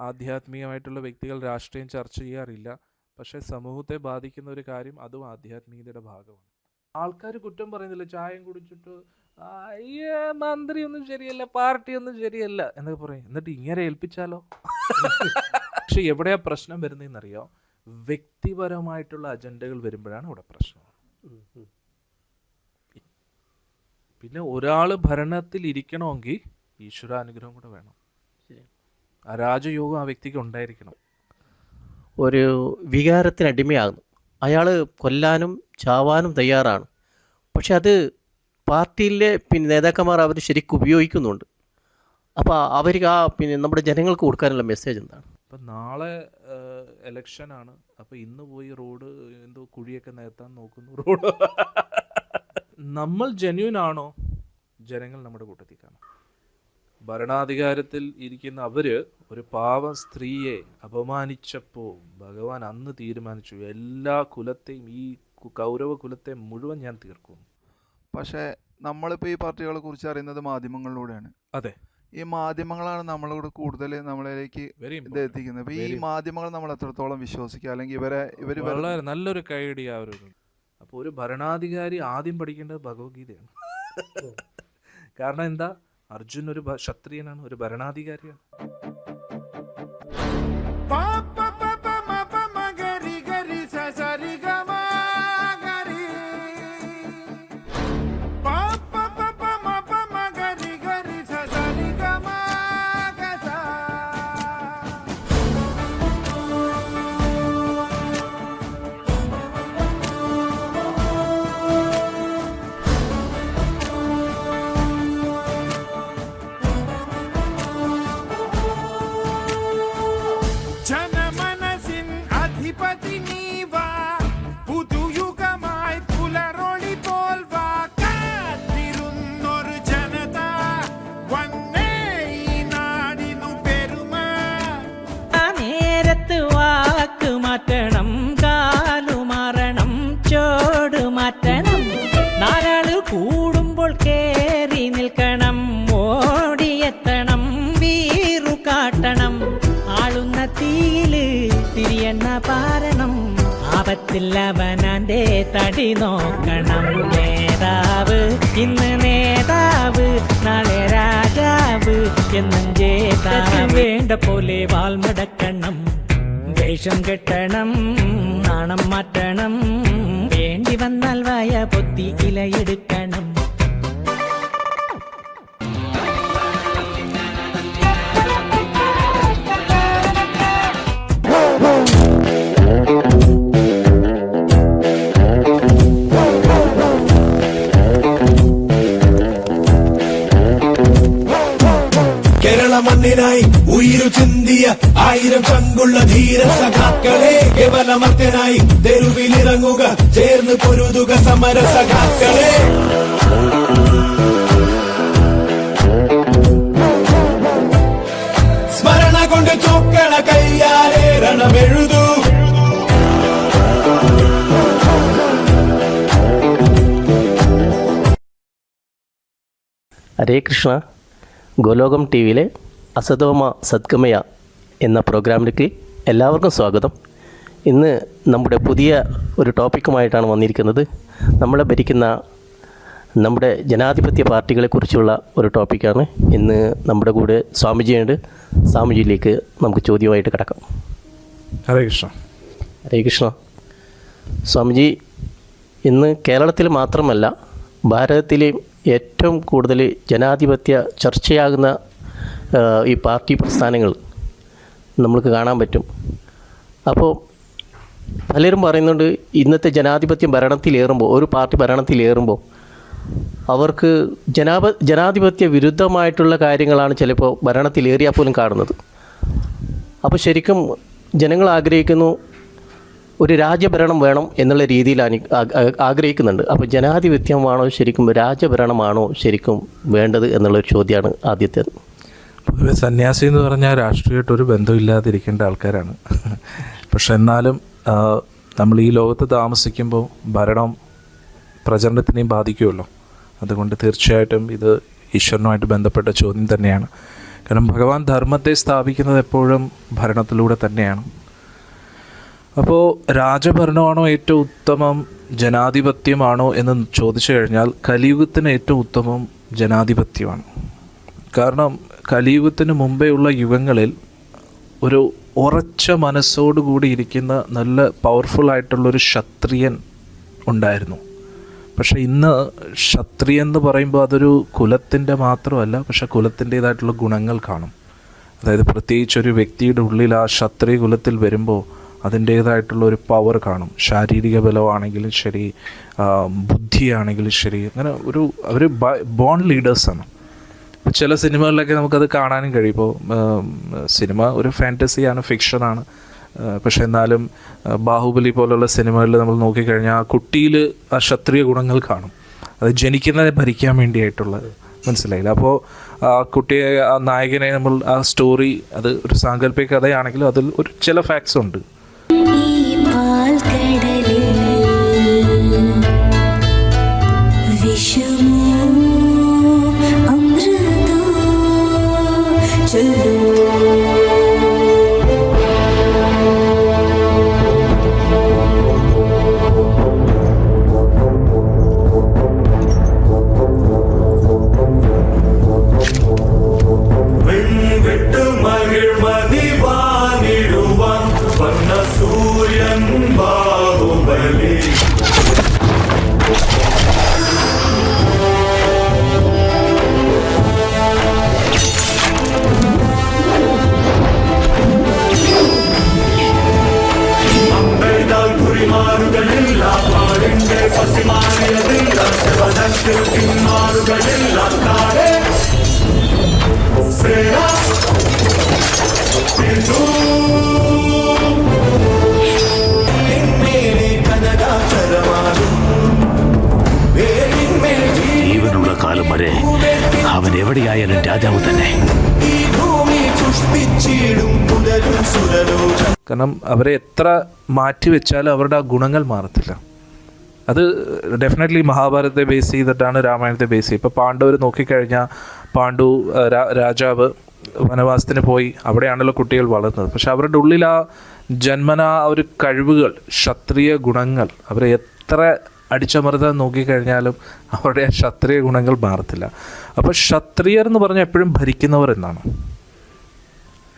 ആധ്യാത്മികമായിട്ടുള്ള വ്യക്തികൾ രാഷ്ട്രീയം ചർച്ച ചെയ്യാറില്ല. പക്ഷേ സമൂഹത്തെ ബാധിക്കുന്ന ഒരു കാര്യം അതും ആധ്യാത്മികതയുടെ ഭാഗമാണ്. ആൾക്കാർ കുറ്റം പറയുന്നില്ല, ചായം കുടിച്ചിട്ട് അയ്യേ മന്ത്രിയൊന്നും ശരിയല്ല, പാർട്ടിയൊന്നും ശരിയല്ല എന്നൊക്കെ പറയും. എന്നിട്ട് ഇങ്ങനെ ഏൽപ്പിച്ചാലോ? പക്ഷെ എവിടെയാ പ്രശ്നം വരുന്നതെന്നറിയോ? വ്യക്തിപരമായിട്ടുള്ള അജണ്ടകൾ വരുമ്പോഴാണ് ഇവിടെ പ്രശ്നം. പിന്നെ ഒരാൾ ഭരണത്തിൽ ഇരിക്കണമെങ്കിൽ ഈശ്വരാനുഗ്രഹം കൂടെ വേണം. ആ രാജയോഗം ആ വ്യക്തിക്ക് ഉണ്ടായിരിക്കണം. ഒരു വികാരത്തിന് അടിമയാകുന്നു. അയാൾ കൊല്ലാനും ചാവാനും തയ്യാറാണ്. പക്ഷെ അത് പാർട്ടിയിലെ നേതാക്കന്മാർ അവർ ശരിക്കും ഉപയോഗിക്കുന്നുണ്ട്. അപ്പോൾ അവർക്ക് നമ്മുടെ ജനങ്ങൾക്ക് കൊടുക്കാനുള്ള മെസ്സേജ് എന്താണ്? ഇപ്പം നാളെ ഇലക്ഷനാണ്. അപ്പോൾ ഇന്ന് പോയി റോഡ് എന്തോ കുഴിയൊക്കെ നികത്താൻ നോക്കുന്നു. റോഡ് നമ്മൾ ജെന്യൂൻ ആണോ? ജനങ്ങൾ നമ്മുടെ കൂട്ടത്തിൽ കാണും. ഭരണാധികാരത്തിൽ ഇരിക്കുന്ന അവര് ഒരു പാവം സ്ത്രീയെ അപമാനിച്ചപ്പോൾ ഭഗവാൻ അന്ന് തീരുമാനിച്ചു, എല്ലാ കുലത്തെയും, ഈ കൗരവ കുലത്തെ മുഴുവൻ ഞാൻ തീർക്കും. പക്ഷേ നമ്മളിപ്പോൾ ഈ പാർട്ടികളെ കുറിച്ച് അറിയുന്നത് മാധ്യമങ്ങളിലൂടെയാണ്. അതെ, ഈ മാധ്യമങ്ങളാണ് നമ്മളോട് കൂടുതൽ നമ്മളിലേക്ക് ഇത് എത്തിക്കുന്നത്. അപ്പോൾ ഈ മാധ്യമങ്ങൾ നമ്മൾ എത്രത്തോളം വിശ്വസിക്കുക, അല്ലെങ്കിൽ ഇവർ വളരെ നല്ലൊരു കൈയടിയാ ഒരു. അപ്പോൾ ഒരു ഭരണാധികാരി ആദ്യം പഠിക്കേണ്ടത് ഭഗവത്ഗീതയാണ്. കാരണം എന്താ? അർജുൻ ഒരു ക്ഷത്രിയനാണ്, ഒരു ഭരണാധികാരിയാണ്. കൂടുമ്പോൾ കേറി നിൽക്കണം, ഓടിയെത്തണം, വീറു കാട്ടണം, ആളുന്ന തീയില് തിരിയെണ്ണ പാരണം, ആപത്തില്ലവനാന്റെ തടി നോക്കണം. നേതാവ് ഇന്ന് നേതാവ്, നാളെ രാജാവ്, എന്നും ജേതാവ്. വേണ്ട പോലെ വാൾമടക്കണം, വേഷം കെട്ടണം, നാണം മാറ്റണം, വേണ്ടി വന്നാൽ വായ പൊത്തി ഇലയെടുക്കണം. മണ്ണിനായി ഉയിരു ചിന്തിയ 1000 ചങ്കുള്ള ധീര സഖാക്കളെ, കേവലമർത്തനായി തെരുവിലിറങ്ങുക, ചേർന്ന് പൊരുതുക സമര സഖാക്കളെ. സ്മരണ കൊണ്ട് ചോക്കണ കയ്യാലെ രണമെഴുതൂ. ഹരേ കൃഷ്ണ. ഗോലോകം ടി വിയിലെ അസതോമ സദ്ഗമയ എന്ന പ്രോഗ്രാമിലേക്ക് എല്ലാവർക്കും സ്വാഗതം. ഇന്ന് നമ്മുടെ പുതിയ ഒരു ടോപ്പിക്കുമായിട്ടാണ് വന്നിരിക്കുന്നത്. നമ്മളെ ഭരിക്കുന്ന നമ്മുടെ ജനാധിപത്യ പാർട്ടികളെക്കുറിച്ചുള്ള ഒരു ടോപ്പിക്കാണ്. ഇന്ന് നമ്മുടെ കൂടെ സ്വാമിജിയുണ്ട്. സ്വാമിജിയിലേക്ക് നമുക്ക് ചോദ്യമായിട്ട് കിടക്കാം. ഹരേ കൃഷ്ണ. ഹരേ കൃഷ്ണ. സ്വാമിജി, ഇന്ന് കേരളത്തിൽ മാത്രമല്ല ഭാരതത്തിലെയും ഏറ്റവും കൂടുതൽ ജനാധിപത്യ ചർച്ചയാകുന്ന ഈ പാർട്ടി പ്രസ്ഥാനങ്ങൾ നമ്മൾക്ക് കാണാൻ പറ്റും. അപ്പോൾ പലരും പറയുന്നുണ്ട്, ഇന്നത്തെ ജനാധിപത്യം ഭരണത്തിലേറുമ്പോൾ, ഒരു പാർട്ടി ഭരണത്തിലേറുമ്പോൾ അവർക്ക് ജനാധിപത്യ വിരുദ്ധമായിട്ടുള്ള കാര്യങ്ങളാണ് ചിലപ്പോൾ ഭരണത്തിലേറിയാൽ പോലും കാണുന്നത്. അപ്പോൾ ശരിക്കും ജനങ്ങൾ ആഗ്രഹിക്കുന്നു ഒരു രാജഭരണം വേണം എന്നുള്ള രീതിയിൽ ആഗ്രഹിക്കുന്നുണ്ട്. അപ്പോൾ ജനാധിപത്യമാണോ ശരിക്കും, രാജഭരണമാണോ ശരിക്കും വേണ്ടത് എന്നുള്ളൊരു ചോദ്യമാണ് ആദ്യത്തേത്. പൊതുവെ സന്യാസി എന്ന് പറഞ്ഞാൽ രാഷ്ട്രീയമായിട്ടൊരു ബന്ധമില്ലാതിരിക്കേണ്ട ആൾക്കാരാണ്. പക്ഷെ എന്നാലും നമ്മൾ ഈ ലോകത്ത് താമസിക്കുമ്പോൾ ഭരണം പ്രചരണത്തിനെയും ബാധിക്കുമല്ലോ. അതുകൊണ്ട് തീർച്ചയായിട്ടും ഇത് ഈശ്വരനുമായിട്ട് ബന്ധപ്പെട്ട ചോദ്യം തന്നെയാണ്. കാരണം ഭഗവാൻ ധർമ്മത്തെ സ്ഥാപിക്കുന്നത് എപ്പോഴും ഭരണത്തിലൂടെ തന്നെയാണ്. അപ്പോൾ രാജഭരണമാണോ ഏറ്റവും ഉത്തമം, ജനാധിപത്യമാണോ എന്ന് ചോദിച്ചു കഴിഞ്ഞാൽ കലിയുഗത്തിന് ഏറ്റവും ഉത്തമം ജനാധിപത്യമാണ്. കാരണം കലിയുഗത്തിന് മുമ്പേ ഉള്ള യുഗങ്ങളിൽ ഒരു ഉറച്ച മനസ്സോടുകൂടി ഇരിക്കുന്ന നല്ല പവർഫുള്ളായിട്ടുള്ളൊരു ക്ഷത്രിയൻ ഉണ്ടായിരുന്നു. പക്ഷേ ഇന്ന് ക്ഷത്രിയൻ എന്ന് പറയുമ്പോൾ അതൊരു കുലത്തിൻ്റെ മാത്രമല്ല, പക്ഷെ കുലത്തിൻ്റേതായിട്ടുള്ള ഗുണങ്ങൾ കാണും. അതായത് പ്രത്യേകിച്ച് ഒരു വ്യക്തിയുടെ ഉള്ളിൽ ആ ക്ഷത്രിയ കുലത്തിൽ വരുമ്പോൾ അതിൻ്റേതായിട്ടുള്ള ഒരു പവർ കാണും. ശാരീരിക ബലമാണെങ്കിലും ശരി, ബുദ്ധിയാണെങ്കിലും ശരി, അങ്ങനെ അവർ ബോൺ ലീഡേഴ്സാണ്. ഇപ്പോൾ ചില സിനിമകളിലൊക്കെ നമുക്കത് കാണാനും കഴിയും. ഇപ്പോൾ സിനിമ ഒരു ഫാൻറ്റസിയാണ്, ഫിക്ഷനാണ്. പക്ഷെ എന്നാലും ബാഹുബലി പോലുള്ള സിനിമകളിൽ നമ്മൾ നോക്കിക്കഴിഞ്ഞാൽ ആ കുട്ടിയിൽ ആ ക്ഷത്രിയ ഗുണങ്ങൾ കാണും. അത് ജനിക്കുന്നതിനെ ഭരിക്കാൻ വേണ്ടിയായിട്ടുള്ളത്, മനസ്സിലായില്ല? അപ്പോൾ ആ കുട്ടിയെ, ആ നായകനെ നമ്മൾ ആ സ്റ്റോറി, അത് ഒരു സാങ്കല്പിക കഥയാണെങ്കിലും അതിൽ ഒരു ചില ഫാക്ട്സ് ഉണ്ട്. ജീവനുള്ള കാലം വരെ അവൻ എവിടെയായാലും രാജാവ് തന്നെ. കാരണം അവരെ എത്ര മാറ്റിവെച്ചാലും അവരുടെ ആ ഗുണങ്ങൾ മാറത്തില്ല. അത് ഡെഫിനറ്റ്ലി മഹാഭാരതത്തെ ബേസ് ചെയ്തിട്ടാണ് രാമായണത്തെ ബേസ് ചെയ്യുക. ഇപ്പോൾ പാണ്ഡവർ നോക്കിക്കഴിഞ്ഞാൽ പാണ്ഡു രാജാവ് വനവാസത്തിന് പോയി, അവിടെയാണല്ലോ കുട്ടികൾ വളർന്നത്. പക്ഷെ അവരുടെ ഉള്ളിൽ ആ ജന്മന ഒരു കഴിവുകൾ, ക്ഷത്രിയ ഗുണങ്ങൾ, അവരെ എത്ര അടിച്ചമർത്താൻ നോക്കിക്കഴിഞ്ഞാലും അവരുടെ ആ ക്ഷത്രിയ ഗുണങ്ങൾ മാറത്തില്ല. അപ്പോൾ ക്ഷത്രിയർ എന്ന് പറഞ്ഞാൽ എപ്പോഴും ഭരിക്കുന്നവർ എന്നാണ്.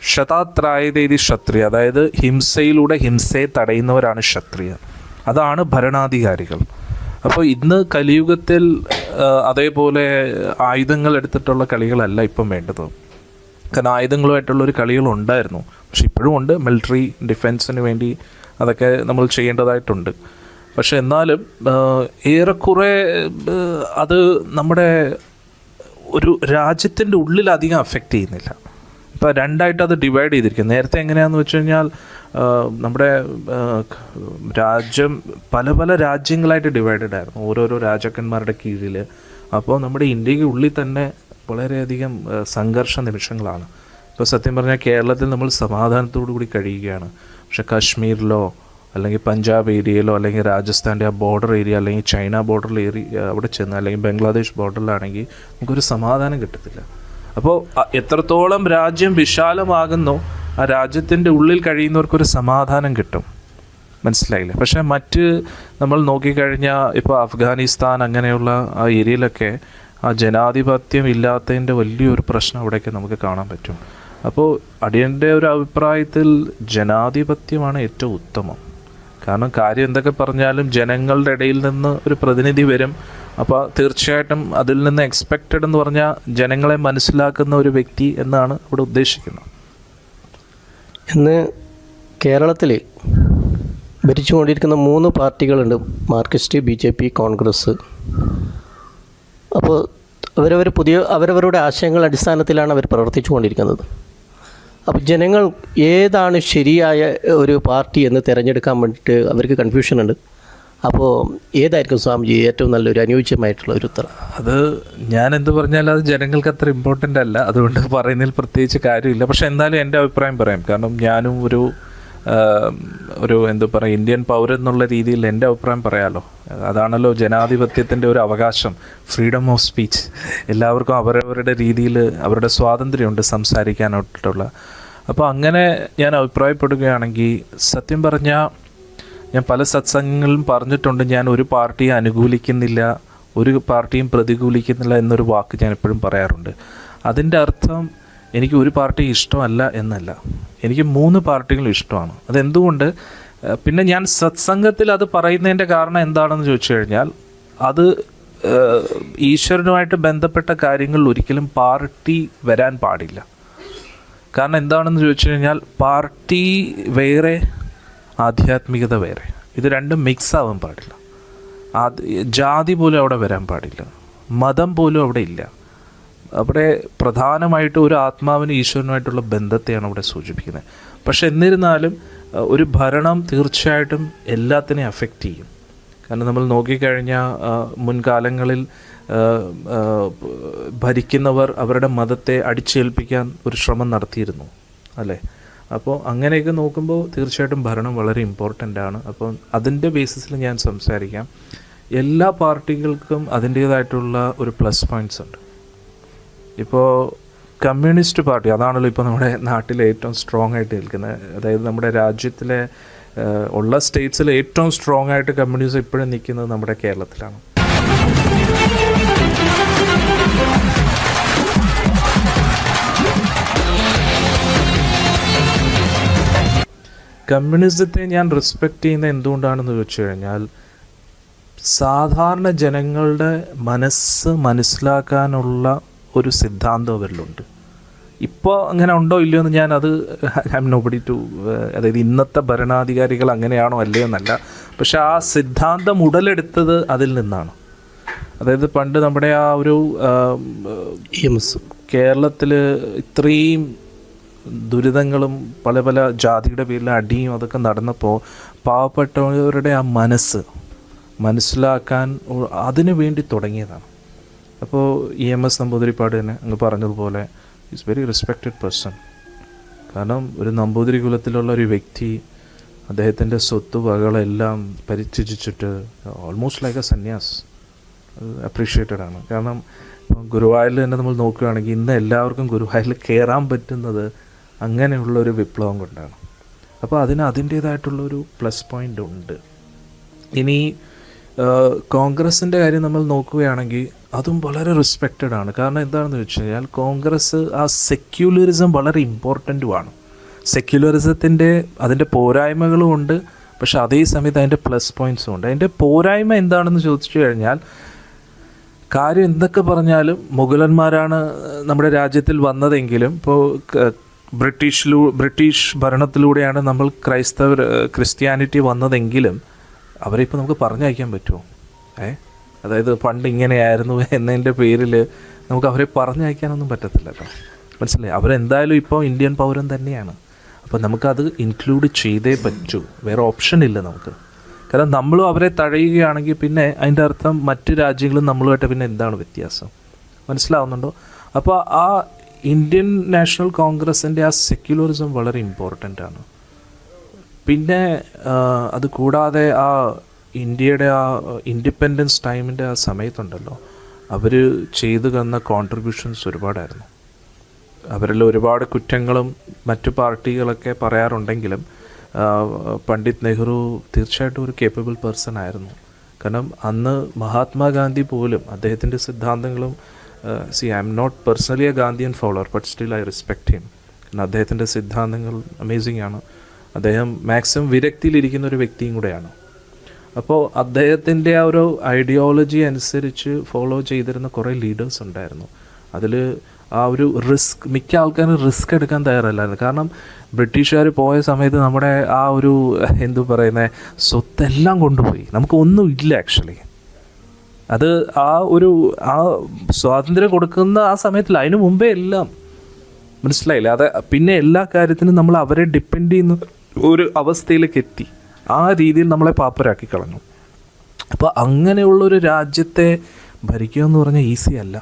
ക്ഷതാത്രായതേതി ക്ഷത്രിയ, അതായത് ഹിംസയിലൂടെ ഹിംസയെ തടയുന്നവരാണ് ക്ഷത്രിയർ. അതാണ് ഭരണാധികാരികൾ. അപ്പോൾ ഇന്ന് കലിയുഗത്തിൽ അതേപോലെ ആയുധങ്ങൾ എടുത്തിട്ടുള്ള കളികളല്ല ഇപ്പം വേണ്ടത്. കാരണം ആയുധങ്ങളുമായിട്ടുള്ളൊരു കളികളുണ്ടായിരുന്നു, പക്ഷെ ഇപ്പോഴും ഉണ്ട്. മിലിറ്ററി ഡിഫെൻസിന് വേണ്ടി അതൊക്കെ നമ്മൾ ചെയ്യേണ്ടതായിട്ടുണ്ട്. പക്ഷെ എന്നാലും ഏറെക്കുറെ അത് നമ്മുടെ ഒരു രാജ്യത്തിൻ്റെ ഉള്ളിൽ അധികം അഫക്റ്റ് ചെയ്യുന്നില്ല. ഇപ്പോൾ രണ്ടായിട്ട് അത് ഡിവൈഡ് ചെയ്തിരിക്കും. നേരത്തെ എങ്ങനെയാണെന്ന് വെച്ച് കഴിഞ്ഞാൽ നമ്മുടെ രാജ്യം പല പല രാജ്യങ്ങളായിട്ട് ഡിവൈഡഡ് ആയിരുന്നു, ഓരോരോ രാജാക്കന്മാരുടെ കീഴിൽ. അപ്പോൾ നമ്മുടെ ഇന്ത്യക്ക് ഉള്ളിൽ തന്നെ വളരെയധികം സംഘർഷ നിമിഷങ്ങളാണ്. ഇപ്പോൾ സത്യം പറഞ്ഞാൽ കേരളത്തിൽ നമ്മൾ സമാധാനത്തോടു കൂടി കഴിയുകയാണ്. പക്ഷേ കാശ്മീരിലോ അല്ലെങ്കിൽ പഞ്ചാബ് ഏരിയയിലോ അല്ലെങ്കിൽ രാജസ്ഥാൻ്റെ ആ ബോർഡർ ഏരിയ അല്ലെങ്കിൽ ചൈന ബോർഡർ ഏരിയ അവിടെ ചെന്ന് അല്ലെങ്കിൽ ബംഗ്ലാദേശ് ബോർഡറിലാണെങ്കിൽ നമുക്കൊരു സമാധാനം കിട്ടത്തില്ല. അപ്പോൾ എത്രത്തോളം രാജ്യം വിശാലമാകുന്നോ ആ രാജ്യത്തിൻ്റെ ഉള്ളിൽ കഴിയുന്നവർക്കൊരു സമാധാനം കിട്ടും, മനസ്സിലായില്ലേ? പക്ഷേ മറ്റ് നമ്മൾ നോക്കിക്കഴിഞ്ഞാൽ ഇപ്പോൾ അഫ്ഗാനിസ്ഥാൻ അങ്ങനെയുള്ള ആ ഏരിയയിലൊക്കെ ആ ജനാധിപത്യം ഇല്ലാത്തതിൻ്റെ വലിയൊരു പ്രശ്നം അവിടെയൊക്കെ നമുക്ക് കാണാൻ പറ്റും. അപ്പോൾ അടിയൻ്റെ ഒരു അഭിപ്രായത്തിൽ ജനാധിപത്യമാണ് ഏറ്റവും ഉത്തമം. കാരണം കാര്യം എന്തൊക്കെ പറഞ്ഞാലും ജനങ്ങളുടെ ഇടയിൽ നിന്ന് ഒരു പ്രതിനിധി വരും. അപ്പോൾ തീർച്ചയായിട്ടും അതിൽ നിന്ന് എക്സ്പെക്റ്റഡ് എന്ന് പറഞ്ഞാൽ ജനങ്ങളെ മനസ്സിലാക്കുന്ന ഒരു വ്യക്തി എന്നാണ് ഇവിടെ ഉദ്ദേശിക്കുന്നത്. ഇന്ന് കേരളത്തിൽ ഭരിച്ചുകൊണ്ടിരിക്കുന്ന 3 പാർട്ടികളുണ്ട്: മാർക്സിസ്റ്റ്, BJP, കോൺഗ്രസ്. അപ്പോൾ അവരവരുടെ ആശയങ്ങളുടെ അടിസ്ഥാനത്തിലാണ് അവർ പ്രവർത്തിച്ചു കൊണ്ടിരിക്കുന്നത്. അപ്പോൾ ജനങ്ങൾ ഏതാണ് ശരിയായ ഒരു പാർട്ടി എന്ന് തിരഞ്ഞെടുക്കാൻ വേണ്ടിയിട്ട് അവർക്ക് കൺഫ്യൂഷൻ ഉണ്ട്. അപ്പോൾ ഏതായിരിക്കും സ്വാമിജി ഏറ്റവും നല്ലൊരു അനുയോജ്യമായിട്ടുള്ള ഒരു ഉത്തരം? അത് ഞാൻ എന്ത് പറഞ്ഞാലും അത് ജനങ്ങൾക്ക് അത്ര ഇമ്പോർട്ടൻ്റ് അല്ല, അതുകൊണ്ട് പറയുന്നതിൽ പ്രത്യേകിച്ച് കാര്യമില്ല. പക്ഷേ എന്നാലും എൻ്റെ അഭിപ്രായം പറയാം. കാരണം ഞാനും ഒരു ഒരു എന്താ പറയുക ഇന്ത്യൻ പൗരൻ എന്നുള്ള രീതിയിൽ എൻ്റെ അഭിപ്രായം പറയാമല്ലോ. അതാണല്ലോ ജനാധിപത്യത്തിൻ്റെ ഒരു അവകാശം, ഫ്രീഡം ഓഫ് സ്പീച്ച്. എല്ലാവർക്കും അവരവരുടെ രീതിയിൽ അവരുടെ സ്വാതന്ത്ര്യമുണ്ട് സംസാരിക്കാനായിട്ടുള്ള. അപ്പോൾ അങ്ങനെ ഞാൻ അഭിപ്രായപ്പെടുകയാണെങ്കിൽ, സത്യം പറഞ്ഞാൽ ഞാൻ പല സത്സംഗങ്ങളിലും പറഞ്ഞിട്ടുണ്ട്, ഞാൻ ഒരു പാർട്ടിയെ അനുകൂലിക്കുന്നില്ല, ഒരു പാർട്ടിയും പ്രതികൂലിക്കുന്നില്ല എന്നൊരു വാക്ക് ഞാൻ എപ്പോഴും പറയാറുണ്ട്. അതിൻ്റെ അർത്ഥം എനിക്ക് ഒരു പാർട്ടി ഇഷ്ടമല്ല എന്നല്ല, എനിക്ക് 3 പാർട്ടികളും ഇഷ്ടമാണ്. അതെന്തുകൊണ്ട്, പിന്നെ ഞാൻ സത്സംഗത്തിൽ അത് പറയുന്നതിൻ്റെ കാരണം എന്താണെന്ന് ചോദിച്ചു കഴിഞ്ഞാൽ, അത് ഈശ്വരനുമായിട്ട് ബന്ധപ്പെട്ട കാര്യങ്ങളിൽ ഒരിക്കലും പാർട്ടി വരാൻ പാടില്ല. കാരണം എന്താണെന്ന് ചോദിച്ചു കഴിഞ്ഞാൽ, പാർട്ടി വേറെ, ആധ്യാത്മികത വേറെ, ഇത് രണ്ടും മിക്സ് ആവാൻ പാടില്ല. ജാതി പോലും അവിടെ വരാൻ പാടില്ല, മതം പോലും അവിടെ ഇല്ല. അവിടെ പ്രധാനമായിട്ട് ഒരു ആത്മാവിന് ഈശ്വരനുമായിട്ടുള്ള ബന്ധത്തെയാണ് അവിടെ സൂചിപ്പിക്കുന്നത്. പക്ഷെ എന്നിരുന്നാലും ഒരു ഭരണം തീർച്ചയായിട്ടും എല്ലാത്തിനെയും അഫക്റ്റ് ചെയ്യും. കാരണം നമ്മൾ നോക്കിക്കഴിഞ്ഞാൽ മുൻകാലങ്ങളിൽ ഭരിക്കുന്നവർ അവരുടെ മതത്തെ അടിച്ചേൽപ്പിക്കാൻ ഒരു ശ്രമം നടത്തിയിരുന്നു, അല്ലേ? അപ്പോൾ അങ്ങനെയൊക്കെ നോക്കുമ്പോൾ തീർച്ചയായിട്ടും ഭരണം വളരെ ഇമ്പോർട്ടൻ്റ് ആണ്. അപ്പോൾ അതിൻ്റെ ബേസിസിൽ ഞാൻ സംസാരിക്കാം. എല്ലാ പാർട്ടികൾക്കും അതിൻ്റേതായിട്ടുള്ള ഒരു പ്ലസ് പോയിൻറ്റ്സ് ഉണ്ട്. ഇപ്പോൾ കമ്മ്യൂണിസ്റ്റ് പാർട്ടി, അതാണല്ലോ ഇപ്പോൾ നമ്മുടെ നാട്ടിൽ ഏറ്റവും സ്ട്രോങ് ആയിട്ട് നിൽക്കുന്നത്. അതായത് നമ്മുടെ രാജ്യത്തിലെ ഉള്ള സ്റ്റേറ്റ്സിൽ ഏറ്റവും സ്ട്രോങ് ആയിട്ട് കമ്മ്യൂണിസം ഇപ്പോഴും നിൽക്കുന്നത് നമ്മുടെ കേരളത്തിലാണ്. കമ്മ്യൂണിസത്തെ ഞാൻ റെസ്പെക്റ്റ് ചെയ്യുന്നത് എന്തുകൊണ്ടാണെന്ന് ചോദിച്ചു കഴിഞ്ഞാൽ, സാധാരണ ജനങ്ങളുടെ മനസ്സ് മനസ്സിലാക്കാനുള്ള ഒരു സിദ്ധാന്തം അവരിലുണ്ട്. ഇപ്പോൾ അങ്ങനെ ഉണ്ടോ ഇല്ലയോ എന്ന് ഞാനത് ഐ എം നോബഡി ടു, അതായത് ഇന്നത്തെ ഭരണാധികാരികൾ അങ്ങനെയാണോ അല്ലയോ എന്നല്ല, പക്ഷെ ആ സിദ്ധാന്തം ഉടലെടുത്തത് അതിൽ നിന്നാണ്. അതായത് പണ്ട് നമ്മുടെ ആ ഒരു കേരളത്തിൽ ഇത്രയും ദുരിതങ്ങളും പല പല ജാതിയുടെ പേരിൽ അടിയും അതൊക്കെ നടന്നപ്പോൾ പാവപ്പെട്ടവരുടെ ആ മനസ്സ് മനസ്സിലാക്കാൻ അതിനു വേണ്ടി തുടങ്ങിയതാണ്. അപ്പോൾ EMS നമ്പൂതിരിപ്പാട് തന്നെ അങ്ങ് പറഞ്ഞതുപോലെ ഈസ് വെരി റെസ്പെക്റ്റഡ് പേഴ്സൺ. കാരണം ഒരു നമ്പൂതിരി കുലത്തിലുള്ള ഒരു വ്യക്തി അദ്ദേഹത്തിൻ്റെ സ്വത്ത് വകകളെല്ലാം പരിത്യജിച്ചിട്ട് ഓൾമോസ്റ്റ് ലൈക്ക് എ സന്യാസ്, അപ്രീഷിയേറ്റഡ് ആണ്. കാരണം ഗുരുവായൂരിൽ തന്നെ നമ്മൾ നോക്കുകയാണെങ്കിൽ ഇന്ന് എല്ലാവർക്കും ഗുരുവായൂരിൽ കയറാൻ പറ്റുന്നത് അങ്ങനെയുള്ളൊരു വിപ്ലവം കൊണ്ടാണ്. അപ്പോൾ അതിന് അതിൻ്റേതായിട്ടുള്ളൊരു പ്ലസ് പോയിൻ്റ് ഉണ്ട്. ഇനി കോൺഗ്രസിൻ്റെ കാര്യം നമ്മൾ നോക്കുകയാണെങ്കിൽ അതും വളരെ റെസ്പെക്റ്റഡ് ആണ്. കാരണം എന്താണെന്ന് വെച്ച് കഴിഞ്ഞാൽ, കോൺഗ്രസ് ആ സെക്യുലറിസം വളരെ ഇമ്പോർട്ടൻറ്റുമാണ്. സെക്യുലറിസത്തിൻ്റെ അതിൻ്റെ പോരായ്മകളും ഉണ്ട്, പക്ഷെ അതേ സമയത്ത് അതിൻ്റെ പ്ലസ് പോയിൻറ്റ്സും ഉണ്ട്. അതിൻ്റെ പോരായ്മ എന്താണെന്ന് ചോദിച്ചു കഴിഞ്ഞാൽ, കാര്യം എന്തൊക്കെ പറഞ്ഞാലും മുഗളന്മാരാണ് നമ്മുടെ രാജ്യത്തിൽ വന്നതെങ്കിലും, ഇപ്പോൾ ബ്രിട്ടീഷ് ഭരണത്തിലൂടെയാണ് നമ്മൾ ക്രിസ്ത്യാനിറ്റി വന്നതെങ്കിലും അവരെ ഇപ്പോൾ നമുക്ക് പറഞ്ഞയക്കാൻ പറ്റുമോ? അതായത് പണ്ട് ഇങ്ങനെയായിരുന്നു എന്നതിൻ്റെ പേരിൽ നമുക്ക് അവരെ പറഞ്ഞയക്കാനൊന്നും പറ്റത്തില്ല കേട്ടോ, മനസ്സിലായി? അവരെന്തായാലും ഇപ്പോൾ ഇന്ത്യൻ പൗരൻ തന്നെയാണ്. അപ്പോൾ നമുക്കത് ഇൻക്ലൂഡ് ചെയ്തേ പറ്റൂ, വേറെ ഓപ്ഷൻ ഇല്ല നമുക്ക്. കാരണം നമ്മളും അവരെ തഴയുകയാണെങ്കിൽ പിന്നെ അതിൻ്റെ അർത്ഥം മറ്റ് രാജ്യങ്ങളും നമ്മളുമായിട്ട് പിന്നെ എന്താണ് വ്യത്യാസം, മനസ്സിലാവുന്നുണ്ടോ? അപ്പോൾ ആ ഇന്ത്യൻ നാഷണൽ കോൺഗ്രസിൻ്റെ ആ സെക്യുലറിസം വളരെ ഇമ്പോർട്ടൻ്റ് ആണ്. പിന്നെ അത് കൂടാതെ ആ ഇന്ത്യയുടെ ആ ഇൻഡിപെൻഡൻസ് ടൈമിൻ്റെ ആ സമയത്തുണ്ടല്ലോ, അവർ ചെയ്തു തന്ന കോൺട്രിബ്യൂഷൻസ് ഒരുപാടായിരുന്നു. അവരിൽ ഒരുപാട് കുറ്റങ്ങളും മറ്റു പാർട്ടികളൊക്കെ പറയാറുണ്ടെങ്കിലും പണ്ഡിറ്റ് നെഹ്റു തീർച്ചയായിട്ടും ഒരു കേപ്പബിൾ പേഴ്സൺ ആയിരുന്നു. കാരണം അന്ന് മഹാത്മാഗാന്ധി പോലും അദ്ദേഹത്തിൻ്റെ സിദ്ധാന്തങ്ങളും I am not personally a Gandhian follower, but still I respect him. കാരണം അദ്ദേഹത്തിൻ്റെ സിദ്ധാന്തങ്ങൾ അമേസിംഗ് ആണ്. അദ്ദേഹം മാക്സിമം വിരക്തിയിലിരിക്കുന്ന ഒരു വ്യക്തിയും കൂടെയാണ്. അപ്പോൾ അദ്ദേഹത്തിൻ്റെ ആ ഒരു ഐഡിയോളജി അനുസരിച്ച് ഫോളോ ചെയ്തിരുന്ന കുറേ ലീഡേഴ്സ് ഉണ്ടായിരുന്നു. അതിൽ ആ ഒരു മിക്ക ആൾക്കാരും റിസ്ക് എടുക്കാൻ തയ്യാറല്ലായിരുന്നു. കാരണം ബ്രിട്ടീഷുകാർ പോയ സമയത്ത് നമ്മുടെ ആ ഒരു സ്വത്തെല്ലാം കൊണ്ടുപോയി, നമുക്ക് ഒന്നും ഇല്ല ആക്ച്വലി. അത് ആ സ്വാതന്ത്ര്യം കൊടുക്കുന്ന ആ സമയത്തിൽ, അതിനു മുമ്പേ എല്ലാം മനസ്സിലായില്ല. അത് പിന്നെ എല്ലാ കാര്യത്തിനും നമ്മൾ അവരെ ഡിപ്പെൻഡ് ചെയ്യുന്ന ഒരു അവസ്ഥയിലേക്ക് എത്തി. ആ രീതിയിൽ നമ്മളെ പാപ്പരാക്കി കളഞ്ഞു. അപ്പോൾ അങ്ങനെയുള്ളൊരു രാജ്യത്തെ ഭരിക്കുക എന്ന് പറഞ്ഞാൽ ഈസി അല്ല.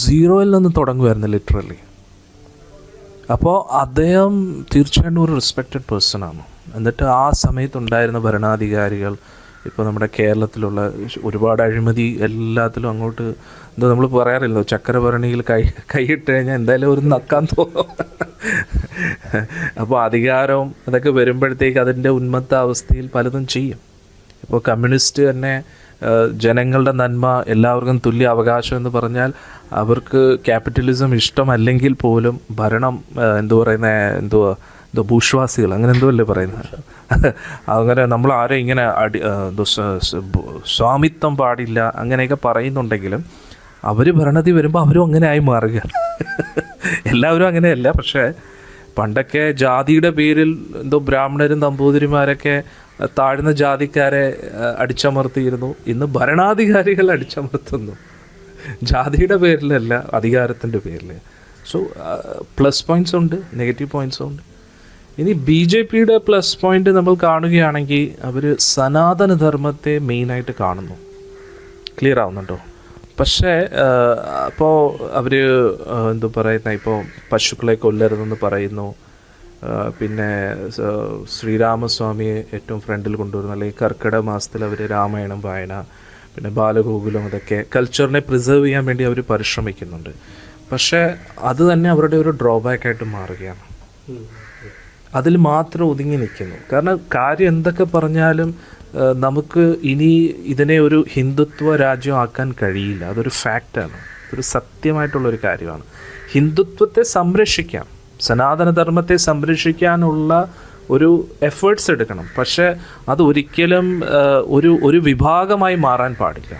സീറോയിൽ നിന്ന് തുടങ്ങുമായിരുന്നു ലിറ്ററലി. അപ്പോൾ അദ്ദേഹം തീർച്ചയായിട്ടും ഒരു റെസ്പെക്റ്റഡ് പേഴ്സണാണ്. എന്നിട്ട് ആ സമയത്തുണ്ടായിരുന്ന ഭരണാധികാരികൾ, ഇപ്പോൾ നമ്മുടെ കേരളത്തിലുള്ള ഒരുപാട് അഴിമതി എല്ലാത്തിലും അങ്ങോട്ട് എന്തോ നമ്മൾ പറയാറില്ലോ, ചക്രഭരണിയിൽ കൈയിട്ട് കഴിഞ്ഞാൽ എന്തായാലും ഒരു നക്കാൻ തോന്നും. അപ്പോൾ അധികാരവും അതൊക്കെ വരുമ്പോഴത്തേക്ക് അതിൻ്റെ ഉന്മത്ത അവസ്ഥയിൽ പലതും ചെയ്യും. ഇപ്പോൾ കമ്മ്യൂണിസ്റ്റ് തന്നെ ജനങ്ങളുടെ നന്മ, എല്ലാവർക്കും തുല്യ അവകാശം എന്ന് പറഞ്ഞാൽ അവർക്ക് ക്യാപിറ്റലിസം ഇഷ്ടമല്ലെങ്കിൽ പോലും ഭരണം എന്തോ ഭൂഷ്വാസികൾ അങ്ങനെ എന്തോ അല്ലേ പറയുന്നത്, അങ്ങനെ നമ്മൾ ആരും ഇങ്ങനെ സ്വാമിത്വം പാടില്ല അങ്ങനെയൊക്കെ പറയുന്നുണ്ടെങ്കിലും അവർ ഭരണത്തിൽ വരുമ്പോൾ അവരും അങ്ങനെ ആയി മാറുകയാണ്. എല്ലാവരും അങ്ങനെയല്ല, പക്ഷേ പണ്ടൊക്കെ ജാതിയുടെ പേരിൽ എന്തോ ബ്രാഹ്മണരും നമ്പൂതിരിമാരൊക്കെ താഴ്ന്ന ജാതിക്കാരെ അടിച്ചമർത്തിയിരുന്നു. ഇന്ന് ഭരണാധികാരികൾ അടിച്ചമർത്തുന്നു, ജാതിയുടെ പേരിലല്ല, അധികാരത്തിൻ്റെ പേരിൽ. സോ പ്ലസ് പോയിൻറ്റ്സ് ഉണ്ട്, നെഗറ്റീവ് പോയിൻറ്റ്സും ഉണ്ട്. ഇനി BJPയുടെ പ്ലസ് പോയിൻ്റ് നമ്മൾ കാണുകയാണെങ്കിൽ അവർ സനാതനധർമ്മത്തെ മെയിനായിട്ട് കാണുന്നു. ക്ലിയർ ആവുന്നുണ്ടോ? പക്ഷേ അപ്പോൾ അവർ എന്തു പറയുന്ന, ഇപ്പോൾ പശുക്കളെ കൊല്ലരുതെന്ന് പറയുന്നു. പിന്നെ ശ്രീരാമസ്വാമിയെ ഏറ്റവും ഫ്രണ്ടിൽ കൊണ്ടുവരുന്നു, അല്ലെങ്കിൽ കർക്കിടക മാസത്തിൽ അവർ രാമായണം വായന, പിന്നെ ബാലഗോകുലം, അതൊക്കെ കൾച്ചറിനെ പ്രിസർവ് ചെയ്യാൻ വേണ്ടി അവർ പരിശ്രമിക്കുന്നുണ്ട്. പക്ഷേ അത് തന്നെ അവരുടെ ഒരു ഡ്രോബാക്കായിട്ട് മാറുകയാണ്. അതിൽ മാത്രം ഒതുങ്ങി നിൽക്കുന്നു. കാരണം കാര്യം എന്തൊക്കെ പറഞ്ഞാലും നമുക്ക് ഇനി ഇതിനെ ഒരു ഹിന്ദുത്വ രാജ്യം ആക്കാൻ കഴിയില്ല. അതൊരു ഫാക്റ്റാണ്, ഒരു സത്യമായിട്ടുള്ളൊരു കാര്യമാണ്. ഹിന്ദുത്വത്തെ സംരക്ഷിക്കാം, സനാതനധർമ്മത്തെ സംരക്ഷിക്കാനുള്ള ഒരു എഫേർട്സ് എടുക്കണം. പക്ഷേ അത് ഒരിക്കലും ഒരു വിഭാഗമായി മാറാൻ പാടില്ല.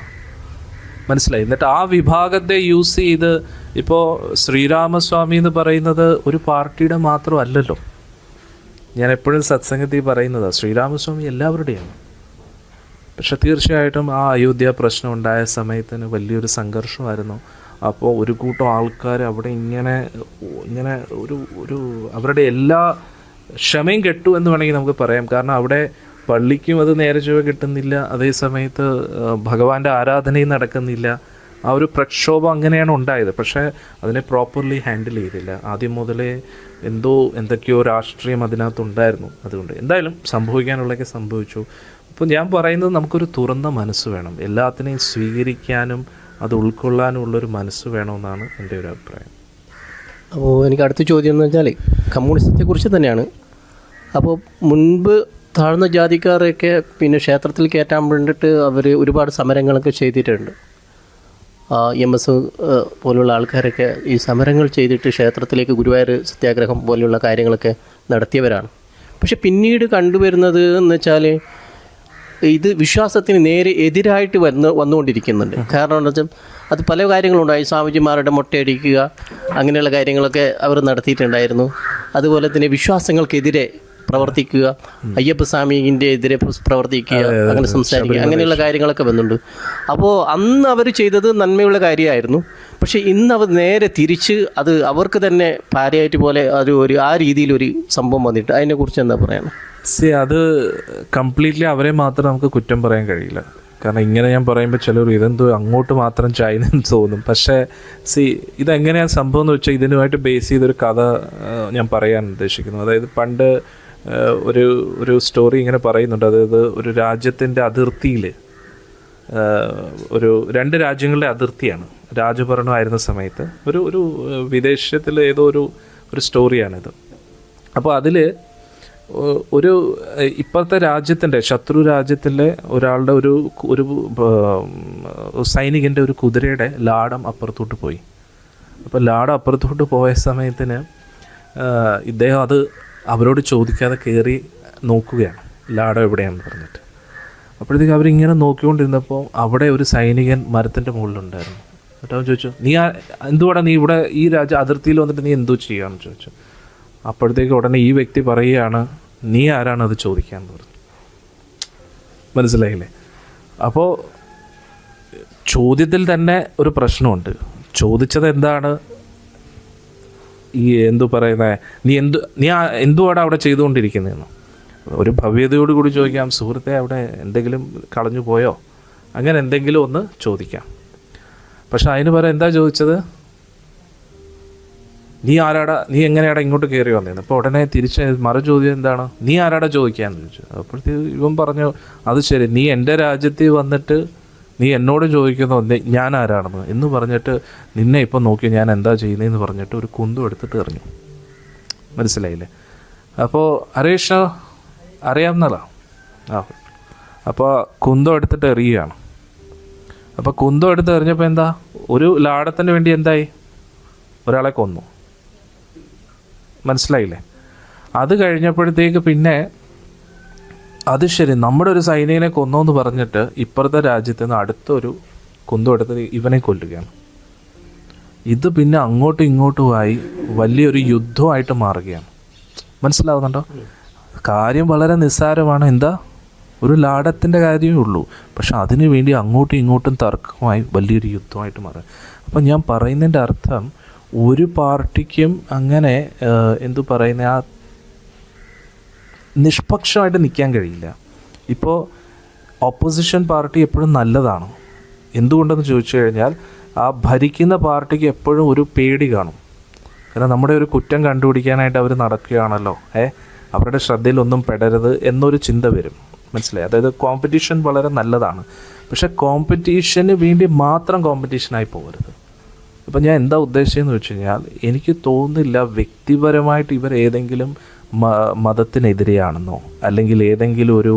മനസ്സിലായി? എന്നിട്ട് ആ വിഭാഗത്തെ യൂസ് ചെയ്ത്, ഇപ്പോൾ ശ്രീരാമസ്വാമി എന്ന് പറയുന്നത് ഒരു പാർട്ടിയുടെ മാത്രമല്ലല്ലോ. ഞാൻ എപ്പോഴും സത്സംഗത്തിൽ പറയുന്നതാണ്, ശ്രീരാമസ്വാമി എല്ലാവരുടെയാണ്. പക്ഷെ തീർച്ചയായിട്ടും ആ അയോധ്യ പ്രശ്നം ഉണ്ടായ സമയത്തിന് വലിയൊരു സംഘർഷമായിരുന്നു. അപ്പോൾ ഒരു കൂട്ടം ആൾക്കാർ അവിടെ ഇങ്ങനെ ഒരു അവരുടെ എല്ലാ ക്ഷമയും കെട്ടു എന്ന് വേണമെങ്കിൽ നമുക്ക് പറയാം. കാരണം അവിടെ പള്ളിക്കും അത് നേരെ ചൊവ്വ കിട്ടുന്നില്ല, അതേ സമയത്ത് ഭഗവാന്റെ ആരാധനയും നടക്കുന്നില്ല. ആ ഒരു പ്രക്ഷോഭം അങ്ങനെയാണ് ഉണ്ടായത്. പക്ഷേ അതിനെ പ്രോപ്പർലി ഹാൻഡിൽ ചെയ്തില്ല. ആദ്യം മുതലേ എന്തൊക്കെയോ രാഷ്ട്രീയം അതിനകത്തുണ്ടായിരുന്നു. അതുകൊണ്ട് എന്തായാലും സംഭവിക്കാനുള്ളതൊക്കെ സംഭവിച്ചു. അപ്പോൾ ഞാൻ പറയുന്നത്, നമുക്കൊരു തുറന്ന മനസ്സ് വേണം, എല്ലാത്തിനെയും സ്വീകരിക്കാനും അത് ഉൾക്കൊള്ളാനും ഉള്ളൊരു മനസ്സ് വേണമെന്നാണ് എൻ്റെ ഒരു അഭിപ്രായം. അപ്പോൾ എനിക്ക് അടുത്ത ചോദ്യം എന്ന് വെച്ചാൽ കമ്മ്യൂണിസത്തെക്കുറിച്ച് തന്നെയാണ്. അപ്പോൾ മുൻപ് താഴ്ന്ന ജാതിക്കാരെയൊക്കെ പിന്നെ ക്ഷേത്രത്തിൽ കയറ്റാൻ വേണ്ടിയിട്ട് അവർ ഒരുപാട് സമരങ്ങളൊക്കെ ചെയ്തിട്ടുണ്ട്. MS പോലുള്ള ആൾക്കാരൊക്കെ ഈ സമരങ്ങൾ ചെയ്തിട്ട് ക്ഷേത്രത്തിലേക്ക് ഗുരുവായൂർ സത്യാഗ്രഹം പോലെയുള്ള കാര്യങ്ങളൊക്കെ നടത്തിയവരാണ്. പക്ഷെ പിന്നീട് കണ്ടുവരുന്നത് എന്ന് വെച്ചാൽ ഇത് വിശ്വാസത്തിന് നേരെ എതിരായിട്ട് വന്നുകൊണ്ടിരിക്കുന്നുണ്ട്. കാരണം എന്താ വെച്ചാൽ അത് പല കാര്യങ്ങളുണ്ടായി. സ്വാമിജിമാരുടെ മൊട്ടയടിക്കുക, അങ്ങനെയുള്ള കാര്യങ്ങളൊക്കെ അവർ നടത്തിയിട്ടുണ്ടായിരുന്നു. അതുപോലെ തന്നെ വിശ്വാസങ്ങൾക്കെതിരെ പ്രവർത്തിക്കുക, അയ്യപ്പസ്വാമിൻ്റെ എതിരെ പ്രവർത്തിക്കുക, അങ്ങനെ സംസാരിക്കുക, അങ്ങനെയുള്ള കാര്യങ്ങളൊക്കെ വന്നുണ്ട്. അപ്പോൾ അന്ന് അവർ ചെയ്തത് നന്മയുള്ള കാര്യമായിരുന്നു. പക്ഷേ ഇന്ന് അവർ നേരെ തിരിച്ച് അത് അവർക്ക് തന്നെ പാരയായിട്ട് പോലെ ആ രീതിയിലൊരു സംഭവം വന്നിട്ട് അതിനെക്കുറിച്ച് എന്താ പറയണം? അത് കംപ്ലീറ്റ്ലി അവരെ മാത്രം നമുക്ക് കുറ്റം പറയാൻ കഴിയില്ല. കാരണം ഇങ്ങനെ ഞാൻ പറയുമ്പോൾ ചിലർ ഇതെന്തോ അങ്ങോട്ട് മാത്രം ചൈന എന്ന് തോന്നും. പക്ഷേ ഇതെങ്ങനെയാണ് സംഭവം എന്ന് വെച്ചാൽ ഇതിനുമായിട്ട് ബേസ് ചെയ്തൊരു കഥ ഞാൻ പറയാൻ ഉദ്ദേശിക്കുന്നു. അതായത് പണ്ട് ഒരു സ്റ്റോറി ഇങ്ങനെ പറയുന്നുണ്ട്. അതായത് ഒരു രാജ്യത്തിൻ്റെ അതിർത്തിയിൽ, രണ്ട് രാജ്യങ്ങളുടെ അതിർത്തിയാണ്, രാജഭരണമായിരുന്ന സമയത്ത് ഒരു വിദേശത്തിൽ ഏതോ ഒരു സ്റ്റോറിയാണിത്. അപ്പോൾ അതിൽ ഇപ്പോഴത്തെ രാജ്യത്തിൻ്റെ ശത്രു രാജ്യത്തിലെ ഒരാളുടെ ഒരു സൈനികൻ്റെ ഒരു കുതിരയുടെ ലാടം അപ്പുറത്തോട്ട് പോയി. അപ്പോൾ ലാടം അപ്പുറത്തോട്ട് പോയ സമയത്തിന് ഇദ്ദേഹം അത് അവരോട് ചോദിക്കാതെ കയറി നോക്കുകയാണ്, ലാടം എവിടെയാണെന്ന് പറഞ്ഞിട്ട്. അപ്പോഴത്തേക്ക് അവരിങ്ങനെ നോക്കിക്കൊണ്ടിരുന്നപ്പോൾ അവിടെ ഒരു സൈനികൻ മരത്തിൻ്റെ മുകളിലുണ്ടായിരുന്നു. എന്നിട്ട് അവൻ ചോദിച്ചു, എന്തുവാടാ നീ ഇവിടെ ഈ അതിർത്തിയിൽ വന്നിട്ട് നീ എന്തോ ചെയ്യാമെന്ന് ചോദിച്ചു. അപ്പോഴത്തേക്ക് ഉടനെ ഈ വ്യക്തി പറയുകയാണ്, നീ ആരാണ് അത് ചോദിക്കാമെന്ന് പറഞ്ഞു. മനസ്സിലായില്ലേ? അപ്പോൾ ചോദ്യത്തിൽ തന്നെ ഒരു പ്രശ്നമുണ്ട്. ചോദിച്ചത് എന്താണ്, ഈ നീ എന്തുവാണ് അവിടെ ചെയ്തുകൊണ്ടിരിക്കുന്നതെന്ന്. ഒരു ഭവ്യതയോട് കൂടി ചോദിക്കാം, സുഹൃത്തെ അവിടെ എന്തെങ്കിലും കളഞ്ഞു പോയോ, അങ്ങനെ എന്തെങ്കിലും ഒന്ന് ചോദിക്കാം. പക്ഷെ അതിന് പറയാൻ എന്താ ചോദിച്ചത്? നീ ആരാടാ, നീ എങ്ങനെയാടാ ഇങ്ങോട്ട് കയറി വന്നേന്ന്. അപ്പോൾ ഉടനെ തിരിച്ച് മറു ചോദ്യം എന്താണ്, നീ ആരാടാ ചോദിക്കാന്ന് ചോദിച്ചു. അപ്പോഴത്തേക്ക് ഇവൻ പറഞ്ഞു, അത് ശരി, നീ എൻ്റെ രാജ്യത്തിൽ വന്നിട്ട് നീ എന്നോട് ചോദിക്കുന്നു ഞാൻ ആരാണെന്ന് എന്ന് പറഞ്ഞിട്ട് നിന്നെ ഇപ്പം നോക്കി ഞാൻ എന്താ ചെയ്യുന്നതെന്ന് പറഞ്ഞിട്ട് ഒരു കുന്തം എടുത്തിട്ട് എറിഞ്ഞു. മനസ്സിലായില്ലേ? അപ്പോൾ ഹരീഷ് അറിയാവുന്നതാ. അപ്പോൾ കുന്തം എടുത്തിട്ട് എറിയുകയാണ്. അപ്പോൾ കുന്തം എടുത്ത് എറിഞ്ഞപ്പോൾ എന്താ, ഒരു ലാടത്തിന് വേണ്ടി എന്തായി, ഒരാളെ കൊന്നു. മനസ്സിലായില്ലേ? അത് കഴിഞ്ഞപ്പോഴത്തേക്ക് പിന്നെ അത് ശരി, നമ്മുടെ ഒരു സൈനികനെ കൊന്നോന്ന് പറഞ്ഞിട്ട് ഇപ്പുറത്തെ രാജ്യത്ത് നിന്ന് അടുത്തൊരു കുന്തം എടുത്ത് ഇവനെ കൊല്ലുകയാണ്. ഇത് പിന്നെ അങ്ങോട്ടും ഇങ്ങോട്ടുമായി വലിയൊരു യുദ്ധമായിട്ട് മാറുകയാണ്. മനസ്സിലാവുന്നുണ്ടോ? കാര്യം വളരെ നിസ്സാരമാണ്. എന്താ, ഒരു ലാടത്തിൻ്റെ കാര്യമേ ഉള്ളൂ. പക്ഷെ അതിനു വേണ്ടി അങ്ങോട്ടും ഇങ്ങോട്ടും തർക്കമായി വലിയൊരു യുദ്ധമായിട്ട് മാറുക. അപ്പം ഞാൻ പറയുന്നതിൻ്റെ അർത്ഥം, ഒരു പാർട്ടിക്കും അങ്ങനെ എന്തു പറയുന്ന ആ നിഷ്പക്ഷമായിട്ട് നിൽക്കാൻ കഴിയില്ല. ഇപ്പോൾ ഓപ്പോസിഷൻ പാർട്ടി എപ്പോഴും നല്ലതാണ്. എന്തുകൊണ്ടെന്ന് ചോദിച്ചു കഴിഞ്ഞാൽ, ആ ഭരിക്കുന്ന പാർട്ടിക്ക് എപ്പോഴും ഒരു പേടി കാണും. കാരണം നമ്മുടെ ഒരു കുറ്റം കണ്ടുപിടിക്കാനായിട്ട് അവർ നടക്കുകയാണല്ലോ, അവരുടെ ശ്രദ്ധയിലൊന്നും പെടരുത് എന്നൊരു ചിന്ത വരും. മനസ്സിലായി? അതായത് കോമ്പറ്റീഷൻ വളരെ നല്ലതാണ്, പക്ഷെ കോമ്പറ്റീഷന് വേണ്ടി മാത്രം കോമ്പറ്റീഷനായി പോകരുത്. ഇപ്പം ഞാൻ എന്താ ഉദ്ദേശിച്ചതെന്ന് വെച്ച് കഴിഞ്ഞാൽ, എനിക്ക് തോന്നുന്നില്ല വ്യക്തിപരമായിട്ട് ഇവർ ഏതെങ്കിലും മതത്തിനെതിരെയാണെന്നോ അല്ലെങ്കിൽ ഏതെങ്കിലും ഒരു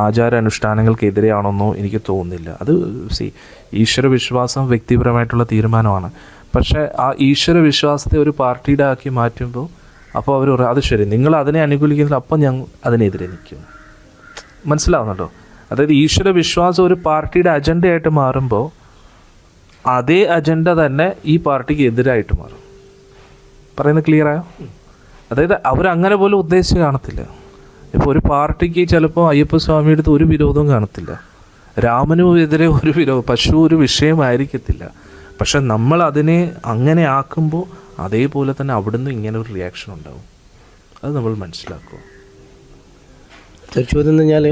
ആചാരാനുഷ്ഠാനങ്ങൾക്കെതിരെയാണെന്നോ എനിക്ക് തോന്നുന്നില്ല. അത് ഈശ്വര വിശ്വാസം വ്യക്തിപരമായിട്ടുള്ള തീരുമാനമാണ്. പക്ഷേ ആ ഈശ്വര വിശ്വാസത്തെ ഒരു പാർട്ടിയുടെ ആക്കി മാറ്റുമ്പോൾ അപ്പോൾ അവർ പറയും, അത് ശരി, നിങ്ങൾ അതിനെ അനുകൂലിക്കുന്നില്ല, അപ്പം ഞാൻ അതിനെതിരെ നിൽക്കും. മനസ്സിലാവുന്നുണ്ടോ? അതായത് ഈശ്വര വിശ്വാസം ഒരു പാർട്ടിയുടെ അജണ്ടയായിട്ട് മാറുമ്പോൾ അതേ അജണ്ട തന്നെ ഈ പാർട്ടിക്ക് എതിരായിട്ട് മാറും. പറയുന്നത് ക്ലിയറായോ? അതായത് അവരങ്ങനെ പോലും ഉദ്ദേശിച്ച് കാണത്തില്ല. ഇപ്പോൾ ഒരു പാർട്ടിക്ക് ചിലപ്പോൾ അയ്യപ്പസ്വാമിയുടെ അടുത്ത് ഒരു വിരോധവും കാണത്തില്ല, രാമനുമെതിരെ ഒരു വിരോധം, പശു ഒരു വിഷയമായിരിക്കത്തില്ല. പക്ഷെ നമ്മൾ അതിനെ അങ്ങനെ ആക്കുമ്പോൾ അതേപോലെ തന്നെ അവിടുന്ന് ഇങ്ങനെ ഒരു റിയാക്ഷൻ ഉണ്ടാവും. അത് നമ്മൾ മനസ്സിലാക്കുക. ചോദ്യം എന്ന് പറഞ്ഞാൽ,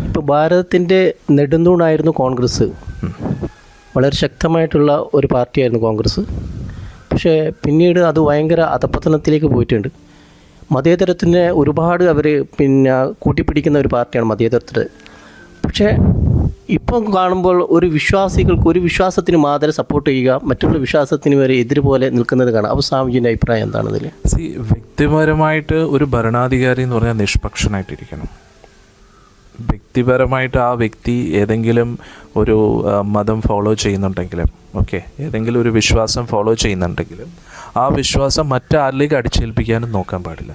ഇപ്പോൾ ഭാരതത്തിൻ്റെ നെടുന്തൂണായിരുന്നു കോൺഗ്രസ്. വളരെ ശക്തമായിട്ടുള്ള ഒരു പാർട്ടിയായിരുന്നു കോൺഗ്രസ്. പക്ഷേ പിന്നീട് അത് ഭയങ്കര അധപ്പതനത്തിലേക്ക് പോയിട്ടുണ്ട്. മതേതരത്തിനെ ഒരുപാട് അവർ കൂട്ടിപ്പിടിക്കുന്ന ഒരു പാർട്ടിയാണ് മതേതരത്തിൽ. പക്ഷേ ഇപ്പം കാണുമ്പോൾ ഒരു വിശ്വാസികൾക്ക് ഒരു വിശ്വാസത്തിന് മാത്രം സപ്പോർട്ട് ചെയ്യുക, മറ്റുള്ള വിശ്വാസത്തിന് വരെ എതിരുപോലെ നിൽക്കുന്നത് കാണാം. അപ്പോൾ സ്വാമിജിൻ്റെ അഭിപ്രായം എന്താണതിൽ? വ്യക്തിപരമായിട്ട് ഒരു ഭരണാധികാരി എന്ന് പറഞ്ഞാൽ നിഷ്പക്ഷനായിട്ടിരിക്കണം. വ്യക്തിപരമായിട്ട് ആ വ്യക്തി ഏതെങ്കിലും ഒരു മതം ഫോളോ ചെയ്യുന്നുണ്ടെങ്കിലും, ഏതെങ്കിലും ഒരു വിശ്വാസം ഫോളോ ചെയ്യുന്നുണ്ടെങ്കിലും ആ വിശ്വാസം മറ്റാരിലേക്ക് അടിച്ചേൽപ്പിക്കാനും നോക്കാൻ പാടില്ല.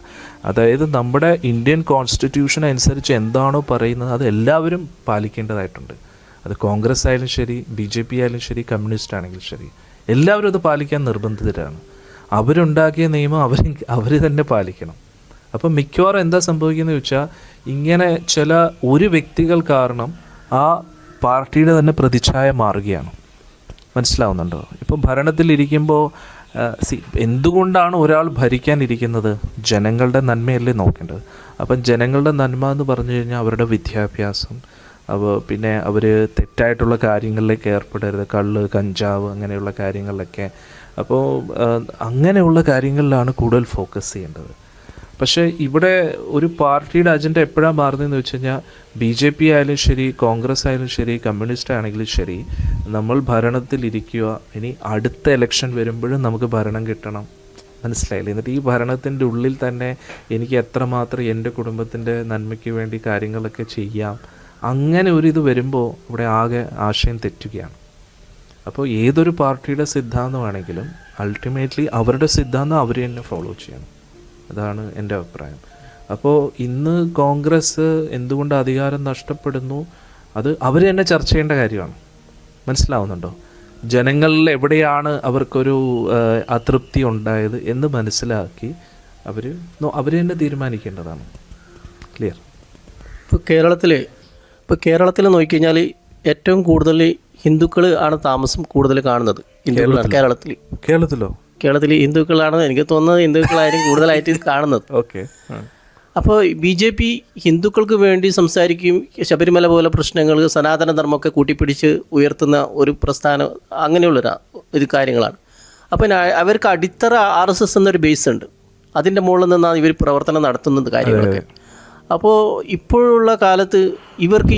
അതായത് നമ്മുടെ ഇന്ത്യൻ കോൺസ്റ്റിറ്റ്യൂഷൻ അനുസരിച്ച് എന്താണോ പറയുന്നത് അത് എല്ലാവരും പാലിക്കേണ്ടതായിട്ടുണ്ട്. അത് കോൺഗ്രസ് ആയാലും ശരി, BJP ആയാലും ശരി, കമ്മ്യൂണിസ്റ്റ് ആണെങ്കിലും ശരി, എല്ലാവരും അത് പാലിക്കാൻ നിർബന്ധിതരാണ്. അവരുണ്ടാക്കിയ നിയമം അവർ തന്നെ പാലിക്കണം. അപ്പം മിക്കവാറും എന്താ സംഭവിക്കുന്നത് വെച്ചാൽ, ഇങ്ങനെ ചില ഒരു വ്യക്തികൾ കാരണം ആ പാർട്ടിയുടെ തന്നെ പ്രതിച്ഛായ മാറുകയാണ്. മനസ്സിലാവുന്നുണ്ടോ? ഇപ്പം ഭരണത്തിലിരിക്കുമ്പോൾ എന്തുകൊണ്ടാണ് ഒരാൾ ഭരിക്കാനിരിക്കുന്നത്? ജനങ്ങളുടെ നന്മയല്ലേ നോക്കേണ്ടത്. അപ്പം ജനങ്ങളുടെ നന്മ എന്ന് പറഞ്ഞു കഴിഞ്ഞാൽ അവരുടെ വിദ്യാഭ്യാസം, പിന്നെ അവർ തെറ്റായിട്ടുള്ള കാര്യങ്ങളിലേക്ക് ഏർപ്പെടരുത്, കള്ള്, കഞ്ചാവ് അങ്ങനെയുള്ള കാര്യങ്ങളിലൊക്കെ. അപ്പോൾ അങ്ങനെയുള്ള കാര്യങ്ങളിലാണ് കൂടുതൽ ഫോക്കസ് ചെയ്യേണ്ടത്. പക്ഷേ ഇവിടെ ഒരു പാർട്ടിയുടെ അജണ്ട എപ്പോഴാണ് മാറുന്നതെന്ന് വെച്ച് കഴിഞ്ഞാൽ, BJP ആയാലും ശരി, കോൺഗ്രസ് ആയാലും ശരി, കമ്മ്യൂണിസ്റ്റ് ആണെങ്കിലും ശരി, നമ്മൾ ഭരണത്തിലിരിക്കുക, ഇനി അടുത്ത ഇലക്ഷൻ വരുമ്പോഴും നമുക്ക് ഭരണം കിട്ടണം. മനസ്സിലായില്ലേ? എന്നിട്ട് ഈ ഭരണത്തിൻ്റെ ഉള്ളിൽ തന്നെ എനിക്ക് എത്രമാത്രം എൻ്റെ കുടുംബത്തിൻ്റെ നന്മയ്ക്ക് വേണ്ടി കാര്യങ്ങളൊക്കെ ചെയ്യാം, അങ്ങനെ ഒരു ഇത് വരുമ്പോൾ ഇവിടെ ആകെ ആശയം തെറ്റുകയാണ്. അപ്പോൾ ഏതൊരു പാർട്ടിയുടെ സിദ്ധാന്തമാണെങ്കിലും അൾട്ടിമേറ്റ്ലി അവരുടെ സിദ്ധാന്തം അവർ തന്നെ ഫോളോ ചെയ്യണം. അതാണ് എൻ്റെ അഭിപ്രായം. അപ്പോൾ ഇന്ന് കോൺഗ്രസ് എന്തുകൊണ്ട് അധികാരം നഷ്ടപ്പെടുന്നു, അത് അവർ തന്നെ ചർച്ച ചെയ്യേണ്ട കാര്യമാണ്. മനസ്സിലാവുന്നുണ്ടോ? ജനങ്ങളിൽ എവിടെയാണ് അവർക്കൊരു അതൃപ്തി ഉണ്ടായത് എന്ന് മനസ്സിലാക്കി അവർ തന്നെ തീരുമാനിക്കേണ്ടതാണ്. ക്ലിയർ? ഇപ്പോൾ കേരളത്തിൽ നോക്കിക്കഴിഞ്ഞാൽ ഏറ്റവും കൂടുതൽ ഹിന്ദുക്കൾ ആണ് താമസം കൂടുതൽ കാണുന്നത്. കേരളത്തിൽ ഹിന്ദുക്കളാണ് എനിക്ക് തോന്നുന്നത്, ഹിന്ദുക്കളായിരിക്കും കൂടുതലായിട്ട് കാണുന്നത്. അപ്പോൾ BJP ഹിന്ദുക്കൾക്ക് വേണ്ടി സംസാരിക്കുകയും ശബരിമല പോലെ പ്രശ്നങ്ങൾ, സനാതന ധർമ്മമൊക്കെ കൂട്ടിപ്പിടിച്ച് ഉയർത്തുന്ന ഒരു പ്രസ്ഥാനം, അങ്ങനെയുള്ളൊരു കാര്യങ്ങളാണ്. അപ്പം അവർക്ക് അടിത്തറ RSS എന്നൊരു ബേസ് ഉണ്ട്, അതിൻ്റെ മുകളിൽ നിന്നാണ് ഇവർ പ്രവർത്തനം നടത്തുന്നത് കാര്യങ്ങളൊക്കെ. അപ്പോൾ ഇപ്പോഴുള്ള കാലത്ത് ഇവർക്ക്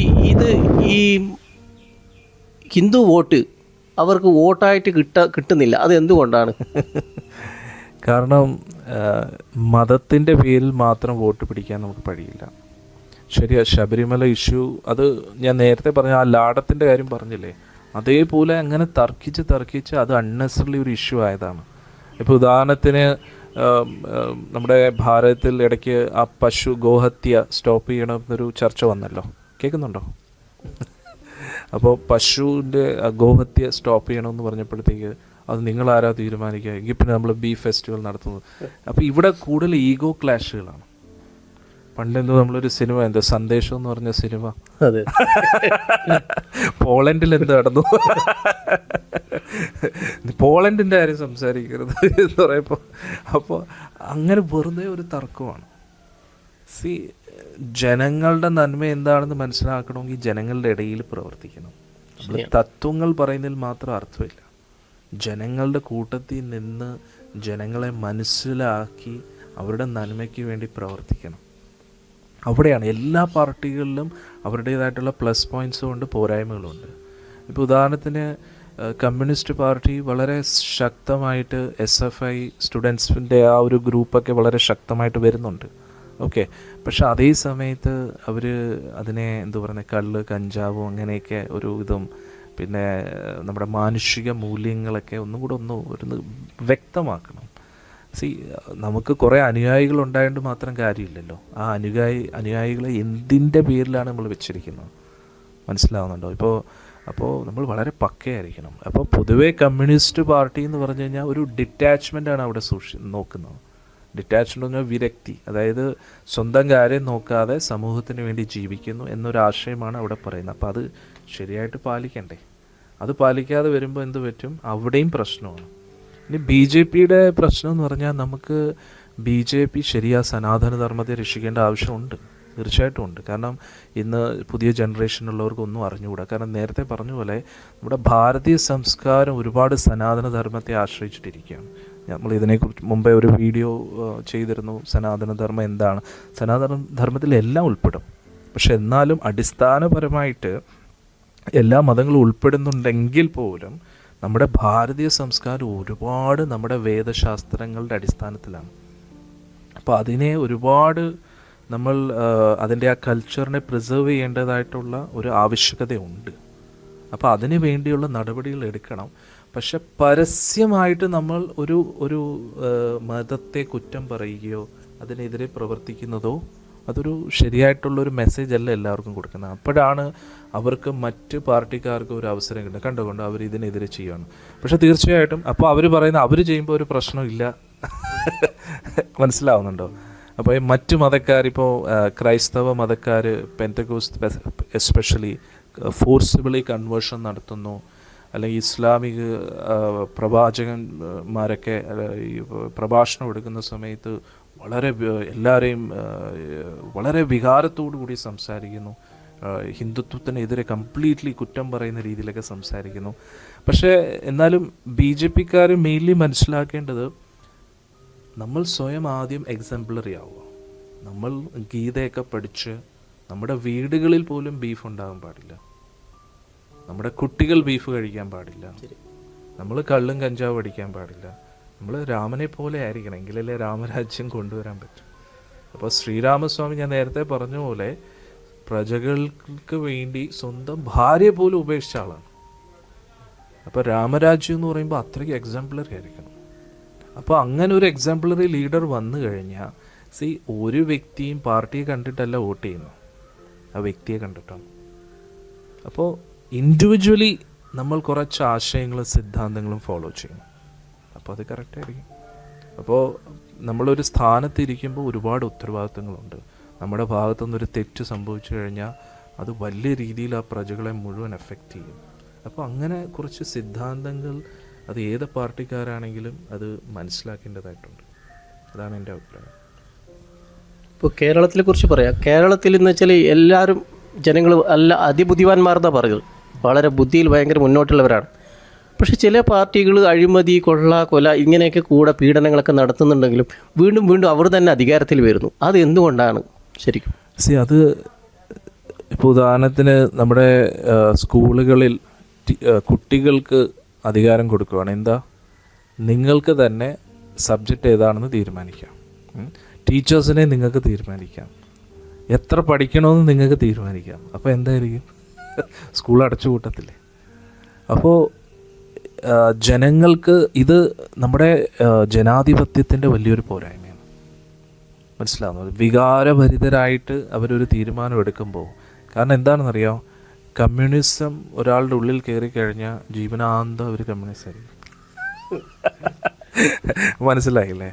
ഈ ഹിന്ദു വോട്ട് അവർക്ക് വോട്ടായിട്ട് കിട്ടുന്നില്ല. അത് എന്തുകൊണ്ടാണ്? കാരണം മതത്തിൻ്റെ പേരിൽ മാത്രം വോട്ട് പിടിക്കാൻ നമുക്ക് കഴിയില്ല. ശരിയാ, ശബരിമല ഇഷ്യൂ, അത് ഞാൻ നേരത്തെ പറഞ്ഞ ആ ലാടത്തിൻ്റെ കാര്യം പറഞ്ഞില്ലേ, അതേപോലെ അങ്ങനെ തർക്കിച്ച് അത് അൺനെസറിലി ഒരു ഇഷ്യൂ ആയതാണ്. ഇപ്പോൾ ഉദാഹരണത്തിന് നമ്മുടെ ഭാരതത്തിൽ ഇടയ്ക്ക് ആ പശു ഗോഹത്യ സ്റ്റോപ്പ് ചെയ്യണമെന്നൊരു ചർച്ച വന്നല്ലോ, കേൾക്കുന്നുണ്ടോ? അപ്പോൾ പശുവിൻ്റെ ഗോഹത്യ സ്റ്റോപ്പ് ചെയ്യണമെന്ന് പറഞ്ഞപ്പോഴത്തേക്ക് അത് നിങ്ങളാരാ തീരുമാനിക്കുക, എങ്കിൽ പിന്നെ നമ്മൾ ബീഫ് ഫെസ്റ്റിവൽ നടത്തുന്നത്. അപ്പോൾ ഇവിടെ കൂടുതൽ ഈഗോ ക്ലാഷുകളാണ്. പണ്ടെന്തോ നമ്മളൊരു സിനിമ, എന്തോ സന്ദേശം എന്ന് പറഞ്ഞ സിനിമ, അതെ, പോളണ്ടിൽ എന്ത് നടന്നു, പോളണ്ടിൻ്റെ കാര്യം സംസാരിക്കരുത് എന്ന് പറയുമ്പോൾ, അപ്പോൾ അങ്ങനെ വെറുതെ ഒരു തർക്കമാണ്. ജനങ്ങളുടെ നന്മ എന്താണെന്ന് മനസ്സിലാക്കണമെങ്കിൽ ജനങ്ങളുടെ ഇടയിൽ പ്രവർത്തിക്കണം. നമ്മൾ തത്വങ്ങൾ പറയുന്നതിൽ മാത്രം അർത്ഥമില്ല. ജനങ്ങളുടെ കൂട്ടത്തിൽ നിന്ന് ജനങ്ങളെ മനസ്സിലാക്കി അവരുടെ നന്മയ്ക്ക് വേണ്ടി പ്രവർത്തിക്കണം. അവിടെയാണ് എല്ലാ പാർട്ടികളിലും അവരുടേതായിട്ടുള്ള പ്ലസ് പോയിൻറ്റ്സും ഉണ്ട്, പോരായ്മകളുണ്ട്. ഇപ്പോൾ ഉദാഹരണത്തിന് കമ്മ്യൂണിസ്റ്റ് പാർട്ടി വളരെ ശക്തമായിട്ട് SFI സ്റ്റുഡൻസിൻ്റെ ആ ഒരു ഗ്രൂപ്പൊക്കെ വളരെ ശക്തമായിട്ട് വരുന്നുണ്ട്. ഓക്കെ, പക്ഷെ അതേ സമയത്ത് അവർ അതിനെ എന്താ പറയുന്നത്, കള്ള് കഞ്ചാവും അങ്ങനെയൊക്കെ ഒരു ഇതും, പിന്നെ നമ്മുടെ മാനുഷിക മൂല്യങ്ങളൊക്കെ ഒന്നും കൂടെ ഒരു വ്യക്തമാക്കണം. നമുക്ക് കുറേ അനുയായികൾ ഉണ്ടായതുകൊണ്ട് മാത്രം കാര്യമില്ലല്ലോ. ആ അനുയായികളെ എന്തിൻ്റെ പേരിലാണ് നമ്മൾ വെച്ചിരിക്കുന്നത്, മനസ്സിലാവുന്നുണ്ടോ? അപ്പോൾ നമ്മൾ വളരെ പക്കയായിരിക്കണം. അപ്പോൾ പൊതുവേ കമ്മ്യൂണിസ്റ്റ് പാർട്ടി എന്ന് പറഞ്ഞു കഴിഞ്ഞാൽ ഒരു ഡിറ്റാച്ച്മെൻ്റാണ് അവിടെ നോക്കുന്നത്. ഡിറ്റാച്ച്മെൻ്റ് എന്ന് പറഞ്ഞാൽ വിരക്തി, അതായത് സ്വന്തം കാര്യം നോക്കാതെ സമൂഹത്തിന് വേണ്ടി ജീവിക്കുന്നു എന്നൊരാശയമാണ് അവിടെ പറയുന്നത്. അപ്പോൾ അത് ശരിയായിട്ട് പാലിക്കണ്ടേ? അത് പാലിക്കാതെ വരുമ്പോൾ എന്ത് പറ്റും? അവിടെയും പ്രശ്നമാണ്. ഇനി BJPയുടെ പ്രശ്നം എന്ന് പറഞ്ഞാൽ, നമുക്ക് BJP ശരിയാ സനാതനധർമ്മത്തെ രക്ഷിക്കേണ്ട ആവശ്യമുണ്ട്, തീർച്ചയായിട്ടും ഉണ്ട്. കാരണം ഇന്ന് പുതിയ ജനറേഷനുള്ളവർക്കൊന്നും അറിഞ്ഞുകൂടാ. കാരണം നേരത്തെ പറഞ്ഞ പോലെ നമ്മുടെ ഭാരതീയ സംസ്കാരം ഒരുപാട് സനാതനധർമ്മത്തെ ആശ്രയിച്ചിട്ടിരിക്കുകയാണ്. നമ്മൾ ഇതിനെക്കുറിച്ച് മുമ്പേ ഒരു വീഡിയോ ചെയ്തിരുന്നു, സനാതനധർമ്മം എന്താണ്. സനാതനധർമ്മത്തിലെല്ലാം ഉൾപ്പെടും, പക്ഷെ എന്നാലും അടിസ്ഥാനപരമായിട്ട് എല്ലാ മതങ്ങളും ഉൾപ്പെടുന്നുണ്ടെങ്കിൽ പോലും നമ്മുടെ ഭാരതീയ സംസ്കാരം ഒരുപാട് നമ്മുടെ വേദശാസ്ത്രങ്ങളുടെ അടിസ്ഥാനത്തിലാണ്. അപ്പോൾ അതിനെ ഒരുപാട് നമ്മൾ അതിൻ്റെ ആ കൾച്ചറിനെ പ്രിസർവ് ചെയ്യേണ്ടതായിട്ടുള്ള ഒരു ആവശ്യകതയുണ്ട്. അപ്പോൾ അതിന് വേണ്ടിയുള്ള നടപടികൾ എടുക്കണം. പക്ഷെ പരസ്യമായിട്ട് നമ്മൾ ഒരു മതത്തെ കുറ്റം പറയുകയോ അതിനെതിരെ പ്രവർത്തിക്കുന്നതോ അതൊരു ശരിയായിട്ടുള്ളൊരു മെസ്സേജ് അല്ല എല്ലാവർക്കും കൊടുക്കുന്നത്. അപ്പോഴാണ് അവർക്ക് മറ്റ് പാർട്ടിക്കാർക്ക് ഒരു അവസരം കിട്ടുന്നത്. കണ്ടുകൊണ്ട് അവർ ഇതിനെതിരെ ചെയ്യുകയാണ്. പക്ഷെ തീർച്ചയായിട്ടും അപ്പോൾ അവർ പറയുന്ന അവർ ചെയ്യുമ്പോൾ ഒരു പ്രശ്നമില്ല, മനസ്സിലാവുന്നുണ്ടോ? അപ്പോൾ ഈ മറ്റ് മതക്കാർ, ഇപ്പോൾ ക്രൈസ്തവ മതക്കാർ, പെന്തക്കോസ്റ്റ് എസ്പെഷ്യലി ഫോഴ്സിബിളി കൺവേർഷൻ നടത്തുന്നു, അല്ലെങ്കിൽ ഇസ്ലാമിക പ്രവാചകന്മാരൊക്കെ ഈ പ്രഭാഷണം എടുക്കുന്ന സമയത്ത് എല്ലാവരെയും വളരെ വികാരത്തോടു കൂടി സംസാരിക്കുന്നു, ഹിന്ദുത്വത്തിനെതിരെ കംപ്ലീറ്റ്ലി കുറ്റം പറയുന്ന രീതിയിലൊക്കെ സംസാരിക്കുന്നു. പക്ഷേ എന്നാലും BJPക്കാർ മെയിൻലി മനസ്സിലാക്കേണ്ടത്, നമ്മൾ സ്വയം ആദ്യം എക്സാംപ്ലറി ആവുക. നമ്മൾ ഗീതയൊക്കെ പഠിച്ച് നമ്മുടെ വീടുകളിൽ പോലും ബീഫ് ഉണ്ടാകാൻ പാടില്ല, നമ്മുടെ കുട്ടികൾ ബീഫ് കഴിക്കാൻ പാടില്ല, നമ്മൾ കള്ളും കഞ്ചാവും അടിക്കാൻ പാടില്ല. നമ്മൾ രാമനെ പോലെ ആയിരിക്കണം, എങ്കിലല്ലേ രാമരാജ്യം കൊണ്ടുവരാൻ പറ്റും. അപ്പോൾ ശ്രീരാമസ്വാമി ഞാൻ നേരത്തെ പറഞ്ഞ പോലെ പ്രജകൾക്ക് വേണ്ടി സ്വന്തം ഭാര്യ പോലും ഉപേക്ഷിച്ച ആളാണ്. അപ്പോൾ രാമരാജ്യം എന്ന് പറയുമ്പോൾ അത്രയ്ക്ക് എക്സാംപ്ലറി ആയിരിക്കണം. അപ്പോൾ അങ്ങനെ ഒരു എക്സാംപ്ലറി ലീഡർ വന്നു കഴിഞ്ഞാൽ ഒരു വ്യക്തിയും പാർട്ടിയെ കണ്ടിട്ടല്ല വോട്ട് ചെയ്യുന്നു, ആ വ്യക്തിയെ കണ്ടിട്ടാണ്. അപ്പോൾ ഇൻഡിവിജ്വലി നമ്മൾ കുറച്ച് ആശയങ്ങളും സിദ്ധാന്തങ്ങളും ഫോളോ ചെയ്യണം. അപ്പോൾ അത് കറക്റ്റായിരിക്കും. അപ്പോൾ നമ്മളൊരു സ്ഥാനത്തിരിക്കുമ്പോൾ ഒരുപാട് ഉത്തരവാദിത്തങ്ങളുണ്ട്. നമ്മുടെ ഭാഗത്തുനിന്നൊരു തെറ്റ് സംഭവിച്ചു കഴിഞ്ഞാൽ അത് വലിയ രീതിയിൽ ആ പ്രജകളെ മുഴുവൻ എഫക്റ്റ് ചെയ്യും. അപ്പോൾ അങ്ങനെ കുറച്ച് സിദ്ധാന്തങ്ങൾ അത് ഏത് പാർട്ടിക്കാരാണെങ്കിലും അത് മനസ്സിലാക്കേണ്ടതായിട്ടുണ്ട്. അതാണ് എൻ്റെ അഭിപ്രായം. ഇപ്പോൾ കേരളത്തിലെ കുറിച്ച് പറയാം. കേരളത്തിൽ എന്ന് വെച്ചാൽ എല്ലാവരും ജനങ്ങൾ അതിബുദ്ധിമാന്മാരെന്നാണ് പറയുന്നത്. വളരെ ബുദ്ധിയിൽ ഭയങ്കര മുന്നോട്ടുള്ളവരാണ്. പക്ഷേ ചില പാർട്ടികൾ അഴിമതി, കൊല ഇങ്ങനെയൊക്കെ കൂടെ പീഡനങ്ങളൊക്കെ നടത്തുന്നുണ്ടെങ്കിലും വീണ്ടും വീണ്ടും അവർ തന്നെ അധികാരത്തിൽ വരുന്നു. അത് എന്തുകൊണ്ടാണ് ശരിക്കും? അത് ഇപ്പോൾ ഉദാഹരണത്തിന് നമ്മുടെ സ്കൂളുകളിൽ കുട്ടികൾക്ക് അധികാരം കൊടുക്കുകയാണ്. എന്താ, നിങ്ങൾക്ക് തന്നെ സബ്ജക്റ്റ് ഏതാണെന്ന് തീരുമാനിക്കാം, ടീച്ചേഴ്സിനെ നിങ്ങൾക്ക് തീരുമാനിക്കാം, എത്ര പഠിക്കണമെന്ന് നിങ്ങൾക്ക് തീരുമാനിക്കാം. അപ്പോൾ എന്തായിരിക്കും? സ്കൂൾ അടച്ചു പൂട്ടത്തില്ലേ? അപ്പോൾ ജനങ്ങൾക്ക് ഇത് നമ്മുടെ ജനാധിപത്യത്തിൻ്റെ വലിയൊരു പോരായ്മയാണ്. മനസ്സിലാവുന്നത്? വികാരഭരിതരായിട്ട് അവരൊരു തീരുമാനം എടുക്കുമ്പോൾ, കാരണം എന്താണെന്നറിയാം, കമ്മ്യൂണിസം ഒരാളുടെ ഉള്ളിൽ കയറി കഴിഞ്ഞാൽ ജീവനാന്തം അവർ കമ്മ്യൂണിസ്റ്റ് ആയിരിക്കും. മനസ്സിലായില്ലേ?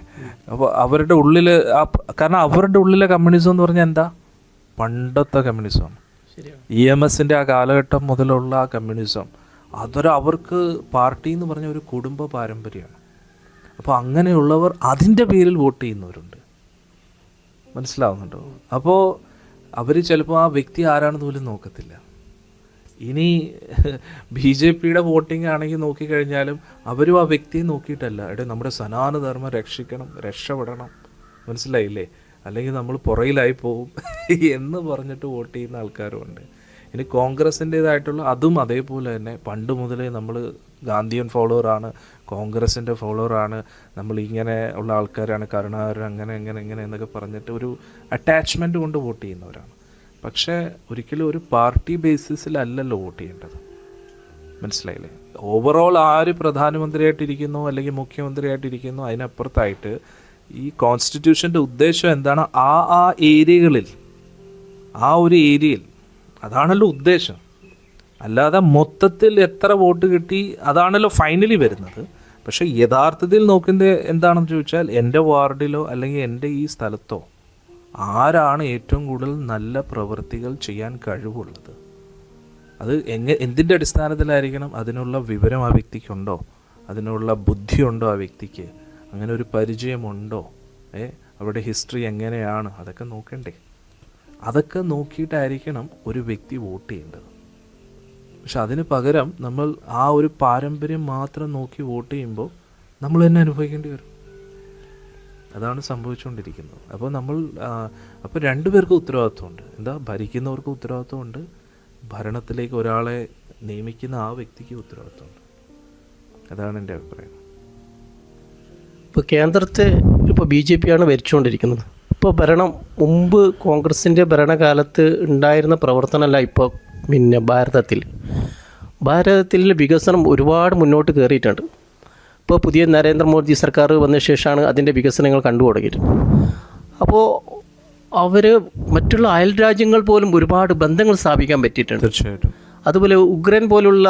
അപ്പോൾ അവരുടെ ഉള്ളിൽ കാരണം അവരുടെ ഉള്ളിലെ കമ്മ്യൂണിസം എന്ന് പറഞ്ഞാൽ എന്താ, പണ്ടത്തെ കമ്മ്യൂണിസമാണ്. EMSൻ്റെ ആ കാലഘട്ടം മുതലുള്ള ആ കമ്മ്യൂണിസം, അവർക്ക് പാർട്ടി എന്ന് പറഞ്ഞ ഒരു കുടുംബ പാരമ്പര്യമാണ്. അപ്പോൾ അങ്ങനെയുള്ളവർ അതിൻ്റെ പേരിൽ വോട്ട് ചെയ്യുന്നവരുണ്ട്. മനസ്സിലാവുന്നുണ്ടോ? അപ്പോൾ അവർ ചിലപ്പോൾ ആ വ്യക്തി ആരാണെന്ന് പോലും നോക്കത്തില്ല. ഇനി BJPയുടെ വോട്ടിംഗ് ആണെങ്കിൽ നോക്കിക്കഴിഞ്ഞാലും അവരും ആ വ്യക്തിയെ നോക്കിയിട്ടല്ല, നമ്മുടെ സനാതനധർമ്മം രക്ഷിക്കണം, രക്ഷപ്പെടണം, മനസ്സിലായില്ലേ, അല്ലെങ്കിൽ നമ്മൾ പുറയിലായി പോവും എന്ന് പറഞ്ഞിട്ട് വോട്ട് ചെയ്യുന്ന ആൾക്കാരുമുണ്ട്. ഇനി കോൺഗ്രസിൻ്റേതായിട്ടുള്ള അതും അതേപോലെ തന്നെ പണ്ട് മുതലേ നമ്മൾ ഗാന്ധിയൻ ഫോളോവറാണ്, കോൺഗ്രസിൻ്റെ ഫോളോവറാണ്, നമ്മൾ ഇങ്ങനെ ഉള്ള ആൾക്കാരാണ്, കരുണാകരൻ അങ്ങനെ എങ്ങനെ എങ്ങനെ എന്നൊക്കെ പറഞ്ഞിട്ട് ഒരു അറ്റാച്ച്മെൻറ്റ് കൊണ്ട് വോട്ട് ചെയ്യുന്നവരാണ്. പക്ഷേ ഒരിക്കലും ഒരു പാർട്ടി ബേസിസിലല്ലല്ലോ വോട്ട് ചെയ്യേണ്ടത്. മനസ്സിലായില്ലേ? ഓവറോൾ ആര് പ്രധാനമന്ത്രിയായിട്ടിരിക്കുന്നു അല്ലെങ്കിൽ മുഖ്യമന്ത്രിയായിട്ടിരിക്കുന്നു അതിനപ്പുറത്തായിട്ട് ഈ കോൺസ്റ്റിറ്റ്യൂഷൻ്റെ ഉദ്ദേശം എന്താണ്, ആ ഏരിയകളിൽ, ആ ഒരു ഏരിയയിൽ അതാണല്ലോ ഉദ്ദേശം. അല്ലാതെ മൊത്തത്തിൽ എത്ര വോട്ട് കിട്ടി അതാണല്ലോ ഫൈനലി വരുന്നത്. പക്ഷേ യഥാർത്ഥത്തിൽ നോക്കുന്നത് എന്താണെന്ന് ചോദിച്ചാൽ, എൻ്റെ വാർഡിലോ അല്ലെങ്കിൽ എൻ്റെ ഈ സ്ഥലത്തോ ആരാണ് ഏറ്റവും കൂടുതൽ നല്ല പ്രവൃത്തികൾ ചെയ്യാൻ കഴിവുള്ളത്, അത് എന്തിൻ്റെ അടിസ്ഥാനത്തിലായിരിക്കണം? അതിനുള്ള വിവരം ആ വ്യക്തിക്കുണ്ടോ, അതിനുള്ള ബുദ്ധിയുണ്ടോ ആ വ്യക്തിക്ക്, അങ്ങനെ ഒരു പരിചയമുണ്ടോ, അവരുടെ ഹിസ്റ്ററി എങ്ങനെയാണ്, അതൊക്കെ നോക്കണ്ടേ? അതൊക്കെ നോക്കിയിട്ടായിരിക്കണം ഒരു വ്യക്തി വോട്ട് ചെയ്യേണ്ടത്. പക്ഷെ അതിന് പകരം നമ്മൾ ആ ഒരു പാരമ്പര്യം മാത്രം നോക്കി വോട്ട് ചെയ്യുമ്പോൾ നമ്മൾ തന്നെ അനുഭവിക്കേണ്ടി വരും. അതാണ് സംഭവിച്ചുകൊണ്ടിരിക്കുന്നത്. അപ്പോൾ രണ്ടുപേർക്കും ഉത്തരവാദിത്വമുണ്ട്. എന്താ, ഭരിക്കുന്നവർക്ക് ഉത്തരവാദിത്വമുണ്ട്, ഭരണത്തിലേക്ക് ഒരാളെ നിയമിക്കുന്ന ആ വ്യക്തിക്ക് ഉത്തരവാദിത്വമുണ്ട്. അതാണ് എൻ്റെ അഭിപ്രായം. ഇപ്പോൾ കേന്ദ്രത്തെ ഇപ്പോൾ BJP ആണ് ഭരിച്ചുകൊണ്ടിരിക്കുന്നത്. ഇപ്പോൾ ഭരണം മുമ്പ് കോൺഗ്രസിൻ്റെ ഭരണകാലത്ത് ഉണ്ടായിരുന്ന പ്രവർത്തനമല്ല ഇപ്പോൾ ഭാരതത്തിൽ വികസനം ഒരുപാട് മുന്നോട്ട് കയറിയിട്ടുണ്ട്. ഇപ്പോൾ പുതിയ നരേന്ദ്രമോദി സർക്കാർ വന്ന ശേഷമാണ് അതിൻ്റെ വികസനങ്ങൾ കണ്ടു തുടങ്ങിയിട്ട്. അപ്പോൾ അവർ മറ്റുള്ള അയൽ രാജ്യങ്ങൾ പോലും ഒരുപാട് ബന്ധങ്ങൾ സ്ഥാപിക്കാൻ പറ്റിയിട്ടുണ്ട്. തീർച്ചയായിട്ടും. അതുപോലെ ഉക്രൈൻ പോലുള്ള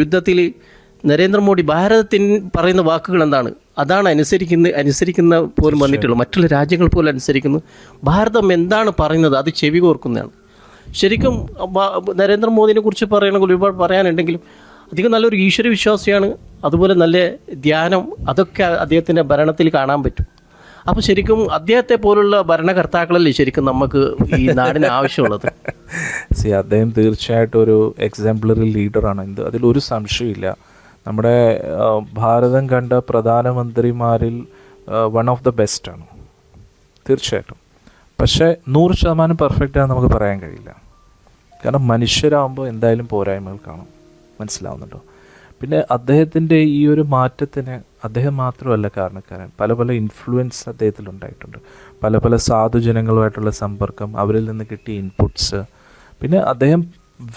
യുദ്ധത്തിൽ നരേന്ദ്രമോദി ഭാരതത്തിന് പറയുന്ന വാക്കുകൾ എന്താണ്, അതാണ് അനുസരിക്കുന്ന പോലും വന്നിട്ടുള്ളൂ. മറ്റുള്ള രാജ്യങ്ങൾ പോലും അനുസരിക്കുന്നു. ഭാരതം എന്താണ് പറയുന്നത് അത് ചെവി കോർക്കുന്നതാണ്. ശരിക്കും നരേന്ദ്രമോദിനെ കുറിച്ച് പറയണമെങ്കിൽ ഒരുപാട് പറയാനുണ്ടെങ്കിലും അധികം നല്ലൊരു ഈശ്വര വിശ്വാസിയാണ്. അതുപോലെ നല്ല ധ്യാനം, അതൊക്കെ അദ്ദേഹത്തിൻ്റെ ഭരണത്തിൽ കാണാൻ പറ്റും. അപ്പോൾ ശരിക്കും അദ്ദേഹത്തെ പോലുള്ള ഭരണകർത്താക്കളല്ലേ ശരിക്കും നമുക്ക് ഈ നാടിന് ആവശ്യമുള്ളത്. അദ്ദേഹം തീർച്ചയായിട്ടും ഒരു എക്സാംപ്ലറി ലീഡറാണ്. അതിലൊരു സംശയമില്ല. നമ്മുടെ ഭാരതം കണ്ട പ്രധാനമന്ത്രിമാരിൽ വൺ ഓഫ് ദ ബെസ്റ്റാണ് തീർച്ചയായിട്ടും. പക്ഷേ 100% പെർഫെക്റ്റാണെന്ന് നമുക്ക് പറയാൻ കഴിയില്ല. കാരണം മനുഷ്യരാകുമ്പോൾ എന്തായാലും പോരായ്മകൾ കാണും. മനസ്സിലാവുന്നുണ്ടോ? പിന്നെ അദ്ദേഹത്തിൻ്റെ ഈ ഒരു മാറ്റത്തിന് അദ്ദേഹം മാത്രമല്ല കാരണക്കാരൻ, പല ഇൻഫ്ലുവൻസ് അദ്ദേഹത്തിലുണ്ടായിട്ടുണ്ട്. പല സാധുജനങ്ങളുമായിട്ടുള്ള സമ്പർക്കം, അവരിൽ നിന്ന് കിട്ടിയ ഇൻപുട്സ്, പിന്നെ അദ്ദേഹം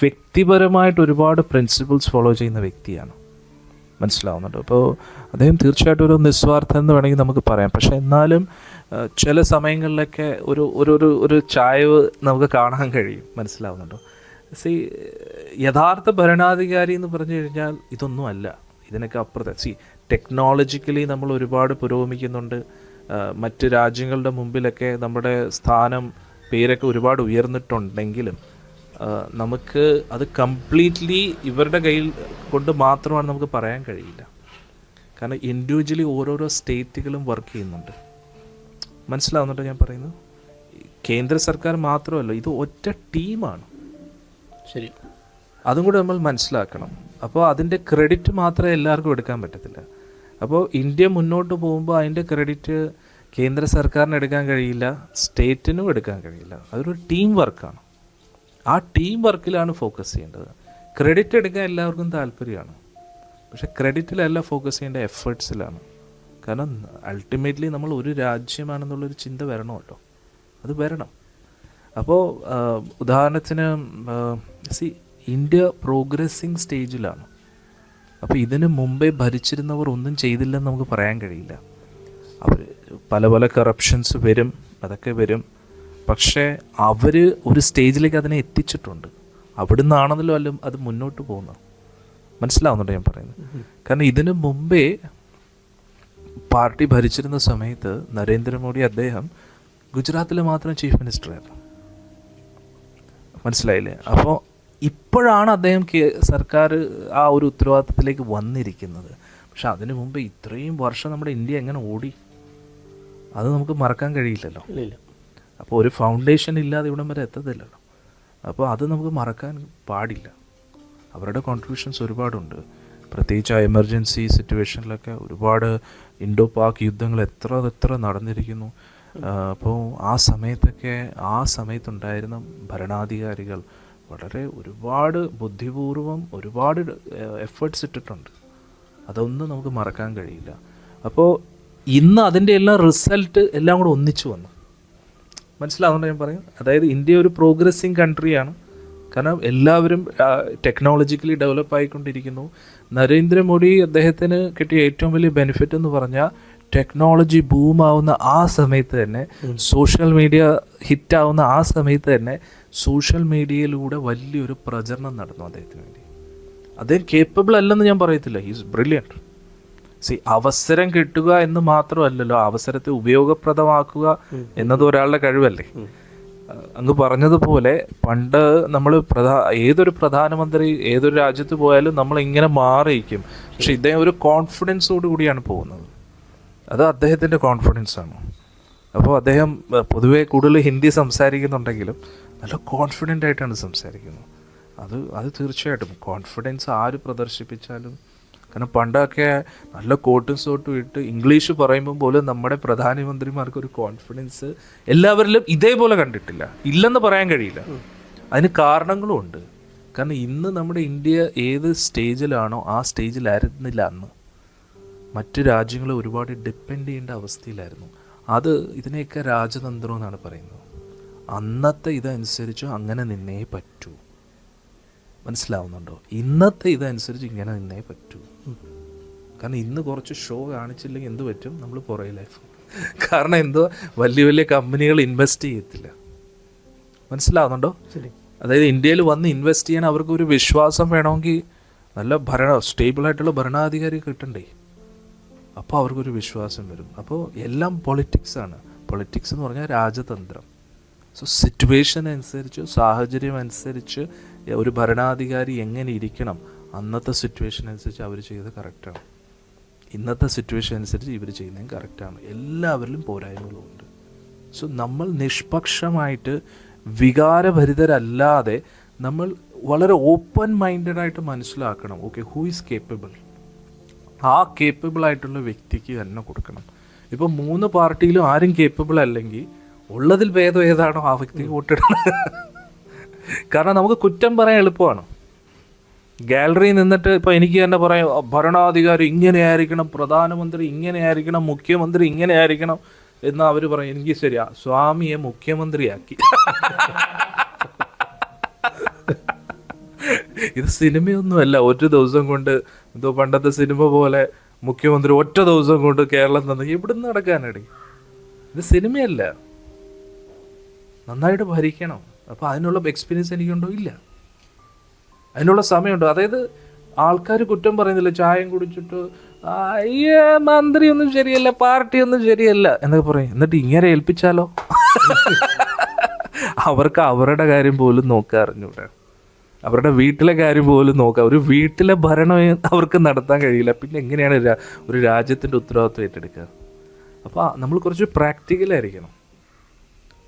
വ്യക്തിപരമായിട്ട് ഒരുപാട് പ്രിൻസിപ്പിൾസ് ഫോളോ ചെയ്യുന്ന വ്യക്തിയാണ്. മനസ്സിലാവുന്നുണ്ട്? അപ്പോൾ അദ്ദേഹം തീർച്ചയായിട്ടും ഒരു നിസ്വാർത്ഥം എന്ന് വേണമെങ്കിൽ നമുക്ക് പറയാം. പക്ഷേ എന്നാലും ചില സമയങ്ങളിലൊക്കെ ഒരു ചായവ് നമുക്ക് കാണാൻ കഴിയും. മനസ്സിലാവുന്നുണ്ടോ? യഥാർത്ഥ ഭരണാധികാരി എന്ന് പറഞ്ഞു കഴിഞ്ഞാൽ ഇതൊന്നും അല്ല, ഇതിനൊക്കെ അപ്പുറത്തെ. ടെക്നോളജിക്കലി നമ്മൾ ഒരുപാട് പുരോഗമിക്കുന്നുണ്ട്. മറ്റ് രാജ്യങ്ങളുടെ മുമ്പിലൊക്കെ നമ്മുടെ സ്ഥാനം, പേരൊക്കെ ഒരുപാട് ഉയർന്നിട്ടുണ്ടെങ്കിലും നമുക്ക് അത് കംപ്ലീറ്റ്ലി ഇവരുടെ കയ്യിൽ കൊണ്ട് മാത്രമാണ് നമുക്ക് പറയാൻ കഴിയില്ല. കാരണം ഇൻഡിവിജ്വലി ഓരോരോ സ്റ്റേറ്റുകളും വർക്ക് ചെയ്യുന്നുണ്ട്. മനസ്സിലാവുന്നുണ്ടോ ഞാൻ പറയുന്നത്? കേന്ദ്ര സർക്കാർ മാത്രമല്ല, ഇത് ഒറ്റ ടീമാണ്. ശരി, അതും കൂടെ നമ്മൾ മനസ്സിലാക്കണം. അപ്പോൾ അതിൻ്റെ ക്രെഡിറ്റ് മാത്രമേ എല്ലാവർക്കും എടുക്കാൻ പറ്റത്തില്ല. അപ്പോൾ ഇന്ത്യ മുന്നോട്ട് പോകുമ്പോൾ അതിൻ്റെ ക്രെഡിറ്റ് കേന്ദ്ര സർക്കാരിന് എടുക്കാൻ കഴിയില്ല, സ്റ്റേറ്റിനും എടുക്കാൻ കഴിയില്ല. അതൊരു ടീം വർക്കാണ്. ആ ടീം വർക്കിലാണ് ഫോക്കസ് ചെയ്യേണ്ടത്. ക്രെഡിറ്റ് എടുക്കാൻ എല്ലാവർക്കും താല്പര്യമാണ്, പക്ഷെ ക്രെഡിറ്റിലല്ല ഫോക്കസ് ചെയ്യേണ്ട, എഫേർട്സിലാണ്. കാരണം അൾട്ടിമേറ്റ്ലി നമ്മൾ ഒരു രാജ്യമാണെന്നുള്ളൊരു ചിന്ത വരണമല്ലോ, അത് വരണം. അപ്പോൾ ഉദാഹരണത്തിന് ഇന്ത്യ പ്രോഗ്രസ്സിങ് സ്റ്റേജിലാണ്. അപ്പോൾ ഇതിന് മുമ്പേ ഭരിച്ചിരുന്നവർ ഒന്നും ചെയ്തില്ലെന്ന് നമുക്ക് പറയാൻ കഴിയില്ല. അവർ പല പല കറപ്ഷൻസ് വരും, അതൊക്കെ വരും, പക്ഷേ അവർ ഒരു സ്റ്റേജിലേക്ക് അതിനെ എത്തിച്ചിട്ടുണ്ട്. അവിടെ നിന്നാണെന്നല്ലോ അല്ല അത് മുന്നോട്ട് പോകുന്നത്. മനസ്സിലാവുന്നുണ്ടോ ഞാൻ പറയുന്നത്? കാരണം ഇതിനു മുമ്പേ പാർട്ടി ഭരിച്ചിരുന്ന സമയത്ത് നരേന്ദ്രമോദി അദ്ദേഹം ഗുജറാത്തിൽ മാത്രം ചീഫ് മിനിസ്റ്ററായിരുന്നു. മനസ്സിലായില്ലേ? അപ്പോൾ ഇപ്പോഴാണ് അദ്ദേഹം സർക്കാർ ആ ഒരു ഉത്തരവാദിത്തത്തിലേക്ക് വന്നിരിക്കുന്നത്. പക്ഷെ അതിനു മുമ്പ് ഇത്രയും വർഷം നമ്മുടെ ഇന്ത്യ എങ്ങനെ ഓടി, അത് നമുക്ക് മറക്കാൻ കഴിയില്ലല്ലോ. അപ്പോൾ ഒരു ഫൗണ്ടേഷൻ ഇല്ലാതെ ഇവിടം വരെ എത്തത്തില്ലല്ലോ. അപ്പോൾ അത് നമുക്ക് മറക്കാൻ പാടില്ല. അവരുടെ കോൺട്രിബ്യൂഷൻസ് ഒരുപാടുണ്ട്. പ്രത്യേകിച്ച് ആ എമർജൻസി സിറ്റുവേഷനിലൊക്കെ ഒരുപാട് ഇൻഡോ പാക് യുദ്ധങ്ങൾ എത്ര നടന്നിരിക്കുന്നു. അപ്പോൾ ആ സമയത്തുണ്ടായിരുന്ന ഭരണാധികാരികൾ വളരെ ഒരുപാട് ബുദ്ധിപൂർവം ഒരുപാട് എഫേർട്സ് ഇട്ടിട്ടുണ്ട്. അതൊന്നും നമുക്ക് മറക്കാൻ കഴിയില്ല. അപ്പോൾ ഇന്ന് അതിൻ്റെ എല്ലാം റിസൾട്ട് എല്ലാം കൂടെ ഒന്നിച്ചു വന്നു. മനസ്സിലാവുന്നുണ്ട് ഞാൻ പറയും? അതായത് ഇന്ത്യ ഒരു പ്രോഗ്രസ്സിങ് കൺട്രിയാണ്. കാരണം എല്ലാവരും ടെക്നോളജിക്കലി ഡെവലപ്പ് ആയിക്കൊണ്ടിരിക്കുന്നു. നരേന്ദ്രമോദി അദ്ദേഹത്തിന് കിട്ടിയ ഏറ്റവും വലിയ ബെനിഫിറ്റ് എന്ന് പറഞ്ഞാൽ ടെക്നോളജി ബൂമാവുന്ന ആ സമയത്ത് തന്നെ, സോഷ്യൽ മീഡിയ ഹിറ്റാവുന്ന ആ സമയത്ത് തന്നെ സോഷ്യൽ മീഡിയയിലൂടെ വലിയൊരു പ്രചരണം നടന്നു അദ്ദേഹത്തിന് വേണ്ടി. അദ്ദേഹം കേപ്പബിൾ അല്ലെന്ന് ഞാൻ പറയത്തില്ല, ഹീസ് ബ്രില്യൻറ്റ്. അവസരം കിട്ടുക എന്ന് മാത്രമല്ലല്ലോ, അവസരത്തെ ഉപയോഗപ്രദമാക്കുക എന്നത് ഒരാളുടെ കഴിവല്ലേ. അങ്ങ് പറഞ്ഞതുപോലെ പണ്ട് നമ്മൾ ഏതൊരു പ്രധാനമന്ത്രി ഏതൊരു രാജ്യത്ത് പോയാലും നമ്മൾ ഇങ്ങനെ മാറിയിരിക്കും. പക്ഷെ ഇദ്ദേഹം ഒരു കോൺഫിഡൻസോട് കൂടിയാണ് പോകുന്നത്. അത് അദ്ദേഹത്തിൻ്റെ കോൺഫിഡൻസാണ്. അപ്പോൾ അദ്ദേഹം പൊതുവേ കൂടുതൽ ഹിന്ദി സംസാരിക്കുന്നുണ്ടെങ്കിലും നല്ല കോൺഫിഡൻ്റ് ആയിട്ടാണ് സംസാരിക്കുന്നത്. അത് തീർച്ചയായിട്ടും കോൺഫിഡൻസ് ആര് പ്രദർശിപ്പിച്ചാലും. കാരണം പണ്ടൊക്കെ നല്ല കോട്ടും സോട്ടും ഇട്ട് ഇംഗ്ലീഷ് പറയുമ്പോൾ പോലും നമ്മുടെ പ്രധാനമന്ത്രിമാർക്കൊരു കോൺഫിഡൻസ് എല്ലാവരിലും ഇതേപോലെ കണ്ടിട്ടില്ല. ഇല്ലെന്ന് പറയാൻ കഴിയില്ല. അതിന് കാരണങ്ങളും ഉണ്ട്. കാരണം ഇന്ന് നമ്മുടെ ഇന്ത്യ ഏത് സ്റ്റേജിലാണോ ആ സ്റ്റേജിലായിരുന്നില്ല അന്ന്. മറ്റ് രാജ്യങ്ങൾ ഒരുപാട് ഡിപ്പെൻഡ് ചെയ്യേണ്ട അവസ്ഥയിലായിരുന്നു. ഇതിനെയൊക്കെ രാജതന്ത്രം എന്നാണ് പറയുന്നത്. അന്നത്തെ ഇതനുസരിച്ച് അങ്ങനെ നിന്നേ പറ്റൂ. മനസ്സിലാവുന്നുണ്ടോ? ഇന്നത്തെ ഇതനുസരിച്ച് ഇങ്ങനെ നിന്നേ പറ്റൂ. കാരണം ഇന്ന് കുറച്ച് ഷോ കാണിച്ചില്ലെങ്കിൽ എന്ത് പറ്റും, നമ്മൾ പുറകിലായി. കാരണം എന്തോ വലിയ കമ്പനികൾ ഇൻവെസ്റ്റ് ചെയ്യത്തില്ല. മനസ്സിലാവുന്നുണ്ടോ? അതായത് ഇന്ത്യയിൽ വന്ന് ഇൻവെസ്റ്റ് ചെയ്യാൻ അവർക്കൊരു വിശ്വാസം വേണമെങ്കിൽ നല്ല സ്റ്റേബിളായിട്ടുള്ള ഭരണാധികാരി കിട്ടണ്ടേ. അപ്പോൾ അവർക്കൊരു വിശ്വാസം വരും. അപ്പോൾ എല്ലാം പൊളിറ്റിക്സാണ്. പൊളിറ്റിക്സ് എന്ന് പറഞ്ഞാൽ രാജതന്ത്രം. സിറ്റുവേഷൻ അനുസരിച്ച്, സാഹചര്യം അനുസരിച്ച് ഒരു ഭരണാധികാരി എങ്ങനെ ഇരിക്കണം, അന്നത്തെ സിറ്റുവേഷൻ അനുസരിച്ച് അവർ ചെയ്തത് കറക്റ്റാണ്. ഇന്നത്തെ സിറ്റുവേഷൻ അനുസരിച്ച് ഇവർ ചെയ്യുന്നതും കറക്റ്റാണ്. എല്ലാവരിലും പോരായ്മകളുമുണ്ട്. നമ്മൾ നിഷ്പക്ഷമായിട്ട് വികാരഭരിതരല്ലാതെ നമ്മൾ വളരെ ഓപ്പൺ മൈൻഡഡായിട്ട് മനസ്സിലാക്കണം. Okay, who is capable? ആ കേപ്പബിൾ ആയിട്ടുള്ള വ്യക്തിക്ക് തന്നെ കൊടുക്കണം. ഇപ്പോൾ 3 പാർട്ടിയിലും ആരും കേപ്പബിൾ അല്ലെങ്കിൽ ഉള്ളതിൽ ഭേദം ഏതാണോ ആ വ്യക്തിക്ക് വോട്ടിടണം. കാരണം നമുക്ക് കുറ്റം പറയാൻ എളുപ്പമാണ്. ഗാലറിയിൽ നിന്നിട്ട് ഇപ്പോൾ എനിക്ക് തന്നെ പറയാം, ഭരണാധികാരി ഇങ്ങനെയായിരിക്കണം, പ്രധാനമന്ത്രി ഇങ്ങനെയായിരിക്കണം, മുഖ്യമന്ത്രി ഇങ്ങനെയായിരിക്കണം എന്ന് അവർ പറയും. എനിക്ക് ശരിയാ, സ്വാമിയെ മുഖ്യമന്ത്രിയാക്കി. ഇത് സിനിമയൊന്നുമല്ല. ഒരു ദിവസം കൊണ്ട് എന്തോ പണ്ടത്തെ സിനിമ പോലെ മുഖ്യമന്ത്രി ഒറ്റ ദിവസം കൊണ്ട് കേരളം തന്നെ ഇവിടുന്ന് നടക്കാനടി. ഇത് സിനിമയല്ല. നന്നായിട്ട് ഭരിക്കണം. അപ്പോൾ അതിനുള്ള എക്സ്പീരിയൻസ് എനിക്കുണ്ടോ? ഇല്ല. അതിനുള്ള സമയമുണ്ടോ? അതായത് ആൾക്കാർ കുറ്റം പറയുന്നില്ല, ചായം കുടിച്ചിട്ട് അയ്യേ മന്ത്രിയൊന്നും ശരിയല്ല, പാർട്ടിയൊന്നും ശരിയല്ല എന്നൊക്കെ പറയും. എന്നിട്ട് ഇങ്ങനെ ഏൽപ്പിച്ചാലോ? അവർക്ക് അവരുടെ കാര്യം പോലും നോക്കാൻ അറിഞ്ഞൂടെ. അവരുടെ വീട്ടിലെ കാര്യം പോലും നോക്കാം. ഒരു വീട്ടിലെ ഭരണം അവർക്ക് നടത്താൻ കഴിയില്ല. പിന്നെ എങ്ങനെയാണ് ഒരു രാജ്യത്തിൻ്റെ ഉത്തരവാദിത്വം ഏറ്റെടുക്കുക? അപ്പോൾ നമ്മൾ കുറച്ച് പ്രാക്ടിക്കലായിരിക്കണം.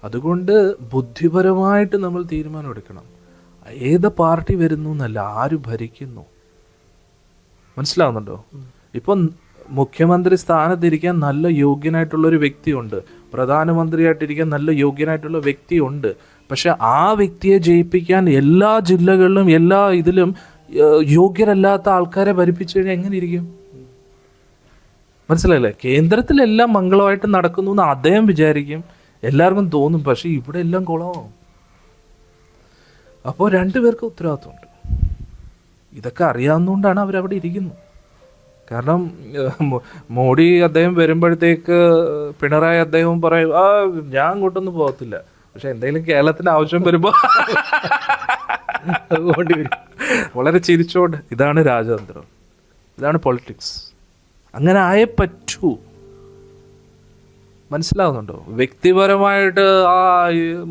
അതുകൊണ്ട് ബുദ്ധിപരമായിട്ട് നമ്മൾ തീരുമാനം എടുക്കണം. ഏത് പാർട്ടി വരുന്നു എന്നല്ല, ആര് ഭരിക്കുന്നു. മനസ്സിലാവുന്നുണ്ടോ? ഇപ്പം മുഖ്യമന്ത്രി സ്ഥാനത്തിരിക്കാൻ നല്ല യോഗ്യനായിട്ടുള്ളൊരു വ്യക്തിയുണ്ട്, പ്രധാനമന്ത്രിയായിട്ടിരിക്കാൻ നല്ല യോഗ്യനായിട്ടുള്ള വ്യക്തിയുണ്ട്. പക്ഷെ ആ വ്യക്തിയെ ജയിപ്പിക്കാൻ എല്ലാ ജില്ലകളിലും എല്ലാ ഇതിലും യോഗ്യരല്ലാത്ത ആൾക്കാരെ ഭരിപ്പിച്ചു കഴിഞ്ഞാൽ എങ്ങനെ ഇരിക്കും? മനസ്സിലായില്ലേ? കേന്ദ്രത്തിലെല്ലാം മംഗളമായിട്ട് നടക്കുന്നു എന്ന് അദ്ദേഹം വിചാരിക്കും, എല്ലാവർക്കും തോന്നും. പക്ഷെ ഇവിടെ എല്ലാം കുളമാവും. അപ്പോൾ രണ്ടുപേർക്ക് ഉത്തരവാദിത്വമുണ്ട്. ഇതൊക്കെ അറിയാവുന്നതുകൊണ്ടാണ് അവരവിടെ ഇരിക്കുന്നത്. കാരണം മോഡി അദ്ദേഹം വരുമ്പോഴത്തേക്ക് പിണറായി അദ്ദേഹം പറയും, ഞാൻ അങ്ങോട്ടൊന്നും പോകത്തില്ല. പക്ഷെ എന്തെങ്കിലും കേരളത്തിന് ആവശ്യം വരുമ്പോൾ വളരെ ചിരിച്ചോണ്ട്. ഇതാണ് രാജതന്ത്രം, ഇതാണ് പൊളിറ്റിക്സ്. അങ്ങനെ ആയേ പറ്റൂ. മനസ്സിലാവുന്നുണ്ടോ? വ്യക്തിപരമായിട്ട്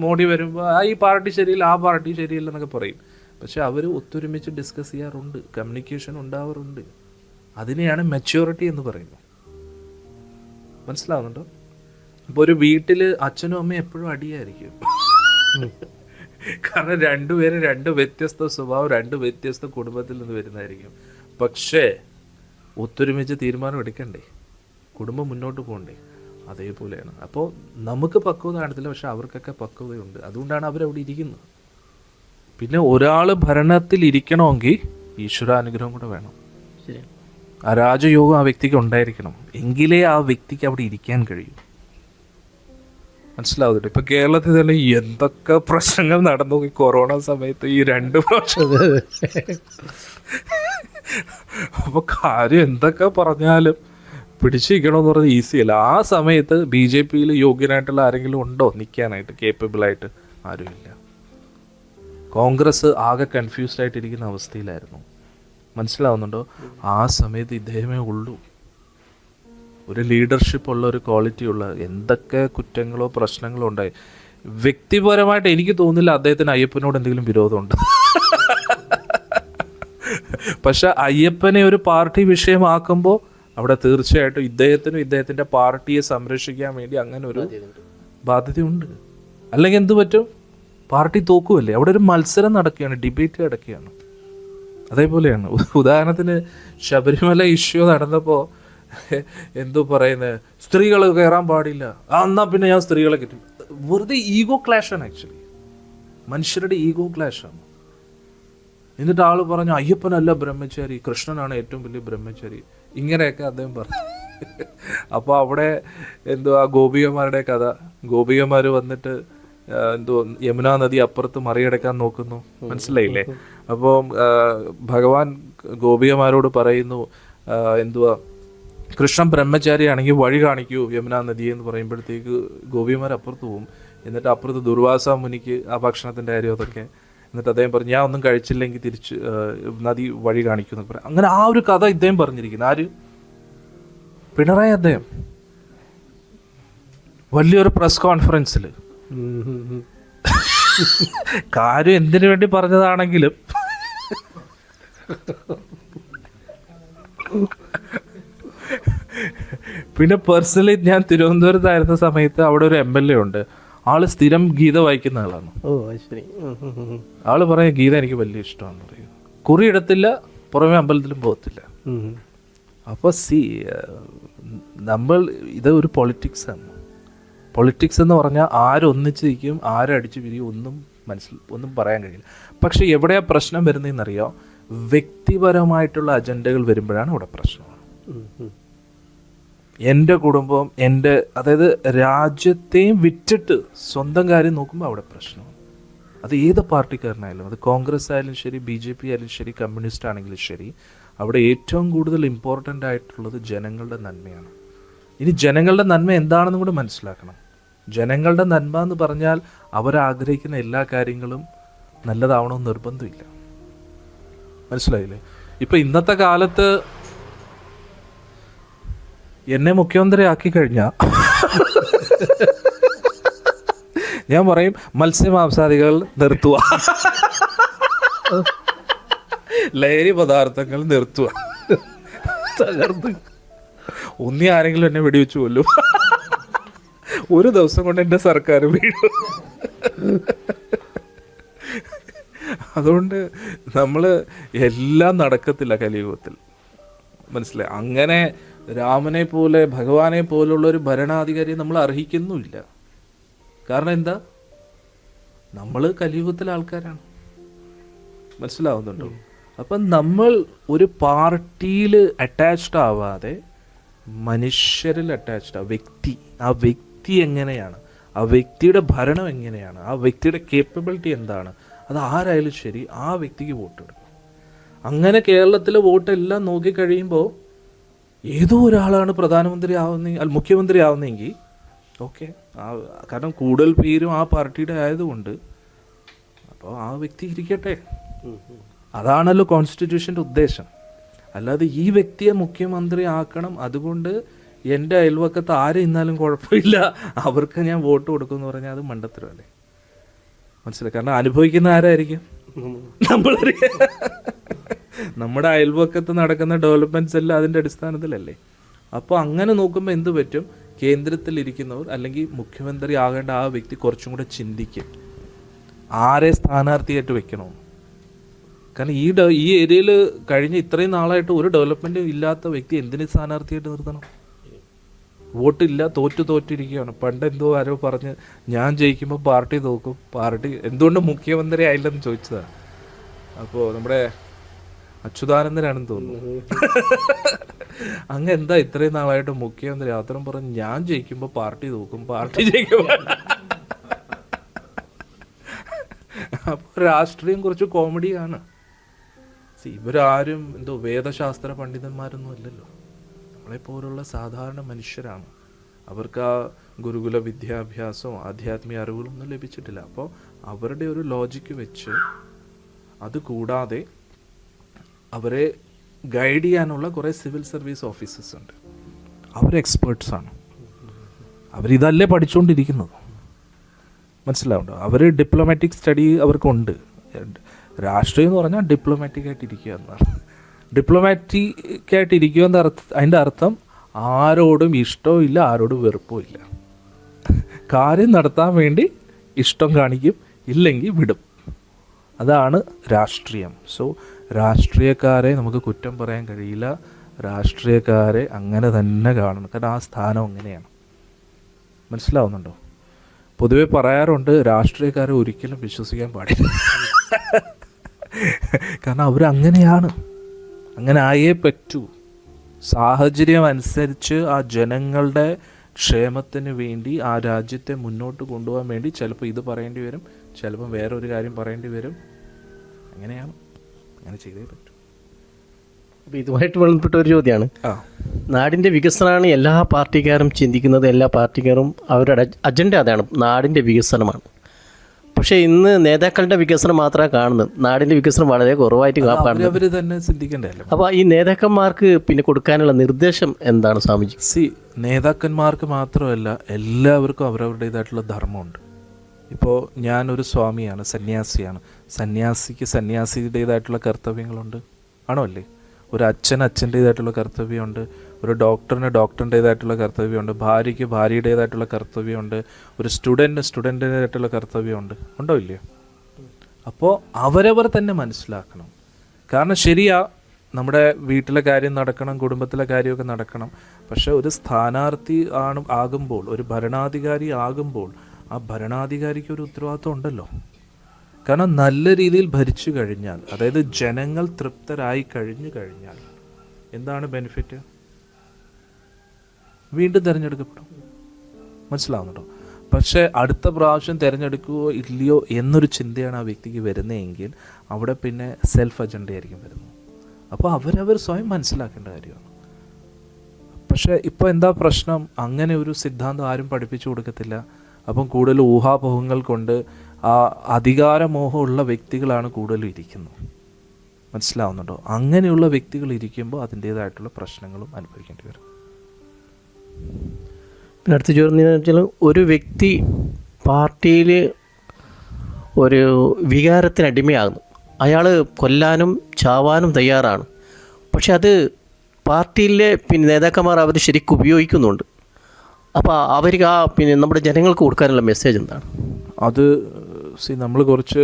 മോഡി വരുമ്പോൾ ഈ പാർട്ടി ശരിയില്ല, ആ പാർട്ടി ശരിയില്ല എന്നൊക്കെ പറയും. പക്ഷെ അവർ ഒത്തൊരുമിച്ച് ഡിസ്കസ് ചെയ്യാറുണ്ട്, കമ്മ്യൂണിക്കേഷൻ ഉണ്ടാവാറുണ്ട്. അതിനെയാണ് മെച്യൂരിറ്റി എന്ന് പറയുന്നത്. മനസ്സിലാവുന്നുണ്ടോ? ഇപ്പോൾ ഒരു വീട്ടിൽ അച്ഛനും അമ്മയും എപ്പോഴും അടിയായിരിക്കും. കാരണം രണ്ടുപേരും രണ്ട് വ്യത്യസ്ത സ്വഭാവം, രണ്ട് വ്യത്യസ്ത കുടുംബത്തിൽ നിന്ന് വരുന്നതായിരിക്കും. പക്ഷേ ഒത്തൊരുമിച്ച് തീരുമാനം എടുക്കണ്ടേ, കുടുംബം മുന്നോട്ട് പോകണ്ടേ? അതേപോലെയാണ്. അപ്പോൾ നമുക്ക് പക്വത കാണത്തില്ല, പക്ഷെ അവർക്കൊക്കെ പക്വതയുണ്ട്. അതുകൊണ്ടാണ് അവരവിടെ ഇരിക്കുന്നത്. പിന്നെ ഒരാൾ ഭരണത്തിൽ ഇരിക്കണമെങ്കിൽ ഈശ്വരാനുഗ്രഹം കൂടെ വേണം. ആ രാജയോഗം ആ വ്യക്തിക്ക് ഉണ്ടായിരിക്കണം, എങ്കിലേ ആ വ്യക്തിക്ക് അവിടെ ഇരിക്കാൻ കഴിയും. മനസ്സിലാവുന്നുണ്ട്? ഇപ്പൊ കേരളത്തിൽ തന്നെ എന്തൊക്കെ പ്രശ്നങ്ങൾ നടന്നു ഈ കൊറോണ സമയത്ത്, ഈ 2 പ്രാവശ്യം. അപ്പൊ കാര്യം എന്തൊക്കെ പറഞ്ഞാലും പിടിച്ചിരിക്കണമെന്ന് പറഞ്ഞാൽ ഈസിയല്ല. ആ സമയത്ത് BJP-യിൽ യോഗ്യനായിട്ടുള്ള ആരെങ്കിലും ഉണ്ടോ നിൽക്കാനായിട്ട്, കേപ്പബിളായിട്ട്? ആരുമില്ല. കോൺഗ്രസ് ആകെ കൺഫ്യൂസ്ഡ് ആയിട്ടിരിക്കുന്ന അവസ്ഥയിലായിരുന്നു. മനസ്സിലാവുന്നുണ്ടോ? ആ സമയത്ത് ഇദ്ദേഹമേ ഉള്ളൂ ഒരു ലീഡർഷിപ്പ് ഉള്ള, ഒരു ക്വാളിറ്റി ഉള്ള. എന്തൊക്കെ കുറ്റങ്ങളോ പ്രശ്നങ്ങളോ ഉണ്ടായി. വ്യക്തിപരമായിട്ട് എനിക്ക് തോന്നുന്നില്ല അദ്ദേഹത്തിന് അയ്യപ്പനോട് എന്തെങ്കിലും വിരോധമുണ്ട്. പക്ഷെ അയ്യപ്പനെ ഒരു പാർട്ടി വിഷയമാക്കുമ്പോൾ അവിടെ തീർച്ചയായിട്ടും ഇദ്ദേഹത്തിനും ഇദ്ദേഹത്തിൻ്റെ പാർട്ടിയെ സംരക്ഷിക്കാൻ വേണ്ടി അങ്ങനെ ഒരു ബാധ്യതയുണ്ട്. അല്ലെങ്കിൽ എന്ത് പറ്റും? പാർട്ടി തോക്കുമല്ലേ? അവിടെ ഒരു മത്സരം നടക്കുകയാണ്, ഡിബേറ്റ് നടക്കുകയാണ്. അതേപോലെയാണ്. ഉദാഹരണത്തിന് ശബരിമല ഇഷ്യൂ നടന്നപ്പോൾ എന്തോ പറയുന്നത്, സ്ത്രീകൾ കയറാൻ പാടില്ല, എന്നാ പിന്നെ ഞാൻ സ്ത്രീകളെ കിട്ടും. വെറുതെ ഈഗോ ക്ലാഷാണ്. ആക്ച്വലി മനുഷ്യരുടെ ഈഗോ ക്ലാഷാണ്. എന്നിട്ട് ആൾ പറഞ്ഞു അയ്യപ്പനല്ല ബ്രഹ്മചാരി, കൃഷ്ണനാണ് ഏറ്റവും വലിയ ബ്രഹ്മചാരി, ഇങ്ങനെയൊക്കെ അദ്ദേഹം പറഞ്ഞു. അപ്പോൾ അവിടെ എന്തോ ആ ഗോപികമാരുടെ കഥ, ഗോപികമാർ വന്നിട്ട് എന്തോ യമുനാ നദി അപ്പുറത്ത് മറികടക്കാൻ നോക്കുന്നു. മനസ്സിലായില്ലേ? അപ്പോൾ ഭഗവാൻ ഗോപികമാരോട് പറയുന്നു, എന്തുവാ, കൃഷ്ണൻ ബ്രഹ്മചാരിയാണെങ്കിൽ വഴി കാണിക്കൂ യമുനാ നദിയെ എന്ന് പറയുമ്പോഴത്തേക്ക് ഗോപികമാർ അപ്പുറത്ത് പോകും. എന്നിട്ട് അപ്പുറത്ത് ദുർവാസ മുനിക്ക് ആ ഭക്ഷണത്തിൻ്റെ കാര്യം അതൊക്കെ. എന്നിട്ട് അദ്ദേഹം പറഞ്ഞു ഞാൻ ഒന്നും കഴിച്ചില്ലെങ്കിൽ തിരിച്ച് നദി വഴി കാണിക്കൂ എന്നൊക്കെ പറയാം. അങ്ങനെ ആ ഒരു കഥ ഇദ്ദേഹം പറഞ്ഞിരിക്കുന്നത്. ആര്? പിണറായി. അദ്ദേഹം വലിയൊരു പ്രസ് കോൺഫറൻസിൽ കാര്യം എന്തിനു വേണ്ടി പറഞ്ഞതാണെങ്കിലും പിന്നെ പേഴ്സണലി ഞാൻ തിരുവനന്തപുരത്തായിരുന്ന സമയത്ത് അവിടെ ഒരു MLA ഉണ്ട്. ആള് സ്ഥിരം ഗീത വായിക്കുന്ന ആളാണ്. ആള് പറയും ഗീത എനിക്ക് വലിയ ഇഷ്ടമാണെന്ന് പറയും. കുറി ഇടത്തില്ല, പുറമെ അമ്പലത്തിലും പോകത്തില്ല. അപ്പോൾ നമ്മൾ ഇത് ഒരു പൊളിറ്റിക്സാണ്. പൊളിറ്റിക്സ് എന്ന് പറഞ്ഞാൽ ആരൊന്നിച്ചിരിക്കും, ആരടിച്ചു പിരിയും, ഒന്നും പറയാൻ കഴിയില്ല. പക്ഷെ എവിടെയാ പ്രശ്നം വരുന്നതെന്നറിയാം? വ്യക്തിപരമായിട്ടുള്ള അജണ്ടകൾ വരുമ്പോഴാണ് ഇവിടെ പ്രശ്നം. എൻ്റെ കുടുംബം, അതായത് രാജ്യത്തെയും വിറ്റിട്ട് സ്വന്തം കാര്യം നോക്കുമ്പോൾ അവിടെ പ്രശ്നമാണ്. അത് ഏത് പാർട്ടിക്കാരനായാലും, അത് കോൺഗ്രസ് ആയാലും ശരി, BJP ആയാലും ശരി, കമ്മ്യൂണിസ്റ്റ് ആണെങ്കിലും ശരി, അവിടെ ഏറ്റവും കൂടുതൽ ഇമ്പോർട്ടൻ്റ് ആയിട്ടുള്ളത് ജനങ്ങളുടെ നന്മയാണ്. ഇനി ജനങ്ങളുടെ നന്മ എന്താണെന്നും കൂടെ മനസ്സിലാക്കണം. ജനങ്ങളുടെ നന്മ എന്ന് പറഞ്ഞാൽ അവരാഗ്രഹിക്കുന്ന എല്ലാ കാര്യങ്ങളും നല്ലതാവണമെന്ന് നിർബന്ധമില്ല. മനസ്സിലായില്ലേ? ഇപ്പം ഇന്നത്തെ കാലത്ത് എന്നെ മുഖ്യമന്ത്രി ആക്കി കഴിഞ്ഞാൽ ഞാൻ പറയും മത്സ്യമാംസാദികൾ നിർത്തുക, ലഹരി പദാർത്ഥങ്ങൾ നിർത്തുക, തകർന്ന് ഒന്നി ആരെങ്കിലും എന്നെ വെടിവെച്ചു കൊല്ലും. ഒരു ദിവസം കൊണ്ട് എൻ്റെ സർക്കാർ വീഴും. അതുകൊണ്ട് നമ്മൾ എല്ലാം നടക്കത്തില്ല കലിയുഗത്തിൽ. മനസ്സിലായി? അങ്ങനെ രാമനെ പോലെ ഭഗവാനെ പോലുള്ള ഒരു ഭരണാധികാരിയെ നമ്മൾ അർഹിക്കുന്നുമില്ല. കാരണം എന്താ, നമ്മൾ കലിയുഗത്തിലെ ആൾക്കാരാണ്. മനസ്സിലാവുന്നുണ്ടോ? അപ്പം നമ്മൾ ഒരു പാർട്ടിയിൽ അറ്റാച്ച്ഡ് ആവാതെ മനുഷ്യരിൽ അറ്റാച്ച്ഡ് ആ വ്യക്തി എങ്ങനെയാണ്, ആ വ്യക്തിയുടെ ഭരണം എങ്ങനെയാണ്, ആ വ്യക്തിയുടെ കേപ്പബിലിറ്റി എന്താണ്, അത് ആരായാലും ശരി ആ വ്യക്തിക്ക് വോട്ട് കൊടുക്കും. അങ്ങനെ കേരളത്തിലെ വോട്ടെല്ലാം നോക്കിക്കഴിയുമ്പോൾ ഏതോ ഒരാളാണ് പ്രധാനമന്ത്രി മുഖ്യമന്ത്രി ആവുന്നെങ്കിൽ ഓക്കെ, കാരണം കൂടുതൽ പേരും ആ പാർട്ടിയുടെ ആയതുകൊണ്ട് അപ്പോൾ ആ വ്യക്തി ഇരിക്കട്ടെ. അതാണല്ലോ കോൺസ്റ്റിറ്റ്യൂഷൻ്റെ ഉദ്ദേശം. അല്ലാതെ ഈ വ്യക്തിയെ മുഖ്യമന്ത്രി ആക്കണം, അതുകൊണ്ട് എൻ്റെ അയൽവക്കത്ത് ആരും ഇന്നാലും കുഴപ്പമില്ല അവർക്ക് ഞാൻ വോട്ട് കൊടുക്കും എന്ന് പറഞ്ഞാൽ അത് മണ്ടത്തരമല്ലേ? മനസ്സിലായി? കാരണം അനുഭവിക്കുന്ന ആരായിരിക്കും? നമ്മളറിയാം. നമ്മുടെ അയൽവക്കത്ത് നടക്കുന്ന ഡെവലപ്മെൻറ്റ്സ് എല്ലാം അതിൻ്റെ അടിസ്ഥാനത്തിലല്ലേ. അപ്പോൾ അങ്ങനെ നോക്കുമ്പോൾ എന്ത് പറ്റും, കേന്ദ്രത്തിലിരിക്കുന്നവർ അല്ലെങ്കിൽ മുഖ്യമന്ത്രി ആകേണ്ട ആ വ്യക്തി കുറച്ചും കൂടെ ചിന്തിക്കും ആരെ സ്ഥാനാർത്ഥിയായിട്ട് വെക്കണമെന്ന്. കാരണം ഈ ഏരിയയിൽ കഴിഞ്ഞ ഇത്രയും നാളായിട്ട് ഒരു ഡെവലപ്മെൻറ്റും ഇല്ലാത്ത വ്യക്തി എന്തിന് സ്ഥാനാർത്ഥിയായിട്ട് നിർത്തണം? വോട്ടില്ല, തോറ്റിരിക്കുകയാണ്. പണ്ട് എന്തോ ആരോ പറഞ്ഞ് ഞാൻ ജയിക്കുമ്പോൾ പാർട്ടി തോക്കും, പാർട്ടി എന്തുകൊണ്ട് മുഖ്യമന്ത്രി ആയില്ലെന്ന് ചോദിച്ചതാണ്. അപ്പോൾ നമ്മുടെ അച്യുതാനന്ദനാണെന്ന് തോന്നുന്നു. അങ്ങ് എന്താ ഇത്രയും നാളായിട്ട് മുഖ്യമന്ത്രി അത്രയും പറഞ്ഞ് ഞാൻ ജയിക്കുമ്പോൾ പാർട്ടി തോക്കും, പാർട്ടി ജയിക്കുമ്പോൾ. അപ്പോൾ രാഷ്ട്രീയം കുറച്ച് കോമഡിയാണ്. ഇവരാരും എന്തോ വേദശാസ്ത്ര പണ്ഡിതന്മാരൊന്നും അല്ലല്ലോ, നമ്മളെപ്പോലുള്ള സാധാരണ മനുഷ്യരാണ്. അവർക്ക് ആ ഗുരുകുല വിദ്യാഭ്യാസവും ആധ്യാത്മിക അറിവുകളൊന്നും ലഭിച്ചിട്ടില്ല. അപ്പോൾ അവരുടെ ഒരു ലോജിക്ക് വെച്ച് അത് കൂടാതെ അവരെ ഗൈഡ് ചെയ്യാനുള്ള കുറേ സിവിൽ സർവീസ് ഓഫീസേഴ്സ് ഉണ്ട്. അവർ എക്സ്പേർട്സാണ്. അവരിതല്ലേ പഠിച്ചുകൊണ്ടിരിക്കുന്നത്. മനസ്സിലാവുണ്ടോ? അവർ ഡിപ്ലോമാറ്റിക് സ്റ്റഡി അവർക്കുണ്ട്. രാഷ്ട്രീയം എന്ന് പറഞ്ഞാൽ ഡിപ്ലോമാറ്റിക് ആയിട്ടിരിക്കുക എന്നാണ്. ഡിപ്ലോമാറ്റിക് ആയിട്ടിരിക്കുക എന്ന അതിൻ്റെ അർത്ഥം ആരോടും ഇഷ്ടവും ഇല്ല, ആരോടും വെറുപ്പും ഇല്ല. കാര്യം നടത്താൻ വേണ്ടി ഇഷ്ടം കാണിക്കും, ഇല്ലെങ്കിൽ വിടും. അതാണ് രാഷ്ട്രീയം. സോ രാഷ്ട്രീയക്കാരെ നമുക്ക് കുറ്റം പറയാൻ കഴിയില്ല. രാഷ്ട്രീയക്കാരെ അങ്ങനെ തന്നെ കാണണം, കാരണം ആ സ്ഥാനം അങ്ങനെയാണ്. മനസ്സിലാവുന്നുണ്ടോ? പൊതുവെ പറയാറുണ്ട് രാഷ്ട്രീയക്കാരെ ഒരിക്കലും വിശ്വസിക്കാൻ പാടില്ല. കാരണം അവരങ്ങനെയാണ്, അങ്ങനെ ആയേ പറ്റൂ. സാഹചര്യം അനുസരിച്ച് ആ ജനങ്ങളുടെ ക്ഷേമത്തിന് വേണ്ടി ആ രാജ്യത്തെ മുന്നോട്ട് കൊണ്ടുപോകാൻ വേണ്ടി ചിലപ്പോൾ ഇത് പറയേണ്ടി വരും, ചിലപ്പോൾ വേറൊരു കാര്യം പറയേണ്ടി വരും. അങ്ങനെയാണ്, അങ്ങനെ ചെയ്തേ പറ്റൂ. അപ്പോൾ ഇതുമായിട്ട് ബന്ധപ്പെട്ട ഒരു ചോദ്യമാണ്. നാടിൻ്റെ വികസനമാണ് എല്ലാ പാർട്ടിക്കാരും ചിന്തിക്കുന്നത്. എല്ലാ പാർട്ടിക്കാരും അവരുടെ അജണ്ട അതാണ്, നാടിൻ്റെ വികസനമാണ്. പക്ഷേ ഇന്ന് നേതാക്കളുടെ വികസനം മാത്രമേ കാണുന്നത്, നാടിൻ്റെ വികസനം വളരെ കുറവായിട്ട് കാണുന്നത്. തന്നെ ചിന്തിക്കേണ്ടതല്ലേ? അപ്പോൾ ഈ നേതാക്കന്മാർക്ക് പിന്നെ കൊടുക്കാനുള്ള നിർദ്ദേശം എന്താണ് സ്വാമിജി? നേതാക്കന്മാർക്ക് മാത്രമല്ല, എല്ലാവർക്കും അവരവരുടേതായിട്ടുള്ള ധർമ്മമുണ്ട്. ഇപ്പോൾ ഞാനൊരു സ്വാമിയാണ്, സന്യാസിയാണ്. സന്യാസിക്ക് സന്യാസിയുടേതായിട്ടുള്ള കർത്തവ്യങ്ങളുണ്ട്, ആണോ അല്ലേ? ഒരു അച്ഛൻ്റേതായിട്ടുള്ള കർത്തവ്യമുണ്ട്, ഒരു ഡോക്ടറിൻ്റേതായിട്ടുള്ള കർത്തവ്യമുണ്ട്, ഭാര്യയ്ക്ക് ഭാര്യയുടേതായിട്ടുള്ള കർത്തവ്യമുണ്ട്, ഒരു സ്റ്റുഡൻറ്റിൻ്റേതായിട്ടുള്ള കർത്തവ്യമുണ്ട്, ഉണ്ടോ ഇല്ലയോ? അപ്പോൾ അവരവർ തന്നെ മനസ്സിലാക്കണം. കാരണം ശരിയാ, നമ്മുടെ വീട്ടിലെ കാര്യം നടക്കണം, കുടുംബത്തിലെ കാര്യമൊക്കെ നടക്കണം. പക്ഷെ ഒരു സ്ഥാനാർത്ഥി ആകുമ്പോൾ, ഒരു ഭരണാധികാരി ആകുമ്പോൾ ആ ഭരണാധികാരിക്ക് ഒരു ഉത്തരവാദിത്വം ഉണ്ടല്ലോ. കാരണം നല്ല രീതിയിൽ ഭരിച്ചു കഴിഞ്ഞാൽ, അതായത് ജനങ്ങൾ തൃപ്തരായി കഴിഞ്ഞാൽ എന്താണ് ബെനിഫിറ്റ്? വീണ്ടും തിരഞ്ഞെടുക്കപ്പെടും. മനസ്സിലാവുന്നുണ്ടോ? പക്ഷേ അടുത്ത പ്രാവശ്യം തിരഞ്ഞെടുക്കുകയോ ഇല്ലയോ എന്നൊരു ചിന്തയാണ് ആ വ്യക്തിക്ക് വരുന്നതെങ്കിൽ അവിടെ പിന്നെ സെൽഫ് അജണ്ടയായിരിക്കും വരുന്നത്. അപ്പോൾ അവരവർ സ്വയം മനസ്സിലാക്കേണ്ട കാര്യമാണ്. പക്ഷേ ഇപ്പോൾ എന്താ പ്രശ്നം? അങ്ങനെ ഒരു സിദ്ധാന്തം ആരും പഠിപ്പിച്ചു കൊടുക്കത്തില്ല. അപ്പം കൂടുതൽ ഊഹാപോഹങ്ങൾ കൊണ്ട് ആ അധികാരമോഹമുള്ള വ്യക്തികളാണ് കൂടുതലും ഇരിക്കുന്നത്. മനസ്സിലാവുന്നുണ്ടോ? അങ്ങനെയുള്ള വ്യക്തികൾ ഇരിക്കുമ്പോൾ അതിൻ്റേതായിട്ടുള്ള പ്രശ്നങ്ങളും അനുഭവിക്കേണ്ടി വരും. പിന്നെ അടുത്ത ചോദ്യം എന്ന് വെച്ചാൽ, ഒരു വ്യക്തി പാർട്ടിയിൽ ഒരു വികാരത്തിന് അടിമയാകുന്നു, അയാൾ കൊല്ലാനും ചാവാനും തയ്യാറാണ്. പക്ഷെ അത് പാർട്ടിയിലെ പിന്നെ നേതാക്കന്മാർ അവർ ശരിക്കും ഉപയോഗിക്കുന്നുണ്ട്. അപ്പോൾ അവർക്ക് നമ്മുടെ ജനങ്ങൾക്ക് കൊടുക്കാനുള്ള മെസ്സേജ് എന്താണ്? അത് നമ്മൾ കുറച്ച്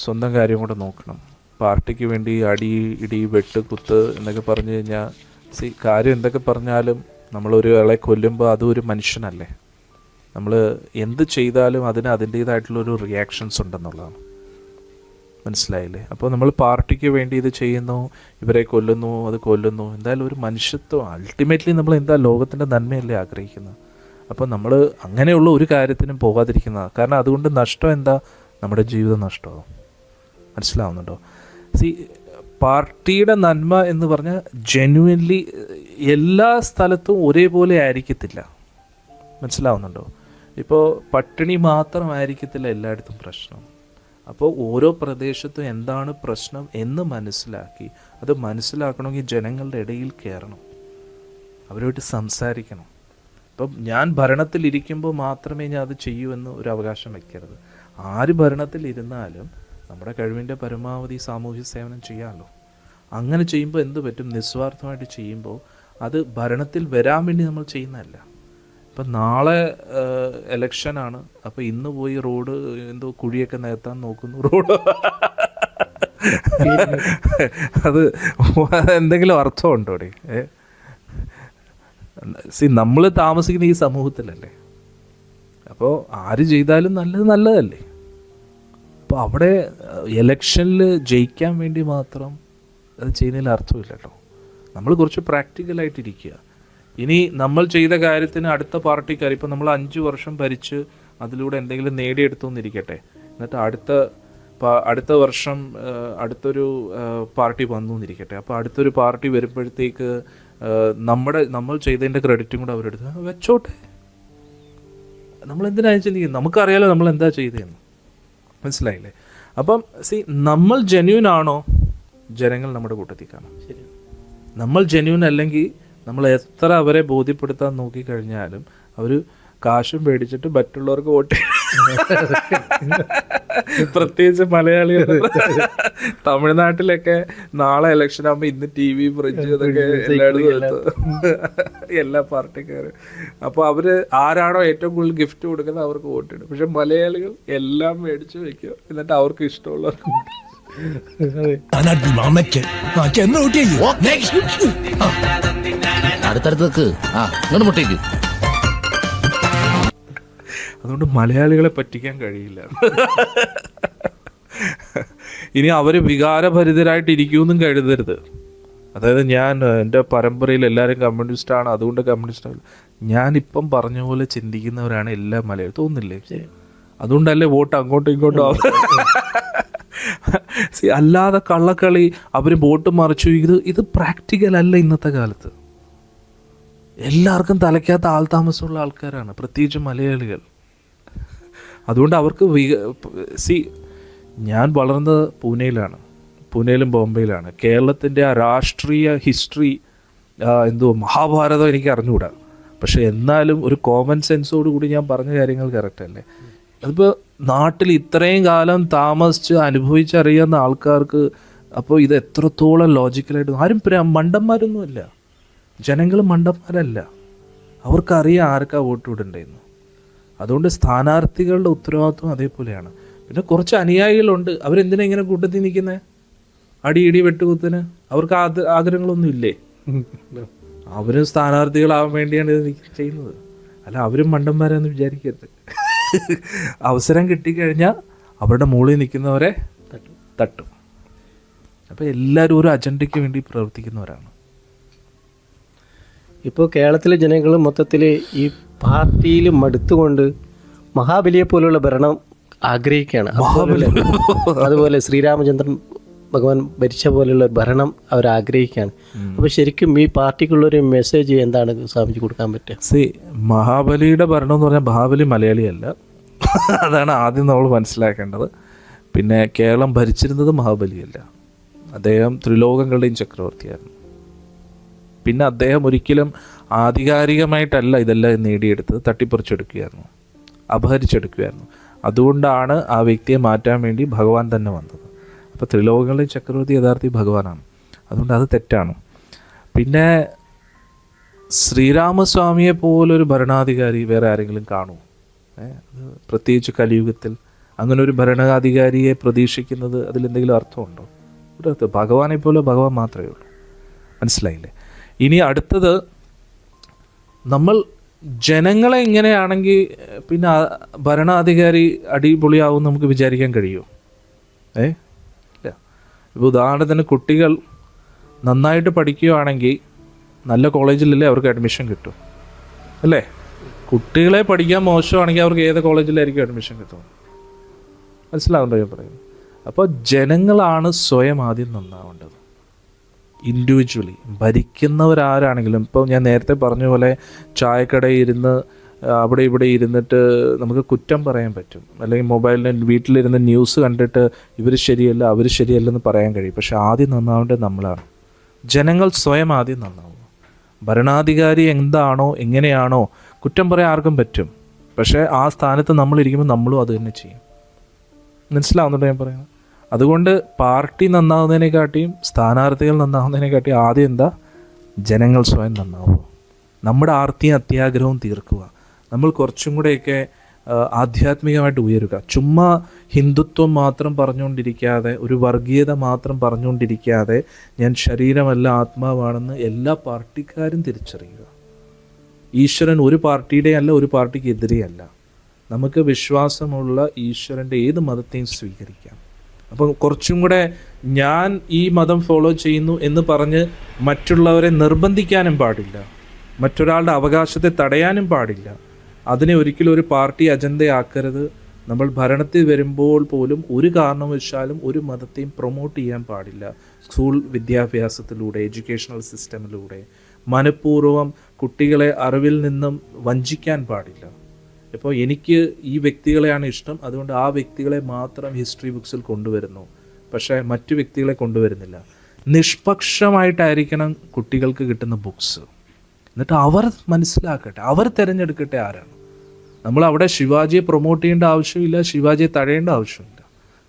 സ്വന്തം കാര്യം കൂടെ നോക്കണം. പാർട്ടിക്ക് വേണ്ടി അടി ഇടി വെട്ട് കുത്ത് എന്നൊക്കെ പറഞ്ഞു കഴിഞ്ഞാൽ കാര്യം എന്തൊക്കെ പറഞ്ഞാലും നമ്മളൊരാളെ കൊല്ലുമ്പോൾ അതും ഒരു മനുഷ്യനല്ലേ. നമ്മൾ എന്ത് ചെയ്താലും അതിന് അതിൻ്റേതായിട്ടുള്ളൊരു റിയാക്ഷൻസ് ഉണ്ടെന്നുള്ളതാണ്. മനസ്സിലായില്ലേ? അപ്പോൾ നമ്മൾ പാർട്ടിക്ക് വേണ്ടി ഇത് ചെയ്യുന്നു, ഇവരെ കൊല്ലുന്നു, അത് കൊല്ലുന്നു, എന്തായാലും ഒരു മനുഷ്യത്വം. അൾട്ടിമേറ്റ്ലി നമ്മൾ എന്താ ലോകത്തിൻ്റെ നന്മയല്ലേ ആഗ്രഹിക്കുന്നത്. അപ്പോൾ നമ്മൾ അങ്ങനെയുള്ള ഒരു കാര്യത്തിനും പോകാതിരിക്കുന്നതാണ്. കാരണം അതുകൊണ്ട് നഷ്ടം എന്താ? നമ്മുടെ ജീവിതം നഷ്ടമാകും. മനസ്സിലാവുന്നുണ്ടോ? പാർട്ടിയുടെ നന്മ എന്ന് പറഞ്ഞാൽ ജെന്യുവൻലി എല്ലാ സ്ഥലത്തും ഒരേപോലെ ആയിരിക്കത്തില്ല. മനസ്സിലാവുന്നുണ്ടോ? ഇപ്പോൾ പട്ടിണി മാത്രമായിരിക്കത്തില്ല എല്ലായിടത്തും പ്രശ്നം. അപ്പോൾ ഓരോ പ്രദേശത്തും എന്താണ് പ്രശ്നം എന്ന് മനസ്സിലാക്കി അത് മനസ്സിലാക്കണമെങ്കിൽ ജനങ്ങളുടെ ഇടയിൽ കയറണം, അവരുമായിട്ട് സംസാരിക്കണം. ഇപ്പം ഞാൻ ഭരണത്തിലിരിക്കുമ്പോൾ മാത്രമേ ഞാൻ അത് ചെയ്യൂ എന്ന് ഒരു അവകാശം വയ്ക്കരുത്. ആര് ഭരണത്തിലിരുന്നാലും നമ്മുടെ കഴിവിൻ്റെ പരമാവധി സാമൂഹ്യ സേവനം ചെയ്യാമല്ലോ. അങ്ങനെ ചെയ്യുമ്പോൾ എന്ത് പറ്റും? നിസ്വാർത്ഥമായിട്ട് ചെയ്യുമ്പോൾ അത് ഭരണത്തിൽ വരാൻ വേണ്ടി നമ്മൾ ചെയ്യുന്നതല്ല. ഇപ്പം നാളെ ഇലക്ഷനാണ്, അപ്പോൾ ഇന്ന് പോയി റോഡ് എന്തോ കുഴിയൊക്കെ നികത്താൻ നോക്കുന്നു. റോഡ് അത് എന്തെങ്കിലും അർത്ഥമുണ്ടോ? നമ്മൾ താമസിക്കുന്ന ഈ സമൂഹത്തിലല്ലേ. അപ്പോൾ ആര് ചെയ്താലും നല്ലതല്ലേ. അപ്പോൾ അവിടെ ഇലക്ഷനിൽ ജയിക്കാൻ വേണ്ടി മാത്രം അത് ചെയ്യുന്നതിൽ അർത്ഥമില്ലല്ലോ. നമ്മൾ കുറച്ച് പ്രാക്ടിക്കലായിട്ടിരിക്കുക. ഇനി നമ്മൾ ചെയ്ത കാര്യത്തിന് അടുത്ത പാർട്ടിക്കാർ, ഇപ്പോൾ നമ്മൾ 5 വർഷം ഭരിച്ച് അതിലൂടെ എന്തെങ്കിലും നേടിയെടുത്തു എന്നിരിക്കട്ടെ, എന്നിട്ട് അടുത്ത വർഷം അടുത്തൊരു പാർട്ടി വന്നു എന്നിരിക്കട്ടെ. അപ്പോൾ അടുത്തൊരു പാർട്ടി വരുമ്പോഴത്തേക്ക് നമ്മൾ ചെയ്തതിൻ്റെ ക്രെഡിറ്റും കൂടെ അവരെടുത്ത് വെച്ചോട്ടെ. നമ്മളെന്തിനാ ചിന്തിക്കുന്നത്? നമുക്കറിയാലോ നമ്മൾ എന്താ ചെയ്തതെന്ന്. മനസ്സിലായില്ലേ? അപ്പം നമ്മൾ ജെന്യൂൻ ആണോ, ജനങ്ങൾ നമ്മുടെ കൂട്ടത്തിൽ കാണും. നമ്മൾ ജെന്യൂൻ അല്ലെങ്കിൽ നമ്മൾ എത്ര അവരെ ബോധ്യപ്പെടുത്താൻ നോക്കിക്കഴിഞ്ഞാലും അവർ കാശും പേടിച്ചിട്ട് മറ്റുള്ളവർക്ക് വോട്ട് പ്രത്യേകിച്ച് മലയാളികൾ. തമിഴ്നാട്ടിലൊക്കെ നാളെ ഇലക്ഷൻ ആകുമ്പോൾ ഇന്ന് TV, ഫ്രിഡ്ജ് ഇതൊക്കെ എല്ലായിടത്തും എല്ലാ പാർട്ടിക്കാരും. അപ്പോൾ അവർ ആരാണോ ഏറ്റവും കൂടുതൽ ഗിഫ്റ്റ് കൊടുക്കുന്നത് അവർക്ക് വോട്ടിടും. പക്ഷെ മലയാളികൾ എല്ലാം മേടിച്ച് വെക്കുക, എന്നിട്ട് അവർക്ക് ഇഷ്ടമുള്ളവർക്ക് അടുത്തടുത്ത് മുട്ടേക്ക്. അതുകൊണ്ട് മലയാളികളെ പറ്റിക്കാൻ കഴിയില്ല. ഇനി അവർ വികാരഭരിതരായിട്ട് ഇരിക്കുമെന്നും കരുതരുത്. അതായത് എൻ്റെ പരമ്പരയിൽ എല്ലാവരും കമ്മ്യൂണിസ്റ്റാണ്, അതുകൊണ്ട് കമ്മ്യൂണിസ്റ്റാണ്. ഞാനിപ്പം പറഞ്ഞ പോലെ ചിന്തിക്കുന്നവരാണ് എല്ലാ മലയാളം. തോന്നില്ലേ? അതുകൊണ്ടല്ലേ വോട്ട് അങ്ങോട്ടും ഇങ്ങോട്ടും അല്ലാതെ കള്ളക്കളി അവർ വോട്ട് മറിച്ചു. ഇത് പ്രാക്ടിക്കൽ അല്ല ഇന്നത്തെ കാലത്ത്. എല്ലാവർക്കും തലയ്ക്കകത്ത് ആൾതാമസമുള്ള ആൾക്കാരാണ്, പ്രത്യേകിച്ച് മലയാളികൾ. അതുകൊണ്ട് അവർക്ക് ഞാൻ വളർന്നത് പൂനെയിലും ബോംബെയിലാണ്. കേരളത്തിൻ്റെ ആ രാഷ്ട്രീയ ഹിസ്റ്ററി മഹാഭാരതം എനിക്ക് അറിഞ്ഞുകൂടാ. പക്ഷെ എന്നാലും ഒരു കോമൺ സെൻസോട് കൂടി ഞാൻ പറഞ്ഞ കാര്യങ്ങൾ കറക്റ്റ് അല്ലേ? അതിപ്പോൾ നാട്ടിൽ ഇത്രയും കാലം താമസിച്ച് അനുഭവിച്ചറിയാവുന്ന ആൾക്കാർക്ക് അപ്പോൾ ഇത് എത്രത്തോളം ലോജിക്കലായിട്ട്, ആരും മണ്ടന്മാരൊന്നുമല്ല, ജനങ്ങൾ മണ്ടന്മാരല്ല. അവർക്കറിയാം ആർക്കാ വോട്ട് ഇടണ്ടേന്ന്. അതുകൊണ്ട് സ്ഥാനാർത്ഥികളുടെ ഉത്തരവാദിത്വം അതേപോലെയാണ്. പിന്നെ കുറച്ച് അനുയായികളുണ്ട്, അവരെന്തിനാ ഇങ്ങനെ കൂട്ടത്തിൽ നിൽക്കുന്നത്? അടി വെട്ടുകുത്തിന് അവർക്ക് ആഗ്രഹങ്ങളൊന്നും ഇല്ലേ? അവരും സ്ഥാനാർത്ഥികളാവാൻ വേണ്ടിയാണ് ഇത് ചെയ്യുന്നത്. അല്ല, അവരും മണ്ടന്മാരാന്ന് വിചാരിക്കരുത്. അവസരം കിട്ടിക്കഴിഞ്ഞാൽ അവരുടെ മുകളിൽ നിൽക്കുന്നവരെ തട്ടും. അപ്പോൾ എല്ലാവരും ഒരു അജണ്ടയ്ക്ക് വേണ്ടി പ്രവർത്തിക്കുന്നവരാണ്. ഇപ്പോൾ കേരളത്തിലെ ജനങ്ങൾ മൊത്തത്തിൽ ഈ പാർട്ടിയിൽ മടുത്തുകൊണ്ട് മഹാബലിയെ പോലുള്ള ഭരണം ആഗ്രഹിക്കുകയാണ്. അതുപോലെ ശ്രീരാമചന്ദ്രൻ ഭഗവാൻ ഭരിച്ച പോലെയുള്ള ഭരണം അവർ ആഗ്രഹിക്കുകയാണ്. അപ്പോൾ ശരിക്കും ഈ പാർട്ടിക്കുള്ളൊരു മെസ്സേജ് എന്താണ് സ്വാമിജി കൊടുക്കാൻ പറ്റുക? മഹാബലിയുടെ ഭരണം എന്ന് പറഞ്ഞാൽ മഹാബലി മലയാളിയല്ല, അതാണ് ആദ്യം നമ്മൾ മനസ്സിലാക്കേണ്ടത്. പിന്നെ കേരളം ഭരിച്ചിരുന്നത് മഹാബലിയല്ല, അദ്ദേഹം ത്രിലോകങ്ങളുടെയും ചക്രവർത്തിയായിരുന്നു. പിന്നെ അദ്ദേഹം ഒരിക്കലും ആധികാരികമായിട്ടല്ല ഇതെല്ലാം നേടിയെടുത്തത്, തട്ടിപ്പറിച്ചെടുക്കുകയായിരുന്നു, അപഹരിച്ചെടുക്കുകയായിരുന്നു. അതുകൊണ്ടാണ് ആ വ്യക്തിയെ മാറ്റാൻ വേണ്ടി ഭഗവാൻ തന്നെ വന്നത്. അപ്പോൾ ത്രിലോകങ്ങളുടെയും ചക്രവർത്തി യഥാർത്ഥി ഭഗവാനാണ്. അതുകൊണ്ട് അത് തെറ്റാണ്. പിന്നെ ശ്രീരാമസ്വാമിയെ പോലൊരു ഭരണാധികാരി വേറെ ആരെങ്കിലും കാണുമോ? പ്രത്യേകിച്ച് കലിയുഗത്തിൽ അങ്ങനെ ഒരു ഭരണാധികാരിയെ പ്രതീക്ഷിക്കുന്നത് അതിലെന്തെങ്കിലും അർത്ഥമുണ്ടോ? ഭഗവാനെ പോലെ ഭഗവാൻ മാത്രമേ ഉള്ളൂ. മനസ്സിലായില്ലേ? ഇനി അടുത്തത്, നമ്മൾ ജനങ്ങളെ ഇങ്ങനെയാണെങ്കിൽ പിന്നെ ഭരണാധികാരി അടിപൊളിയാവും നമുക്ക് വിചാരിക്കാൻ കഴിയുമോ? ഇല്ല. ഇപ്പോൾ ഉദാഹരണത്തിന് കുട്ടികൾ നന്നായിട്ട് പഠിക്കുകയാണെങ്കിൽ നല്ല കോളേജിലല്ലേ അവർക്ക് അഡ്മിഷൻ കിട്ടും, അല്ലേ? കുട്ടികളെ പഠിക്കാൻ മോശമാണെങ്കിൽ അവർക്ക് ഏത് കോളേജിലായിരിക്കും അഡ്മിഷൻ കിട്ടും? മനസ്സിലാവുന്നുണ്ടോ ഞാൻ പറയുന്നത്? അപ്പോൾ ജനങ്ങളാണ് സ്വയം ആദ്യം നന്നാവേണ്ടത്, ഇൻഡിവിജ്വലി. ഭരിക്കുന്നവരാരാണെങ്കിലും, ഇപ്പോൾ ഞാൻ നേരത്തെ പറഞ്ഞ പോലെ ചായക്കടയിൽ ഇരുന്ന് അവിടെ ഇവിടെ ഇരുന്നിട്ട് നമുക്ക് കുറ്റം പറയാൻ പറ്റും, അല്ലെങ്കിൽ മൊബൈലിൽ വീട്ടിലിരുന്ന് ന്യൂസ് കണ്ടിട്ട് ഇവർ ശരിയല്ല അവർ ശരിയല്ലെന്ന് പറയാൻ കഴിയും. പക്ഷെ ആദ്യം നന്നാവേണ്ടത് നമ്മളാണ്. ജനങ്ങൾ സ്വയം ആദ്യം നന്നാവും. ഭരണാധികാരി എന്താണോ എങ്ങനെയാണോ കുറ്റം പറയാൻ ആർക്കും പറ്റും, പക്ഷേ ആ സ്ഥാനത്ത് നമ്മളിരിക്കുമ്പോൾ നമ്മളും അത് തന്നെ ചെയ്യും. മനസ്സിലാവുന്നുണ്ടോ ഞാൻ പറയുന്നത്? അതുകൊണ്ട് പാർട്ടി നന്നാവുന്നതിനെക്കാട്ടിയും സ്ഥാനാർത്ഥികൾ നന്നാവുന്നതിനെക്കാട്ടിയും ആദ്യം എന്താ? ജനങ്ങൾ സ്വയം നന്നാവുക. നമ്മുടെ ആർത്തിയും അത്യാഗ്രഹവും തീർക്കുക. നമ്മൾ കുറച്ചും കൂടെയൊക്കെ ആധ്യാത്മികമായിട്ട് ഉയരുക. ചുമ്മാ ഹിന്ദുത്വം മാത്രം പറഞ്ഞുകൊണ്ടിരിക്കാതെ, ഒരു വർഗീയത മാത്രം പറഞ്ഞുകൊണ്ടിരിക്കാതെ, ഞാൻ ശരീരമല്ല ആത്മാവാണെന്ന് എല്ലാ പാർട്ടിക്കാരും തിരിച്ചറിയുക. ഈശ്വരൻ ഒരു പാർട്ടിയുടെ അല്ല, ഒരു പാർട്ടിക്ക് എതിരെയല്ല. നമുക്ക് വിശ്വാസമുള്ള ഈശ്വരൻ്റെ ഏത് മതത്തെയും സ്വീകരിക്കാം. അപ്പം കുറച്ചും കൂടെ ഞാൻ ഈ മതം ഫോളോ ചെയ്യുന്നു എന്ന് പറഞ്ഞ് മറ്റുള്ളവരെ നിർബന്ധിക്കാനും പാടില്ല, മറ്റൊരാളുടെ അവകാശത്തെ തടയാനും പാടില്ല. അതിനെ ഒരിക്കലും ഒരു പാർട്ടി അജണ്ടയാക്കരുത്. നമ്മൾ ഭരണത്തിൽ വരുമ്പോൾ പോലും ഒരു കാരണവശാലും ഒരു മതത്തെയും പ്രൊമോട്ട് ചെയ്യാൻ പാടില്ല. സ്കൂൾ വിദ്യാഭ്യാസത്തിലൂടെ, എഡ്യൂക്കേഷണൽ സിസ്റ്റമിലൂടെ മനഃപൂർവ്വം കുട്ടികളെ അറിവിൽ നിന്നും വഞ്ചിക്കാൻ പാടില്ല. ഇപ്പോൾ എനിക്ക് ഈ വ്യക്തികളെയാണ് ഇഷ്ടം, അതുകൊണ്ട് ആ വ്യക്തികളെ മാത്രം ഹിസ്റ്ററി ബുക്സിൽ കൊണ്ടുവരുന്നു, പക്ഷേ മറ്റു വ്യക്തികളെ കൊണ്ടുവരുന്നില്ല. നിഷ്പക്ഷമായിട്ടായിരിക്കണം കുട്ടികൾക്ക് കിട്ടുന്ന ബുക്സ്. എന്നിട്ട് അവർ മനസ്സിലാക്കട്ടെ, അവർ തിരഞ്ഞെടുക്കട്ടെ ആരാണ്. നമ്മൾ അവിടെ ശിവാജിയെ പ്രൊമോട്ട് ചെയ്യേണ്ട ആവശ്യമില്ല, ശിവാജിയെ തടയേണ്ട ആവശ്യമില്ല.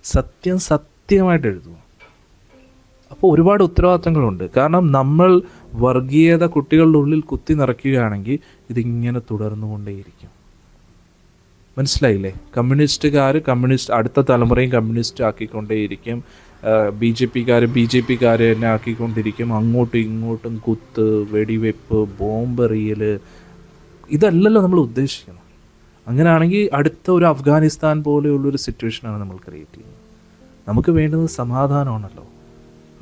സത്യം സത്യമായിട്ട് എഴുതുക. അപ്പോൾ ഒരുപാട് ഉത്തരവാദിത്തങ്ങളുണ്ട്. കാരണം നമ്മൾ വർഗീയത കുട്ടികളുടെ ഉള്ളിൽ കുത്തി നിറയ്ക്കുകയാണെങ്കിൽ ഇതിങ്ങനെ തുടർന്നുകൊണ്ടേയിരിക്കും. മനസ്സിലായില്ലേ? കമ്മ്യൂണിസ്റ്റുകാർ അടുത്ത തലമുറയും കമ്മ്യൂണിസ്റ്റ് ആക്കിക്കൊണ്ടേയിരിക്കും. ബി ജെ പിക്കാർ തന്നെ ആക്കിക്കൊണ്ടിരിക്കും. അങ്ങോട്ടും ഇങ്ങോട്ടും കുത്ത്, വെടിവെപ്പ്, ബോംബെറിയൽ, ഇതല്ലല്ലോ നമ്മൾ ഉദ്ദേശിക്കുന്നത്. അങ്ങനെയാണെങ്കിൽ അടുത്ത ഒരു അഫ്ഗാനിസ്ഥാൻ പോലെയുള്ളൊരു സിറ്റുവേഷനാണ് നമ്മൾ ക്രിയേറ്റ് ചെയ്യുന്നത്. നമുക്ക് വേണ്ടുന്നത് സമാധാനമാണല്ലോ.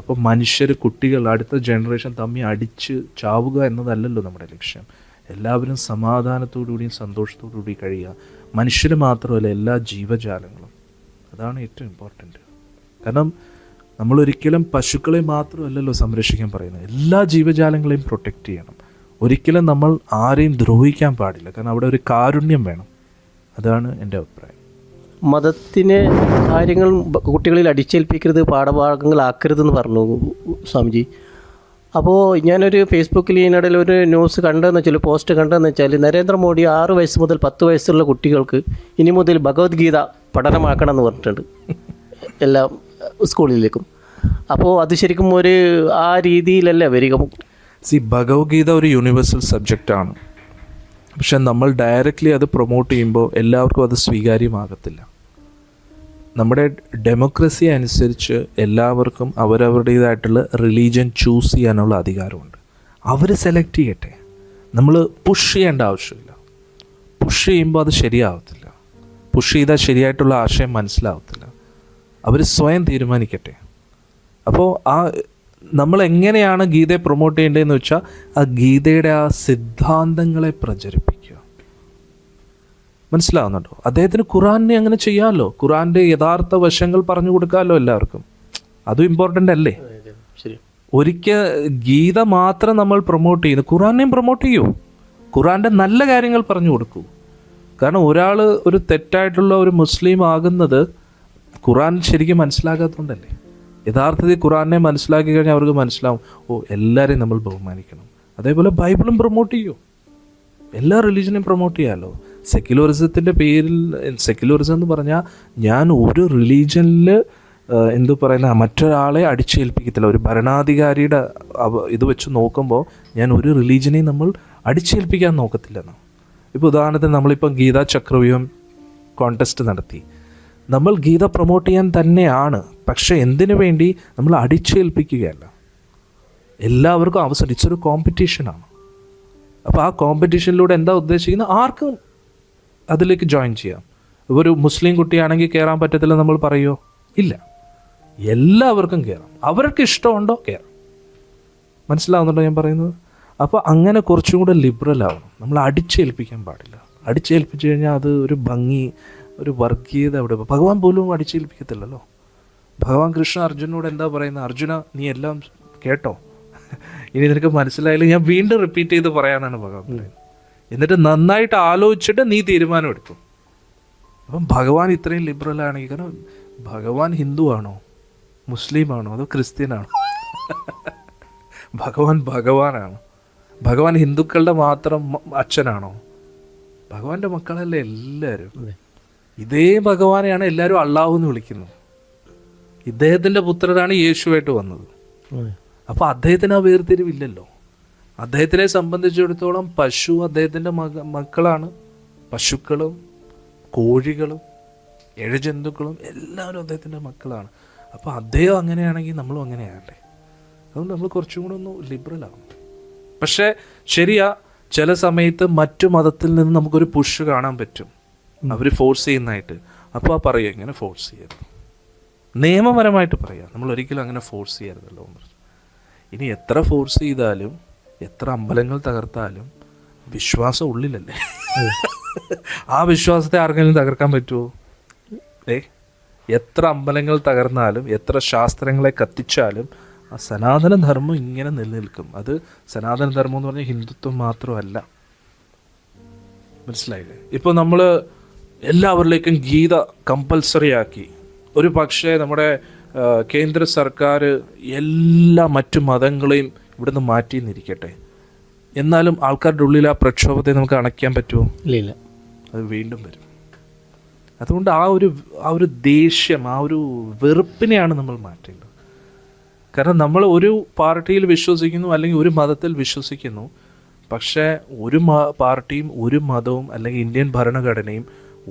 അപ്പോൾ മനുഷ്യർ, കുട്ടികൾ, അടുത്ത ജനറേഷൻ തമ്മിൽ അടിച്ച് ചാവുക എന്നതല്ലല്ലോ നമ്മുടെ ലക്ഷ്യം. എല്ലാവരും സമാധാനത്തോടുകൂടിയും സന്തോഷത്തോടുകൂടി കഴിയുക. മനുഷ്യർ മാത്രമല്ല, എല്ലാ ജീവജാലങ്ങളും. അതാണ് ഏറ്റവും ഇമ്പോർട്ടൻറ്റ്. കാരണം നമ്മളൊരിക്കലും പശുക്കളെ മാത്രമല്ലല്ലോ സംരക്ഷിക്കാൻ പറയുന്നത്, എല്ലാ ജീവജാലങ്ങളെയും പ്രൊട്ടക്റ്റ് ചെയ്യണം. ഒരിക്കലും നമ്മൾ ആരെയും ദ്രോഹിക്കാൻ പാടില്ല. കാരണം അവിടെ ഒരു കാരുണ്യം വേണം. അതാണ് എൻ്റെ അഭിപ്രായം. മതത്തിന് കാര്യങ്ങൾ കുട്ടികളിൽ അടിച്ചേൽപ്പിക്കരുത്, പാഠഭാഗങ്ങളാക്കരുതെന്ന് പറഞ്ഞു സ്വാമിജി. അപ്പോൾ ഞാനൊരു ഫേസ്ബുക്കിൽ ഇതിനിടയിൽ ഒരു ന്യൂസ് കണ്ടതെന്ന് വെച്ചാൽ, പോസ്റ്റ് കണ്ടതെന്ന് വെച്ചാൽ, നരേന്ദ്രമോദി 6 വയസ്സ് മുതൽ 10 വയസ്സുള്ള കുട്ടികൾക്ക് ഇനി മുതൽ ഭഗവത്ഗീത പഠനമാക്കണം എന്ന് പറഞ്ഞിട്ടുണ്ട് എല്ലാ സ്കൂളിലേക്കും. അപ്പോൾ അത് ശരിക്കും ഒരു ആ രീതിയിലല്ലേ വരിക? ഭഗവത്ഗീത ഒരു യൂണിവേഴ്സൽ സബ്ജക്റ്റാണ്. പക്ഷെ നമ്മൾ ഡയറക്റ്റ്ലി അത് പ്രൊമോട്ട് ചെയ്യുമ്പോൾ എല്ലാവർക്കും അത് സ്വീകാര്യമാകത്തില്ല. നമ്മുടെ ഡെമോക്രസി അനുസരിച്ച് എല്ലാവർക്കും അവരവരുടേതായിട്ടുള്ള റിലീജിയൻ ചൂസ് ചെയ്യാനുള്ള അധികാരമുണ്ട്. അവർ സെലക്ട് ചെയ്യട്ടെ. നമ്മൾ പുഷ് ചെയ്യേണ്ട ആവശ്യമില്ല. പുഷ് ചെയ്യുമ്പോൾ അത് ശരിയാവത്തില്ല. പുഷ് ചെയ്താൽ ശരിയായിട്ടുള്ള ആശയം മനസ്സിലാവത്തില്ല. അവർ സ്വയം തീരുമാനിക്കട്ടെ. അപ്പോൾ നമ്മൾ എങ്ങനെയാണ് ഗീതയെ പ്രൊമോട്ട് ചെയ്യേണ്ടതെന്ന് വെച്ചാൽ, ആ ഗീതയുടെ ആ സിദ്ധാന്തങ്ങളെ പ്രചരിപ്പിക്കുക. മനസ്സിലാവുന്നുണ്ടോ? അദ്ദേഹത്തിന് ഖുറാനെ അങ്ങനെ ചെയ്യാമല്ലോ. ഖുറാൻ്റെ യഥാർത്ഥ വശങ്ങൾ പറഞ്ഞു കൊടുക്കാമല്ലോ എല്ലാവർക്കും. അതും ഇമ്പോർട്ടൻ്റ് അല്ലേ? ഒരിക്കൽ ഗീത മാത്രം നമ്മൾ പ്രൊമോട്ട് ചെയ്യുന്നു, ഖുറാനെയും പ്രൊമോട്ട് ചെയ്യൂ. ഖുറാൻ്റെ നല്ല കാര്യങ്ങൾ പറഞ്ഞു കൊടുക്കൂ. കാരണം ഒരാൾ ഒരു തെറ്റായിട്ടുള്ള ഒരു മുസ്ലിം ആകുന്നത് ഖുറാൻ ശരിക്കും മനസ്സിലാക്കാത്തതുകൊണ്ടല്ലേ. യഥാർത്ഥത്തിൽ ഖുറാനെ മനസ്സിലാക്കി കഴിഞ്ഞാൽ അവർക്ക് മനസ്സിലാവും, എല്ലാവരെയും നമ്മൾ ബഹുമാനിക്കണം. അതേപോലെ ബൈബിളും പ്രൊമോട്ട് ചെയ്യൂ. എല്ലാ റിലീജിയനെയും പ്രൊമോട്ട് ചെയ്യാമല്ലോ. സെക്യുലറിസത്തിൻ്റെ പേരിൽ, സെക്യുലറിസം എന്ന് പറഞ്ഞാൽ ഞാൻ ഒരു റിലീജിയനിൽ മറ്റൊരാളെ അടിച്ചേൽപ്പിക്കത്തില്ല. ഒരു ഭരണാധികാരിയുടെ ഇത് വെച്ച് നോക്കുമ്പോൾ ഞാൻ ഒരു റിലീജിയനെയും നമ്മൾ അടിച്ചേൽപ്പിക്കാൻ നോക്കത്തില്ലെന്ന്. ഇപ്പോൾ ഉദാഹരണത്തിന് നമ്മളിപ്പം ഗീതാ ചക്രവ്യൂഹം കോൺടെസ്റ്റ് നടത്തി. നമ്മൾ ഗീത പ്രൊമോട്ട് ചെയ്യാൻ തന്നെയാണ്, പക്ഷേ എന്തിനു വേണ്ടി? നമ്മൾ അടിച്ചേൽപ്പിക്കുകയല്ല. എല്ലാവർക്കും അവസരം. ഇറ്റ്സ് ഒരു കോമ്പറ്റീഷനാണ്. അപ്പോൾ ആ കോമ്പറ്റീഷനിലൂടെ എന്താ ഉദ്ദേശിക്കുന്നത്, ആർക്കും അതിലേക്ക് ജോയിൻ ചെയ്യാം. ഒരു മുസ്ലിം കുട്ടിയാണെങ്കിൽ കയറാൻ പറ്റത്തില്ല നമ്മൾ പറയുമോ? ഇല്ല, എല്ലാവർക്കും കയറാം. അവർക്ക് ഇഷ്ടമുണ്ടോ കയറാം. മനസ്സിലാവുന്നുണ്ടോ ഞാൻ പറയുന്നത്? അപ്പോൾ അങ്ങനെ കുറച്ചും കൂടെ ലിബറൽ ആവണം. നമ്മൾ അടിച്ചേൽപ്പിക്കാൻ പാടില്ല. അടിച്ചേൽപ്പിച്ചു കഴിഞ്ഞാൽ അത് ഒരു ഭംഗി, ഒരു വർഗീയത അവിടെ. ഭഗവാൻ പോലും അടിച്ചേൽപ്പിക്കത്തില്ലല്ലോ. ഭഗവാൻ കൃഷ്ണ അർജുനോട് എന്താ പറയുന്നത്? അർജുന, നീ എല്ലാം കേട്ടോ, ഇനി നിനക്ക് മനസ്സിലായില്ല, ഞാൻ വീണ്ടും റിപ്പീറ്റ് ചെയ്ത് പറയാനാണ് ഭഗവാൻ പറയുന്നത്. എന്നിട്ട് നന്നായിട്ട് ആലോചിച്ചിട്ട് നീ തീരുമാനം എടുക്കും. അപ്പം ഭഗവാൻ ഇത്രയും ലിബറൽ ആണെങ്കിൽ, കാരണം ഭഗവാൻ ഹിന്ദു ആണോ, മുസ്ലിം ആണോ, അതോ ക്രിസ്ത്യനാണോ? ഭഗവാനാണ്. ഭഗവാൻ ഹിന്ദുക്കളുടെ മാത്രം അച്ഛനാണോ? ഭഗവാന്റെ മക്കളല്ലേ എല്ലാവരും. ഇതേ ഭഗവാനെയാണ് എല്ലാവരും അള്ളാഹു എന്ന് വിളിക്കുന്നത്. ഇദ്ദേഹത്തിൻ്റെ പുത്രനാണ് യേശുവായിട്ട് വന്നത്. അപ്പോൾ അദ്ദേഹത്തിന് ആ വേർതിരിവില്ലല്ലോ. അദ്ദേഹത്തിനെ സംബന്ധിച്ചിടത്തോളം പശു അദ്ദേഹത്തിൻ്റെ മക്കളാണ്. പശുക്കളും കോഴികളും ഇഴജന്തുക്കളും എല്ലാവരും അദ്ദേഹത്തിൻ്റെ മക്കളാണ്. അപ്പോൾ അദ്ദേഹം അങ്ങനെയാണെങ്കിൽ നമ്മളും അങ്ങനെയാകട്ടെ. അതുകൊണ്ട് നമ്മൾ കുറച്ചും കൂടെ ഒന്ന് ലിബറലാവും. പക്ഷേ ശരിയാ, ചില സമയത്ത് മറ്റു മതത്തിൽ നിന്ന് നമുക്കൊരു പുഷ് കാണാൻ പറ്റും, അവർ ഫോഴ്സ് ചെയ്യുന്നതായിട്ട്. അപ്പോൾ ആ പറയുക, ഇങ്ങനെ ഫോഴ്സ് ചെയ്യരുത്, നിയമപരമായിട്ട് പറയാം, നമ്മൾ ഒരിക്കലും അങ്ങനെ ഫോഴ്സ് ചെയ്യരുതല്ലോ. ഇനി എത്ര ഫോഴ്സ് ചെയ്താലും എത്ര അമ്പലങ്ങൾ തകർത്താലും വിശ്വാസം ഉള്ളിലല്ലേ. ആ വിശ്വാസത്തെ ആർക്കെങ്കിലും തകർക്കാൻ പറ്റുമോ? എത്ര അമ്പലങ്ങൾ തകർന്നാലും എത്ര ശാസ്ത്രങ്ങളെ കത്തിച്ചാലും ആ സനാതനധർമ്മം ഇങ്ങനെ നിലനിൽക്കും. അത് സനാതനധർമ്മം എന്ന് പറഞ്ഞാൽ ഹിന്ദുത്വം മാത്രമല്ല. മനസ്സിലായില്ലേ? ഇപ്പോൾ നമ്മൾ എല്ലാവരിലേക്കും ഗീത കമ്പൽസറി ആക്കി. ഒരു പക്ഷേ നമ്മുടെ കേന്ദ്ര സർക്കാർ എല്ലാ മറ്റു മതങ്ങളെയും ഇവിടുന്ന് മാറ്റി എന്നിരിക്കട്ടെ, എന്നാലും ആൾക്കാരുടെ ഉള്ളിൽ ആ പ്രക്ഷോഭത്തെ നമുക്ക് അണയ്ക്കാൻ പറ്റുമോ? ഇല്ല. അത് വീണ്ടും വരും. അതുകൊണ്ട് ആ ഒരു ദേഷ്യം, ആ ഒരു വെറുപ്പിനെയാണ് നമ്മൾ മാറ്റേണ്ടത്. കാരണം നമ്മൾ ഒരു പാർട്ടിയിൽ വിശ്വസിക്കുന്നു അല്ലെങ്കിൽ ഒരു മതത്തിൽ വിശ്വസിക്കുന്നു, പക്ഷേ ഒരു പാർട്ടിയും ഒരു മതവും അല്ലെങ്കിൽ ഇന്ത്യൻ ഭരണഘടനയും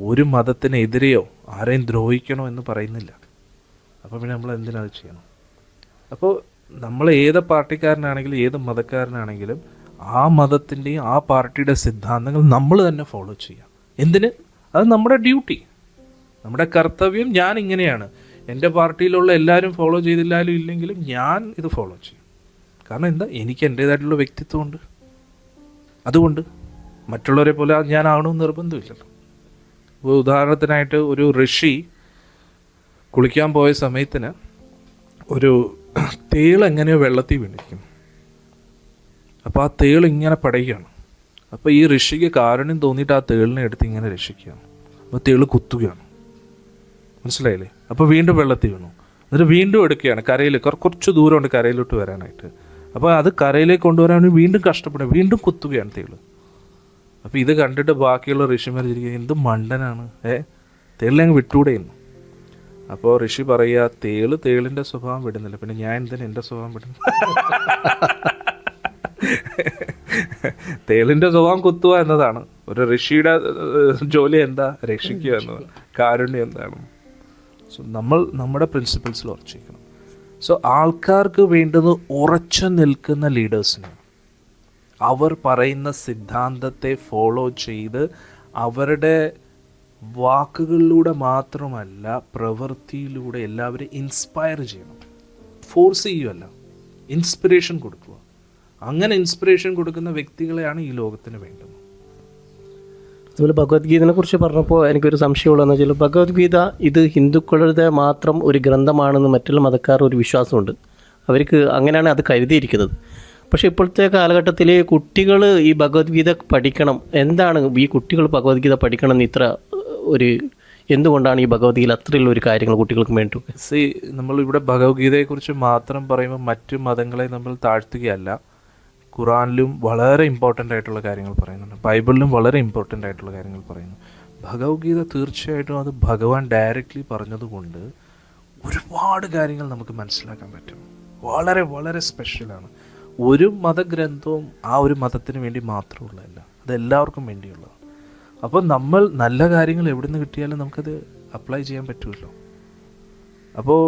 ഒരു മതത്തിനെതിരെയോ ആരെയും ദ്രോഹിക്കണോ എന്ന് പറയുന്നില്ല. അപ്പോൾ പിന്നെ നമ്മൾ എന്തിനത് ചെയ്യണം? അപ്പോൾ നമ്മൾ ഏത് പാർട്ടിക്കാരനാണെങ്കിലും ഏത് മതക്കാരനാണെങ്കിലും ആ മതത്തിൻ്റെയും ആ പാർട്ടിയുടെ സിദ്ധാന്തങ്ങൾ നമ്മൾ തന്നെ ഫോളോ ചെയ്യാം. എന്തിന്? അത് നമ്മുടെ ഡ്യൂട്ടി, നമ്മുടെ കർത്തവ്യം. ഞാൻ ഇങ്ങനെയാണ്, എൻ്റെ പാർട്ടിയിലുള്ള എല്ലാവരും ഫോളോ ചെയ്തില്ലാലും ഇല്ലെങ്കിലും ഞാൻ ഇത് ഫോളോ ചെയ്യും. കാരണം എന്താ, എനിക്ക് എൻ്റേതായിട്ടുള്ള വ്യക്തിത്വമുണ്ട്. അതുകൊണ്ട് മറ്റുള്ളവരെ പോലെ ഞാനാവണമെന്ന് നിർബന്ധമില്ലല്ലോ. ഉദാഹരണത്തിനായിട്ട് ഒരു ഋഷി കുളിക്കാൻ പോയ സമയത്തിന് ഒരു തേളെങ്ങനെയോ വെള്ളത്തിൽ വീണിരിക്കും. അപ്പോൾ ആ തേൾ ഇങ്ങനെ പടയുകയാണ്. അപ്പോൾ ഈ ഋഷിക്ക് കാരുണ്യം തോന്നിയിട്ട് ആ തേളിനെ എടുത്ത് ഇങ്ങനെ രക്ഷിക്കുകയാണ്. അപ്പോൾ തേൾ കുത്തുകയാണ്. മനസ്സിലായില്ലേ? അപ്പോൾ വീണ്ടും വെള്ളത്തിൽ വീണു. എന്നിട്ട് വീണ്ടും എടുക്കുകയാണ്. കരയിൽ കുറച്ച് ദൂരമുണ്ട് കരയിലോട്ട് വരാനായിട്ട്. അപ്പോൾ അത് കരയിലേക്ക് കൊണ്ടുവരാൻ വേണ്ടി വീണ്ടും കഷ്ടപ്പെടുക, വീണ്ടും കുത്തുകയാണ് തേൾ. അപ്പോൾ ഇത് കണ്ടിട്ട് ബാക്കിയുള്ള ഋഷിമാർ ഇരിക്കുക, എന്ത് മണ്ടനാണ്, തേളിനെ അങ്ങ് വിട്ടുകൂടെയെന്നു. അപ്പോൾ ഋഷി പറയുക, തേളിൻ്റെ സ്വഭാവം വിടുന്നില്ല, പിന്നെ ഞാൻ എന്തിനാ എൻ്റെ സ്വഭാവം വിടുന്നു? തേളിൻ്റെ സ്വഭാവം കുത്തുക എന്നതാണ്. ഒരു ഋഷിയുടെ ജോലി എന്താ? രക്ഷിക്കുക എന്നതാണ്. കാരുണ്യം എന്താണ്? സോ നമ്മൾ നമ്മുടെ പ്രിൻസിപ്പിൾസിൽ ഉറച്ചിരിക്കണം. സോ ആൾക്കാർക്ക് വേണ്ടത് ഉറച്ചു നിൽക്കുന്ന ലീഡേഴ്സിനാണ്. അവർ പറയുന്ന സിദ്ധാന്തത്തെ ഫോളോ ചെയ്ത് അവരുടെ വാക്കുകളിലൂടെ മാത്രമല്ല പ്രവൃത്തിയിലൂടെ എല്ലാവരും ഇൻസ്പയർ ചെയ്യണം. ഫോഴ്സ് ചെയ്യുമല്ല, ഇൻസ്പിറേഷൻ കൊടുക്കുക. അങ്ങനെ ഇൻസ്പിറേഷൻ കൊടുക്കുന്ന വ്യക്തികളെയാണ് ഈ ലോകത്തിന് വേണ്ടത്. അതുപോലെ ഭഗവത്ഗീതയെ കുറിച്ച് പറഞ്ഞപ്പോൾ എനിക്കൊരു സംശയമുള്ളതെന്ന് വെച്ചാൽ, ഭഗവത്ഗീത ഇത് ഹിന്ദുക്കളുടെ മാത്രം ഒരു ഗ്രന്ഥമാണെന്ന് മറ്റുള്ള മതക്കാർ ഒരു വിശ്വാസമുണ്ട്. അവർക്ക് അങ്ങനെയാണ് അത് കരുതിയിരിക്കുന്നത്. പക്ഷേ ഇപ്പോഴത്തെ കാലഘട്ടത്തിൽ കുട്ടികൾ ഈ ഭഗവത്ഗീത പഠിക്കണം. എന്താണ് ഈ കുട്ടികൾ ഭഗവത്ഗീത പഠിക്കണം എന്ന് ഇത്ര ഒരു, എന്തുകൊണ്ടാണ് ഈ ഭഗവത്ഗീത അത്രയുള്ള ഒരു കാര്യങ്ങൾ കുട്ടികൾക്ക് വേണ്ടി? നമ്മളിവിടെ ഭഗവത്ഗീതയെക്കുറിച്ച് മാത്രം പറയുമ്പോൾ മറ്റു മതങ്ങളെ നമ്മൾ താഴ്ത്തുകയല്ല. ഖുറാനിലും വളരെ ഇമ്പോർട്ടൻ്റ് ആയിട്ടുള്ള കാര്യങ്ങൾ പറയുന്നുണ്ട്, ബൈബിളിലും വളരെ ഇമ്പോർട്ടൻ്റ് ആയിട്ടുള്ള കാര്യങ്ങൾ പറയുന്നു. ഭഗവത്ഗീത തീർച്ചയായിട്ടും അത് ഭഗവാൻ ഡയറക്റ്റ്ലി പറഞ്ഞതുകൊണ്ട് ഒരുപാട് കാര്യങ്ങൾ നമുക്ക് മനസ്സിലാക്കാൻ പറ്റും. വളരെ വളരെ സ്പെഷ്യലാണ്. ഒരു മതഗ്രന്ഥവും ആ ഒരു മതത്തിന് വേണ്ടി മാത്രമുള്ളതല്ല, അത് എല്ലാവർക്കും വേണ്ടിയുള്ളതാണ്. അപ്പോൾ നമ്മൾ നല്ല കാര്യങ്ങൾ എവിടെ നിന്ന് കിട്ടിയാലും നമുക്കത് അപ്ലൈ ചെയ്യാൻ പറ്റുമല്ലോ. അപ്പോൾ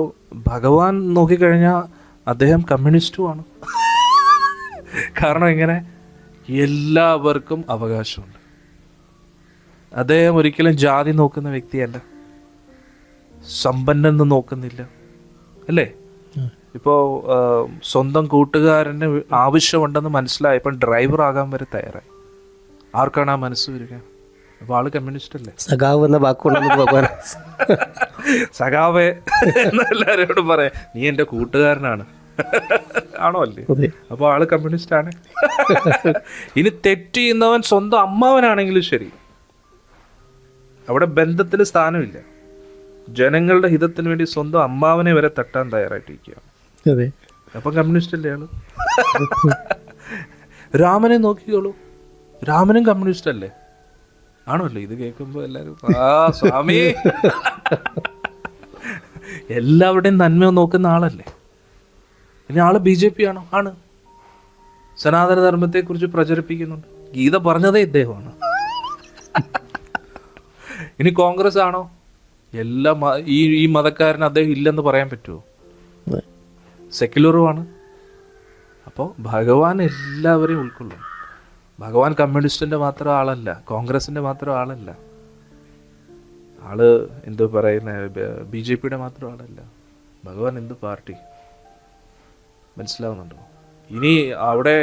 ഭഗവാൻ നോക്കിക്കഴിഞ്ഞാൽ അദ്ദേഹം കമ്മ്യൂണിസ്റ്റുമാണ്. കാരണം എങ്ങനെ, എല്ലാവർക്കും അവകാശമുണ്ട്. അദ്ദേഹം ഒരിക്കലും ജാതി നോക്കുന്ന വ്യക്തിയല്ല, സമ്പന്നെന്ന് നോക്കുന്നില്ല, അല്ലേ? ഇപ്പോൾ സ്വന്തം കൂട്ടുകാരന് ആവശ്യമുണ്ടെന്ന് മനസ്സിലായപ്പോൾ ഡ്രൈവർ ആകാൻ വരെ തയ്യാറായി. ആർക്കാണ് ആ മനസ്സ് വരിക? അപ്പോൾ ആള് കമ്മ്യൂണിസ്റ്റ് അല്ലേ? സഖാവ് എന്ന വാക്കുകൊണ്ടൊന്നും ഭഗവാൻ സഖാവേ എന്നെല്ലാവരോടും പറയാം, നീ എൻ്റെ കൂട്ടുകാരനാണ്, ആണോ അല്ലേ? അപ്പോൾ ആള് കമ്മ്യൂണിസ്റ്റ് ആണ്. ഇനി തെറ്റ് ചെയ്യുന്നവൻ സ്വന്തം അമ്മാവനാണെങ്കിലും ശരി, അവിടെ ബന്ധത്തിന് സ്ഥാനമില്ല. ജനങ്ങളുടെ ഹിതത്തിന് വേണ്ടി സ്വന്തം അമ്മാവനെ വരെ തട്ടാൻ തയ്യാറായിട്ടിരിക്കുക. അപ്പം കമ്മ്യൂണിസ്റ്റ് അല്ലേ ആള്? രാമനെ നോക്കിക്കോളൂ, രാമനും കമ്മ്യൂണിസ്റ്റ് അല്ലേ? ആണോ അല്ലേ? ഇത് കേൾക്കുമ്പോൾ എല്ലാവരും സ്വാമി, എല്ലാവരുടെയും നന്മ നോക്കുന്ന ആളല്ലേ? ഇനി ആള് BJP ആണോ? ആണ്. സനാതന ധർമ്മത്തെക്കുറിച്ച് പ്രചരിപ്പിക്കുന്നുണ്ട്. ഗീത പറഞ്ഞതേ ഇദ്ദേഹമാണ്. ഇനി കോൺഗ്രസ് ആണോ? എല്ലാ ഈ മതക്കാരന് അദ്ദേഹം ഇല്ലെന്ന് പറയാൻ പറ്റുമോ? സെക്യുലറുമാണ്. അപ്പോൾ ഭഗവാൻ എല്ലാവരെയും ഉൾക്കൊള്ളും. ഭഗവാൻ കമ്മ്യൂണിസ്റ്റിൻ്റെ മാത്രം ആളല്ല, കോൺഗ്രസിൻ്റെ മാത്രം ആളല്ല, ആള് എന്ത് പറയുന്ന BJPയുടെ മാത്രം ആളല്ല. ഭഗവാൻ എന്ത് പാർട്ടി? മനസ്സിലാവുന്നുണ്ടോ? ഇനി അവിടെ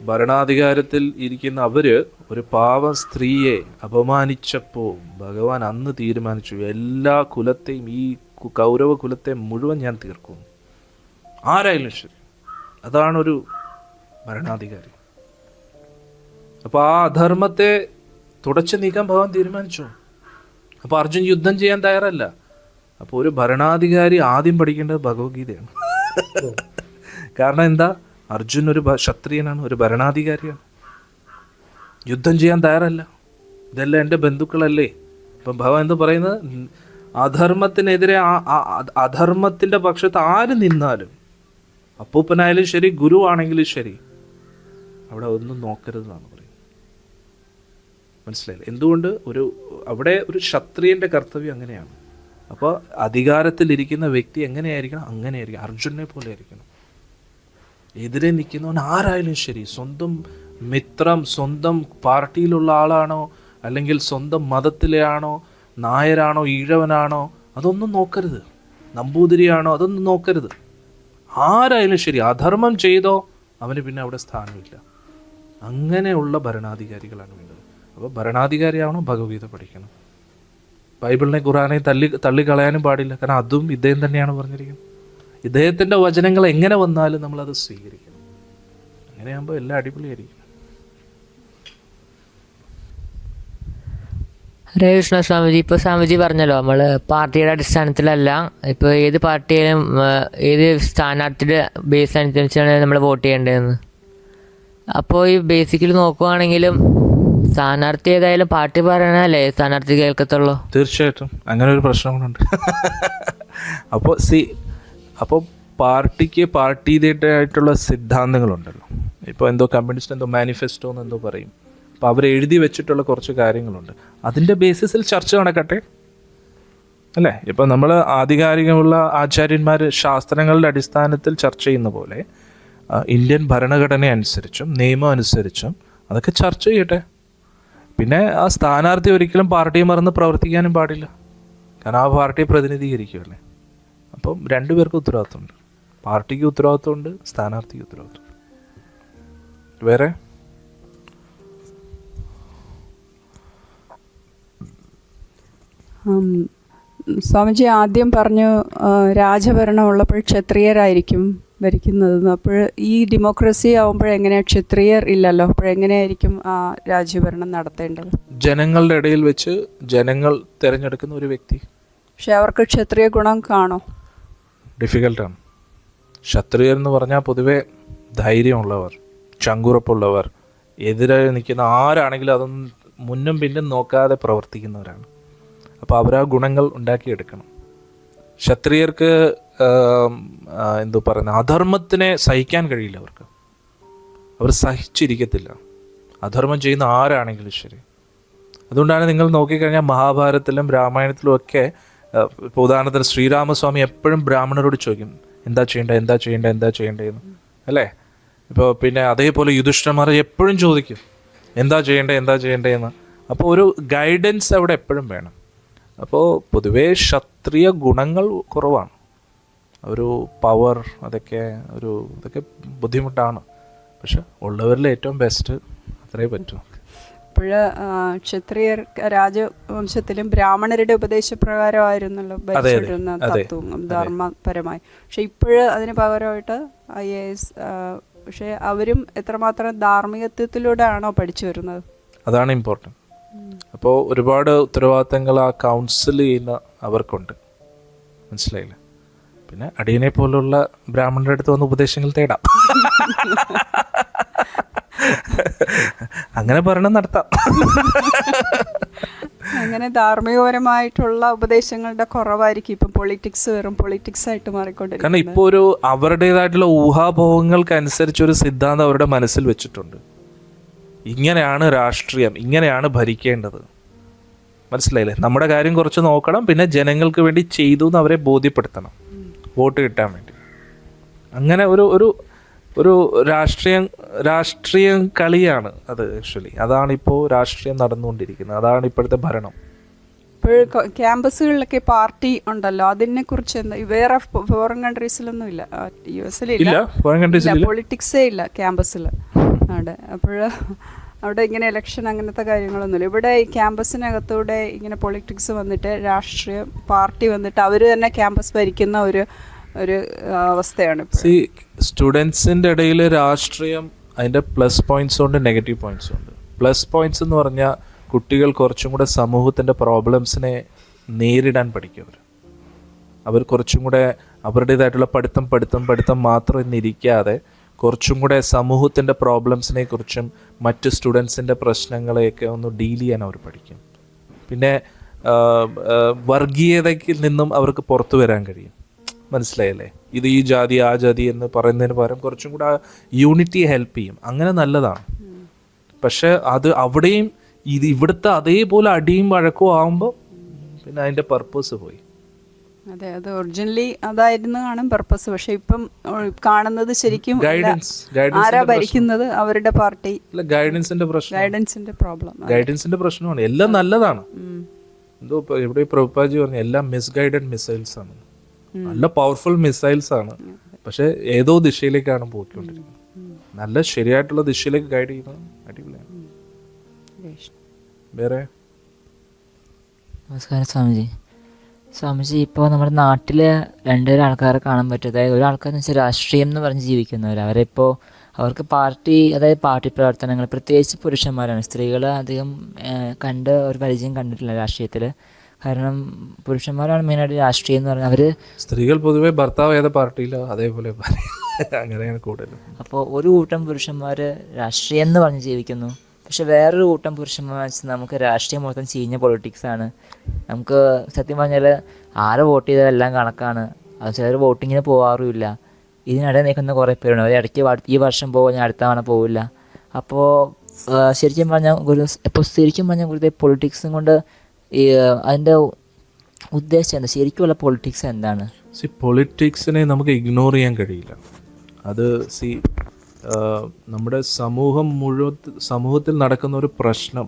ഭരണാധികാരത്തിൽ ഇരിക്കുന്ന അവര് ഒരു പാവ സ്ത്രീയെ അപമാനിച്ചപ്പോൾ ഭഗവാൻ അന്ന് തീരുമാനിച്ചു, എല്ലാ കുലത്തെയും, ഈ കൗരവ കുലത്തെ മുഴുവൻ ഞാൻ തീർക്കും, ആരായാലും ശരി. അതാണൊരു ഭരണാധികാരി. അപ്പോൾ ആ അധർമ്മത്തെ തുടച്ചു നീക്കാൻ ഭഗവാൻ തീരുമാനിച്ചു. അപ്പോൾ അർജുൻ യുദ്ധം ചെയ്യാൻ തയ്യാറല്ല. അപ്പോൾ ഒരു ഭരണാധികാരി ആദ്യം പഠിക്കേണ്ടത് ഭഗവത്ഗീതയാണ്. കാരണം എന്താ? അർജുൻ ഒരു ക്ഷത്രിയനാണ്, ഒരു ഭരണാധികാരിയാണ്. യുദ്ധം ചെയ്യാൻ തയ്യാറല്ല. ഇതെല്ലാം എൻ്റെ ബന്ധുക്കളല്ലേ? അപ്പം ഭഗവാൻ എന്ത് പറയുന്നത്? അധർമ്മത്തിനെതിരെ അധർമ്മത്തിൻ്റെ പക്ഷത്ത് ആര് നിന്നാലും, അപ്പൂപ്പനായാലും ശരി, ഗുരുവാണെങ്കിലും ശരി, അവിടെ ഒന്നും നോക്കരുതെന്നാണ് പറയുന്നത്. മനസ്സിലായില്ലേ? എന്തുകൊണ്ട്? അവിടെ ഒരു ക്ഷത്രിയൻ്റെ കർത്തവ്യം അങ്ങനെയാണ്. അപ്പോൾ അധികാരത്തിലിരിക്കുന്ന വ്യക്തി എങ്ങനെയായിരിക്കണം? അങ്ങനെയായിരിക്കണം, അർജുനെ പോലെ ആയിരിക്കണം. എതിരെ നിൽക്കുന്നവൻ ആരായാലും ശരി, സ്വന്തം മിത്രം, സ്വന്തം പാർട്ടിയിലുള്ള ആളാണോ, അല്ലെങ്കിൽ സ്വന്തം മതത്തിലെ ആണോ, നായരാണോ, ഈഴവനാണോ, അതൊന്നും നോക്കരുത്. നമ്പൂതിരിയാണോ, അതൊന്നും നോക്കരുത്. ആരായാലും ശരി, അധർമ്മം ചെയ്തോ അവന് പിന്നെ അവിടെ സ്ഥാനമില്ല. അങ്ങനെയുള്ള ഭരണാധികാരികളാണ് വേണ്ടത്. അപ്പോൾ ഭരണാധികാരിയാവണം, ഭഗവത്ഗീത പഠിക്കണം. ബൈബിളിനെ ഖുറാനെ തള്ളിക്കളയാനും പാടില്ല. കാരണം അതും ഇദ്ദേഹം തന്നെയാണ് പറഞ്ഞിരിക്കുന്നത്. ഇദ്ദേഹത്തിൻ്റെ വചനങ്ങൾ എങ്ങനെ വന്നാലും നമ്മളത് സ്വീകരിക്കണം. അങ്ങനെയാകുമ്പോൾ എല്ലാം അടിപൊളിയായിരിക്കും. ഹരേ കൃഷ്ണ സ്വാമിജി, ഇപ്പോൾ സ്വാമിജി പറഞ്ഞല്ലോ, നമ്മൾ പാർട്ടിയുടെ അടിസ്ഥാനത്തിലല്ല, ഇപ്പോൾ ഏത് പാർട്ടിയിലും ഏത് സ്ഥാനാർത്ഥിയുടെ ബേസ് അനുസരിച്ചാണ് നമ്മൾ വോട്ട് ചെയ്യേണ്ടതെന്ന്. അപ്പോൾ ഈ ബേസിക്കലി നോക്കുവാണെങ്കിലും സ്ഥാനാർത്ഥി ഏതായാലും പാർട്ടി പറയണല്ലേ സ്ഥാനാർത്ഥി കേൾക്കത്തുള്ളൂ. തീർച്ചയായിട്ടും അങ്ങനെ ഒരു പ്രശ്നം കൂടെ. അപ്പോൾ പാർട്ടിക്ക് പാർട്ടിയുടേതായിട്ടുള്ള സിദ്ധാന്തങ്ങളുണ്ടല്ലോ. ഇപ്പോൾ എന്തോ കമ്മ്യൂണിസ്റ്റ് എന്തോ മാനിഫെസ്റ്റോ എന്നെന്തോ പറയും. അപ്പോൾ അവർ എഴുതി വെച്ചിട്ടുള്ള കുറച്ച് കാര്യങ്ങളുണ്ട്. അതിൻ്റെ ബേസിസിൽ ചർച്ച നടക്കട്ടെ, അല്ലേ? ഇപ്പോൾ നമ്മൾ ആധികാരികമുള്ള ആചാര്യന്മാർ ശാസ്ത്രങ്ങളുടെ അടിസ്ഥാനത്തിൽ ചർച്ച ചെയ്യുന്ന പോലെ ഇന്ത്യൻ ഭരണഘടന അനുസരിച്ചും നിയമം അനുസരിച്ചും അതൊക്കെ ചർച്ച ചെയ്യട്ടെ. പിന്നെ ആ സ്ഥാനാർത്ഥി ഒരിക്കലും പാർട്ടിയെ മറന്ന് പ്രവർത്തിക്കാനും പാടില്ല. കാരണം ആ പാർട്ടിയെ പ്രതിനിധീകരിക്കുകയല്ലേ. അപ്പം രണ്ടുപേർക്കും ഉത്തരവാദിത്തമുണ്ട്. പാർട്ടിക്ക് ഉത്തരവാദിത്തമുണ്ട്, സ്ഥാനാർത്ഥിക്ക് ഉത്തരവാദിത്തമുണ്ട്. വേറെ സ്വാമിജി ആദ്യം പറഞ്ഞു രാജഭരണം ഉള്ളപ്പോൾ ക്ഷത്രിയരായിരിക്കും ഭരിക്കുന്നത്. അപ്പോൾ ഈ ഡെമോക്രസി ആവുമ്പോഴെങ്ങനെയാണ് ക്ഷത്രിയർ ഇല്ലല്ലോ, അപ്പോഴെങ്ങനെയായിരിക്കും ആ രാജ്യഭരണം നടത്തേണ്ടത്? ജനങ്ങളുടെ ഇടയിൽ വെച്ച് ജനങ്ങൾ തിരഞ്ഞെടുക്കുന്ന ഒരു വ്യക്തി. പക്ഷെ അവർക്ക് ക്ഷത്രിയ ഗുണം കാണോ? ഡിഫിക്കൽട്ടാണ്. ക്ഷത്രിയർ എന്ന് പറഞ്ഞാൽ പൊതുവെ ധൈര്യമുള്ളവർ, ചങ്കുറപ്പുള്ളവർ, എതിരെ നിൽക്കുന്ന ആരാണെങ്കിലും അതൊന്നും മുന്നും പിന്നും നോക്കാതെ പ്രവർത്തിക്കുന്നവരാണ്. അപ്പോൾ അവർ ആ ഗുണങ്ങൾ ഉണ്ടാക്കിയെടുക്കണം. ക്ഷത്രിയർക്ക് എന്തോ പറയുന്നത്, അധർമ്മത്തിനെ സഹിക്കാൻ കഴിയില്ല. അവർ സഹിച്ചിരിക്കത്തില്ല, അധർമ്മം ചെയ്യുന്ന ആരാണെങ്കിലും ശരി. അതുകൊണ്ടാണ് നിങ്ങൾ നോക്കിക്കഴിഞ്ഞാൽ മഹാഭാരതത്തിലും രാമായണത്തിലും ഒക്കെ, ഇപ്പോൾ ഉദാഹരണത്തിന് ശ്രീരാമസ്വാമി എപ്പോഴും ബ്രാഹ്മണരോട് ചോദിക്കും, എന്താ ചെയ്യേണ്ടതെന്ന്, അല്ലേ? ഇപ്പോൾ പിന്നെ അതേപോലെ യുധിഷ്ഠിരന്മാർ എപ്പോഴും ചോദിക്കും എന്താ ചെയ്യേണ്ടതെന്ന്. അപ്പോൾ ഒരു ഗൈഡൻസ് അവിടെ എപ്പോഴും വേണം. അപ്പോൾ പൊതുവേ ക്ഷത്രിയ ഗുണങ്ങൾ കുറവാണ്. ഒരു പവർ അതൊക്കെ ബുദ്ധിമുട്ടാണ്. പക്ഷെ ഉള്ളവരിൽ ഏറ്റവും ബെസ്റ്റ് അത്രേ പറ്റും. അപ്പോൾ ക്ഷത്രിയർ രാജവംശത്തിലും ബ്രാഹ്മണരുടെ ഉപദേശപ്രകാരമായിരുന്നല്ലോ ഭരിച്ചിരുന്ന തത്വം ധർമ്മപരമായി. പക്ഷെ ഇപ്പോഴ് അതിന് പകരമായിട്ട് IAS, പക്ഷെ അവരും എത്രമാത്രം ധാർമ്മികത്വത്തിലൂടെ ആണോ പഠിച്ചു വരുന്നത്? അതാണ് ഇമ്പോർട്ടൻറ്റ്. അപ്പോൾ ഒരുപാട് ഉത്തരവാദിത്തങ്ങൾ ആ കൗൺസിൽ ചെയ്യുന്ന അവർക്കുണ്ട്, മനസ്സിലായില്ലേ? പിന്നെ അടിയനെ പോലുള്ള ബ്രാഹ്മണരുടെ അടുത്ത് വന്ന് ഉപദേശങ്ങൾ തേടാം, അങ്ങനെ പറയണം നടത്താം. അങ്ങനെ ധാർമ്മികപരമായിട്ടുള്ള ഉപദേശങ്ങളുടെ കുറവായിരിക്കും ഇപ്പം പൊളിറ്റിക്സ് വെറും പൊളിറ്റിക്സ് ആയിട്ട് മാറിക്കൊണ്ടിരിക്കുന്നത്. കാരണം ഇപ്പോൾ ഒരു അവരുടേതായിട്ടുള്ള ഊഹാപോഹങ്ങൾക്കനുസരിച്ച് ഒരു സിദ്ധാന്തം അവരുടെ മനസ്സിൽ വെച്ചിട്ടുണ്ട്. ഇങ്ങനെയാണ് രാഷ്ട്രീയം, ഇങ്ങനെയാണ് ഭരിക്കേണ്ടത്, മനസ്സിലായില്ലേ? നമ്മുടെ കാര്യം കുറച്ച് നോക്കണം, പിന്നെ ജനങ്ങൾക്ക് വേണ്ടി ചെയ്തു എന്ന് അവരെ ബോധ്യപ്പെടുത്തണം വോട്ട് കിട്ടാൻ വേണ്ടി. അങ്ങനെ ഒരു രാഷ്ട്രീയം കളിയാണ് അത്. ആക്ച്വലി അതാണിപ്പോൾ രാഷ്ട്രീയം നടന്നുകൊണ്ടിരിക്കുന്നത്, അതാണ് ഇപ്പോഴത്തെ ഭരണം. ഇപ്പോൾ ക്യാമ്പസുകളിലൊക്കെ പാർട്ടി ഉണ്ടല്ലോ, അതിനെ കുറിച്ച് എന്താ? വേറെ ഫോറിൻ കൺട്രീസിലൊന്നും ഇല്ല, US-ലില്ല, പൊളിറ്റിക്സേ ഇല്ല ക്യാമ്പസിൽ അവിടെ. അവിടെ ഇങ്ങനെ ഇലക്ഷൻ അങ്ങനത്തെ കാര്യങ്ങളൊന്നുമില്ല. ഇവിടെ ഈ ക്യാമ്പസിനകത്തൂടെ ഇങ്ങനെ പൊളിറ്റിക്സ് വന്നിട്ട് രാഷ്ട്രീയ പാർട്ടി വന്നിട്ട് അവർ തന്നെ ക്യാമ്പസ് ഭരിക്കുന്ന ഒരു അവസ്ഥയാണ്. സ്റ്റുഡൻസിൻ്റെ ഇടയിൽ രാഷ്ട്രീയം അതിൻ്റെ പ്ലസ് പോയിന്റ്സ് ഉണ്ട്, നെഗറ്റീവ് പോയിന്റ്സ് ഉണ്ട്. പ്ലസ് പോയിന്റ്സ് എന്ന് പറഞ്ഞാൽ കുട്ടികൾ കുറച്ചും കൂടെ സമൂഹത്തിൻ്റെ പ്രോബ്ലംസിനെ നേരിടാൻ പഠിക്കും. അവർ കുറച്ചും കൂടെ അവരുടേതായിട്ടുള്ള പഠിത്തം മാത്രം ഇന്നിരിക്കാതെ കുറച്ചും കൂടെ സമൂഹത്തിൻ്റെ പ്രോബ്ലംസിനെ കുറിച്ചും മറ്റ് സ്റ്റുഡൻസിൻ്റെ പ്രശ്നങ്ങളെയൊക്കെ ഒന്ന് ഡീൽ ചെയ്യാൻ അവർ പഠിക്കും. പിന്നെ വർഗീയതയ്ക്ക് നിന്നും അവർക്ക് പുറത്തു വരാൻ കഴിയും, മനസ്സിലായല്ലേ? ഇത് ഈ ജാതി ആ ജാതി എന്ന് പറയുന്നതിന് പകരം കുറച്ചും കൂടെ യൂണിറ്റി ഹെൽപ്പ് ചെയ്യും. അങ്ങനെ നല്ലതാണ്. പക്ഷെ അത് അവിടെയും ഇവിടുത്തെ അതേപോലെ അടിയും വഴക്കവും ആകുമ്പോൾ പിന്നെ അതിൻ്റെ പർപ്പസ് പോയി. അതെ, അത് ഒറിജിനലി അതായിരുന്നു കാണും പർപ്പസ്. പക്ഷെ ഇപ്പം കാണുന്നത് ശരിക്കും ആരാ ഭരിക്കുന്നത്? അവരുടെ പാർട്ടി. ഗൈഡൻസിന്റെ പ്രശ്നമാണ്. എല്ലാം നല്ലതാണ്. എന്തോ ഇവിടെ പ്രഭുപാദി പറഞ്ഞു എല്ലാം മിസ്ഗൈഡഡ് മിസൈൽസ് ആണ്, നല്ല പവർഫുൾ മിസൈൽസ് ആണ്. പക്ഷെ ഏതോ ദിശയിലേക്കാണ് പോയിക്കൊണ്ടിരിക്കുന്നത്. നല്ല ശരിയായിട്ടുള്ള ദിശയിലേക്ക് ഗൈഡ് ചെയ്യുന്നത് അടിപൊളിയാണ്. വേറെ നമസ്കാരം സ്വാമിജി, ഇപ്പോൾ നമ്മുടെ നാട്ടിൽ രണ്ടുപേരും ആൾക്കാരെ കാണാൻ പറ്റും. അതായത് ഒരാൾക്കാരെന്ന് വെച്ചാൽ രാഷ്ട്രീയം എന്ന് പറഞ്ഞ് ജീവിക്കുന്നവർ. അവർക്ക് പാർട്ടി, അതായത് പാർട്ടി പ്രവർത്തനങ്ങൾ, പ്രത്യേകിച്ച് പുരുഷന്മാരാണ്. സ്ത്രീകൾ അധികം ഒരു പരിചയം കണ്ടിട്ടില്ല രാഷ്ട്രീയത്തിൽ. കാരണം പുരുഷന്മാരാണ് മെയിനായിട്ട് രാഷ്ട്രീയം എന്ന് പറഞ്ഞാൽ. സ്ത്രീകൾ പൊതുവെ ഭർത്താവ് ഏത് പാർട്ടിയിലോ അതേപോലെ അങ്ങനെയാണ് കൂടുതലും. അപ്പോൾ ഒരു കൂട്ടം പുരുഷന്മാർ രാഷ്ട്രീയം എന്ന് പറഞ്ഞ് ജീവിക്കുന്നു. പക്ഷെ വേറൊരു കൂട്ടം പുരുഷന്മാർ വെച്ചാൽ നമുക്ക് രാഷ്ട്രീയം മൊത്തം ചീഞ്ഞ പൊളിറ്റിക്സാണ്. നമുക്ക് സത്യം പറഞ്ഞാൽ ആരെ വോട്ട് ചെയ്താൽ എല്ലാം കണക്കാണ്. അത് ചിലർ വോട്ടിങ്ങിന് പോകാറുമില്ല. ഇതിനിടെ നിൽക്കുന്ന കുറേ പേരുണ്ട്. അവർ ഇടയ്ക്ക് ഈ വർഷം പോകും, ഞാൻ അടുത്ത തവണ പോവില്ല. അപ്പോൾ ശരിക്കും പറഞ്ഞാൽ ഗുരുദേവ് പൊളിറ്റിക്സും കൊണ്ട് അതിൻ്റെ ഉദ്ദേശം എന്താ? ശരിക്കുള്ള പൊളിറ്റിക്സ് എന്താണ്? പൊളിറ്റിക്സിനെ നമുക്ക് ഇഗ്നോർ ചെയ്യാൻ കഴിയില്ല. അത് നമ്മുടെ സമൂഹത്തിൽ നടക്കുന്ന ഒരു പ്രശ്നം,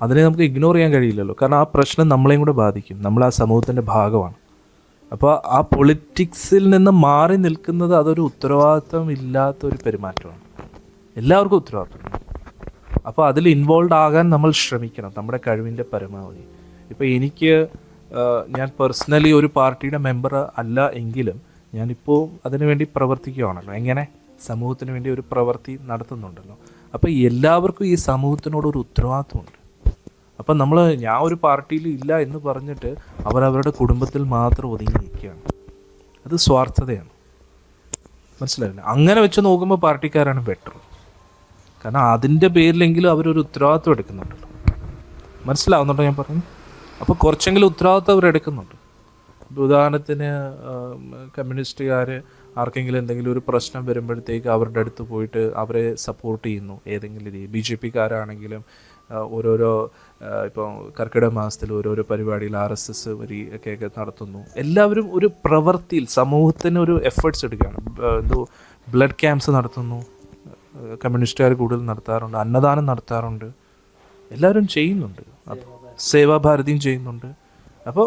അതിനെ നമുക്ക് ഇഗ്നോർ ചെയ്യാൻ കഴിയില്ലല്ലോ. കാരണം ആ പ്രശ്നം നമ്മളെയും കൂടെ ബാധിക്കും. നമ്മൾ ആ സമൂഹത്തിൻ്റെ ഭാഗമാണ്. അപ്പോൾ ആ പൊളിറ്റിക്സിൽ നിന്ന് മാറി നിൽക്കുന്നത് അതൊരു ഉത്തരവാദിത്വം ഇല്ലാത്തൊരു പെരുമാറ്റമാണ്. എല്ലാവർക്കും ഉത്തരവാദിത്വം. അപ്പോൾ അതിൽ ഇൻവോൾവ് ആകാൻ നമ്മൾ ശ്രമിക്കണം നമ്മുടെ കഴിവിൻ്റെ പരമാവധി. ഇപ്പോൾ ഞാൻ പേഴ്സണലി ഒരു പാർട്ടിയുടെ മെമ്പർ അല്ല എങ്കിലും ഞാനിപ്പോൾ അതിനുവേണ്ടി പ്രവർത്തിക്കുകയാണല്ലോ. എങ്ങനെ? സമൂഹത്തിന് വേണ്ടി ഒരു പ്രവൃത്തി നടത്തുന്നുണ്ടല്ലോ. അപ്പോൾ എല്ലാവർക്കും ഈ സമൂഹത്തിനോടൊരു ഉത്തരവാദിത്വമുണ്ട്. അപ്പം ഞാൻ ഒരു പാർട്ടിയിൽ ഇല്ല എന്ന് പറഞ്ഞിട്ട് അവരവരുടെ കുടുംബത്തിൽ മാത്രം ഒതുങ്ങി നിൽക്കുകയാണ്. അത് സ്വാർത്ഥതയാണ്, മനസ്സിലായില്ല? അങ്ങനെ വെച്ച് നോക്കുമ്പോൾ പാർട്ടിക്കാരാണ് ബെറ്റർ. കാരണം അതിൻ്റെ പേരിലെങ്കിലും അവരൊരു ഉത്തരവാദിത്വം എടുക്കുന്നുണ്ടല്ലോ. മനസ്സിലാവുന്നുണ്ടോ ഞാൻ പറയുന്നത്? അപ്പോൾ കുറച്ചെങ്കിലും ഉത്തരവാദിത്വം അവരെടുക്കുന്നുണ്ട്. ഉദാഹരണത്തിന് കമ്മ്യൂണിസ്റ്റുകാർ ആർക്കെങ്കിലും എന്തെങ്കിലും ഒരു പ്രശ്നം വരുമ്പോഴത്തേക്ക് അവരുടെ അടുത്ത് പോയിട്ട് അവരെ സപ്പോർട്ട് ചെയ്യുന്നു ഏതെങ്കിലും രീതി. BJP-കാരാണെങ്കിലും ഓരോരോ ഇപ്പോൾ കർക്കിടക മാസത്തിൽ ഓരോരോ പരിപാടിയിൽ RSS വരി ഒക്കെ നടത്തുന്നു. എല്ലാവരും ഒരു പ്രവൃത്തിയിൽ സമൂഹത്തിന് ഒരു എഫേർട്സ് എടുക്കുകയാണ്. ബ്ലഡ് ക്യാമ്പ്സ് നടത്തുന്നു, കമ്മ്യൂണിസ്റ്റുകാർ കൂടുതൽ നടത്താറുണ്ട്, അന്നദാനം നടത്താറുണ്ട്, എല്ലാവരും ചെയ്യുന്നുണ്ട്. അപ്പോൾ സേവാഭാരതിയും ചെയ്യുന്നുണ്ട്. അപ്പോൾ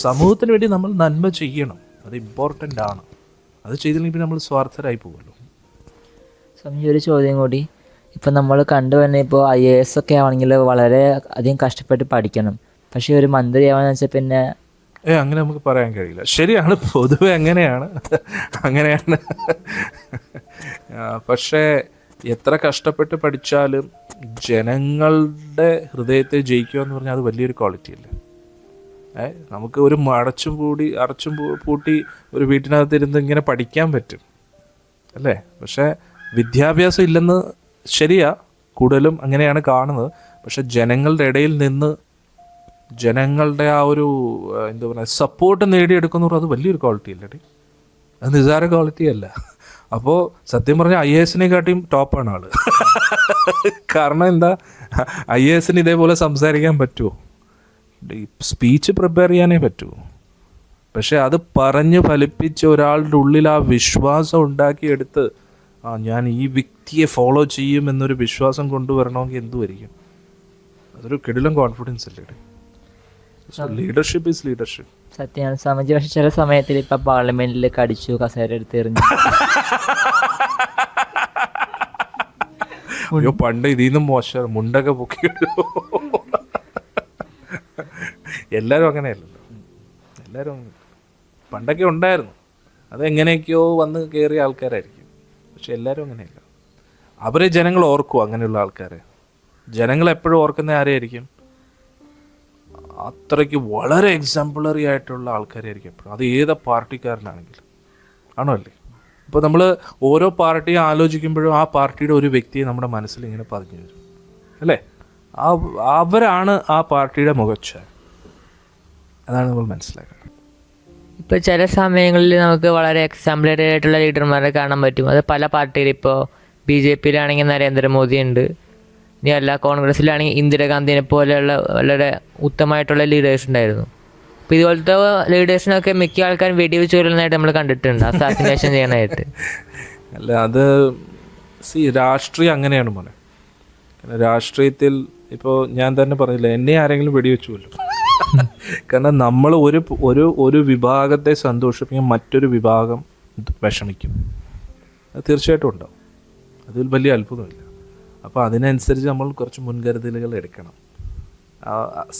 സമൂഹത്തിന് വേണ്ടി നമ്മൾ നന്മ ചെയ്യണം, അത് ഇമ്പോർട്ടൻ്റ് ആണ്. അത് ചെയ്തില്ലെങ്കിൽ നമ്മൾ സ്വാർത്ഥരായി പോകുമല്ലോ. സ്വാമിജി, ഒരു ചോദ്യം കൂടി. ഇപ്പം നമ്മൾ കണ്ടുവരുന്ന ഇപ്പോൾ IAS ഒക്കെ ആണെങ്കിൽ വളരെ അധികം കഷ്ടപ്പെട്ട് പഠിക്കണം. പക്ഷേ ഒരു മന്ത്രി ആവാന്ന് വെച്ചാൽ പിന്നെ അങ്ങനെ നമുക്ക് പറയാൻ കഴിയില്ല. ശരിയാണ്, പൊതുവെ അങ്ങനെയാണ്. പക്ഷേ എത്ര കഷ്ടപ്പെട്ട് പഠിച്ചാലും ജനങ്ങളുടെ ഹൃദയത്തെ ജയിക്കുക എന്ന് പറഞ്ഞാൽ അത് വലിയൊരു ക്വാളിറ്റി അല്ലേ. നമുക്ക് ഒരു അടച്ചും പൂട്ടി ഒരു വീട്ടിനകത്തിരുന്ന് ഇങ്ങനെ പഠിക്കാൻ പറ്റും അല്ലേ. പക്ഷേ വിദ്യാഭ്യാസം ഇല്ലെന്ന് ശരിയാ, കൂടുതലും അങ്ങനെയാണ് കാണുന്നത്. പക്ഷെ ജനങ്ങളുടെ ഇടയിൽ നിന്ന് ജനങ്ങളുടെ ആ ഒരു എന്താ പറയുക സപ്പോർട്ട് നേടിയെടുക്കുന്ന അത് വലിയൊരു ക്വാളിറ്റി അല്ലേ. അത് നിസ്സാര ക്വാളിറ്റി അല്ല. അപ്പോൾ സത്യം പറഞ്ഞാൽ IAS-നെക്കാട്ടിയും ടോപ്പാണ് ആള്. കാരണം എന്താ, IAS-ന് ഇതേപോലെ സംസാരിക്കാൻ പറ്റുമോ? സ്പീച്ച് പ്രിപ്പയർ ചെയ്യാനേ പറ്റുമോ? പക്ഷെ അത് പറഞ്ഞ് ഫലിപ്പിച്ച് ഒരാളുടെ ഉള്ളിൽ ആ വിശ്വാസം ഉണ്ടാക്കിയെടുത്ത് ഞാൻ ഈ വ്യക്തിയെ ഫോളോ ചെയ്യും എന്നൊരു വിശ്വാസം കൊണ്ടുവരണമെങ്കിൽ എന്തുമായിരിക്കും? അതൊരു കിടിലം കോൺഫിഡൻസ് അല്ലേ. Leadership is leadership. സത്യമാണ് സ്വാമിജി. പക്ഷെ ചില സമയത്തിൽ ഇപ്പം പാർലമെന്റിൽ കടിച്ചു, കസേര എടുത്തെറിഞ്ഞു. അയ്യോ, പണ്ട് ഇതിന്നും മോശം മുണ്ടൊക്കെ പൊക്കി. എല്ലാവരും അങ്ങനെയല്ലല്ലോ. എല്ലാവരും പണ്ടൊക്കെ ഉണ്ടായിരുന്നു, അതെങ്ങനെയൊക്കെയോ വന്ന് കയറിയ ആൾക്കാരായിരിക്കും. പക്ഷെ എല്ലാവരും അങ്ങനെയല്ല. അവരെ ജനങ്ങൾ ഓർക്കും. അങ്ങനെയുള്ള ആൾക്കാരെ ജനങ്ങൾ എപ്പോഴും ഓർക്കുന്ന ആരെയായിരിക്കും? അത്രയ്ക്ക് വളരെ എക്സാമ്പിളറി ആയിട്ടുള്ള ആൾക്കാരായിരിക്കും എപ്പോഴും. അത് ഏത് പാർട്ടിക്കാരനാണെങ്കിലും. ആണോ അല്ലേ? ഇപ്പോൾ നമ്മൾ ഓരോ പാർട്ടിയും ആലോചിക്കുമ്പോഴും ആ പാർട്ടിയുടെ ഒരു വ്യക്തിയെ നമ്മുടെ മനസ്സിൽ ഇങ്ങനെ പതിഞ്ഞു വരും അല്ലേ. അവരാണ് ആ പാർട്ടിയുടെ മുഖച്ഛായ. അതാണ് നമ്മൾ മനസ്സിലാക്കുന്നത്. ഇപ്പോൾ ചില സമയങ്ങളിൽ നമുക്ക് വളരെ എക്സാമ്പിളറി ആയിട്ടുള്ള ലീഡർമാരെ കാണാൻ പറ്റും. അത് പല പാർട്ടിയിൽ, ഇപ്പോൾ BJP-യിലാണെങ്കിൽ നരേന്ദ്രമോദി ഉണ്ട്, ഇനി അല്ല കോൺഗ്രസ്സിലാണെങ്കിൽ ഇന്ദിരാഗാന്ധിനെ പോലെയുള്ള വളരെ ഉത്തമമായിട്ടുള്ള ലീഡേഴ്സ് ഉണ്ടായിരുന്നു. അപ്പോൾ ഇതുപോലത്തെ ലീഡേഴ്സിനൊക്കെ മിക്ക ആൾക്കാരും വെടിവെച്ച് കൊല്ലുന്നതായിട്ട് നമ്മൾ കണ്ടിട്ടുണ്ട്, അസാസിനേഷൻ ചെയ്യാനായിട്ട്. അല്ല, അത് രാഷ്ട്രീയം അങ്ങനെയാണ് മോനെ. രാഷ്ട്രീയത്തിൽ ഇപ്പോൾ ഞാൻ തന്നെ പറഞ്ഞില്ല, എന്നെ ആരെങ്കിലും വെടിവെച്ചു കൊല്ലും. കാരണം നമ്മൾ ഒരു വിഭാഗത്തെ സന്തോഷിപ്പിക്കാൻ മറ്റൊരു വിഭാഗം വിഷമിക്കും. അത് തീർച്ചയായിട്ടും ഉണ്ടാവും. അതിൽ വലിയ അത്ഭുതമില്ല. അപ്പോൾ അതിനനുസരിച്ച് നമ്മൾ കുറച്ച് മുൻകരുതലുകൾ എടുക്കണം.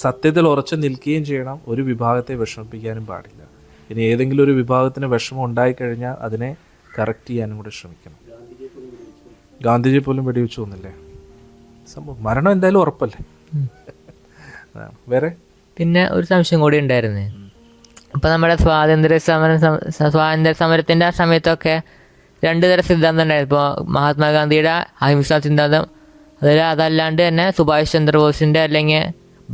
സത്യത്തിൽ ഉറച്ചു നിൽക്കുകയും ചെയ്യണം. ഒരു വിഭാഗത്തെ വിഷമിപ്പിക്കാനും പാടില്ല. ഇനി ഏതെങ്കിലും ഒരു വിഭാഗത്തിന് വിഷമം ഉണ്ടായിക്കഴിഞ്ഞാൽ അതിനെ കറക്റ്റ് ചെയ്യാനും കൂടെ ശ്രമിക്കണം. ഗാന്ധിജി പോലും വെടിവെച്ചു തോന്നില്ലേ. സംഭവം മരണം എന്തായാലും ഉറപ്പല്ലേ. വേറെ പിന്നെ ഒരു സംശയം കൂടി ഉണ്ടായിരുന്നേ. ഇപ്പം നമ്മുടെ സ്വാതന്ത്ര്യ സമരത്തിൻ്റെ ആ സമയത്തൊക്കെ 2 തരം സിദ്ധാന്തം ഉണ്ടായിരുന്നു. ഇപ്പോൾ മഹാത്മാഗാന്ധിയുടെ അഹിംസാ സിദ്ധാന്തം, അതല്ലാണ്ട് തന്നെ സുഭാഷ് ചന്ദ്രബോസിൻ്റെ അല്ലെങ്കിൽ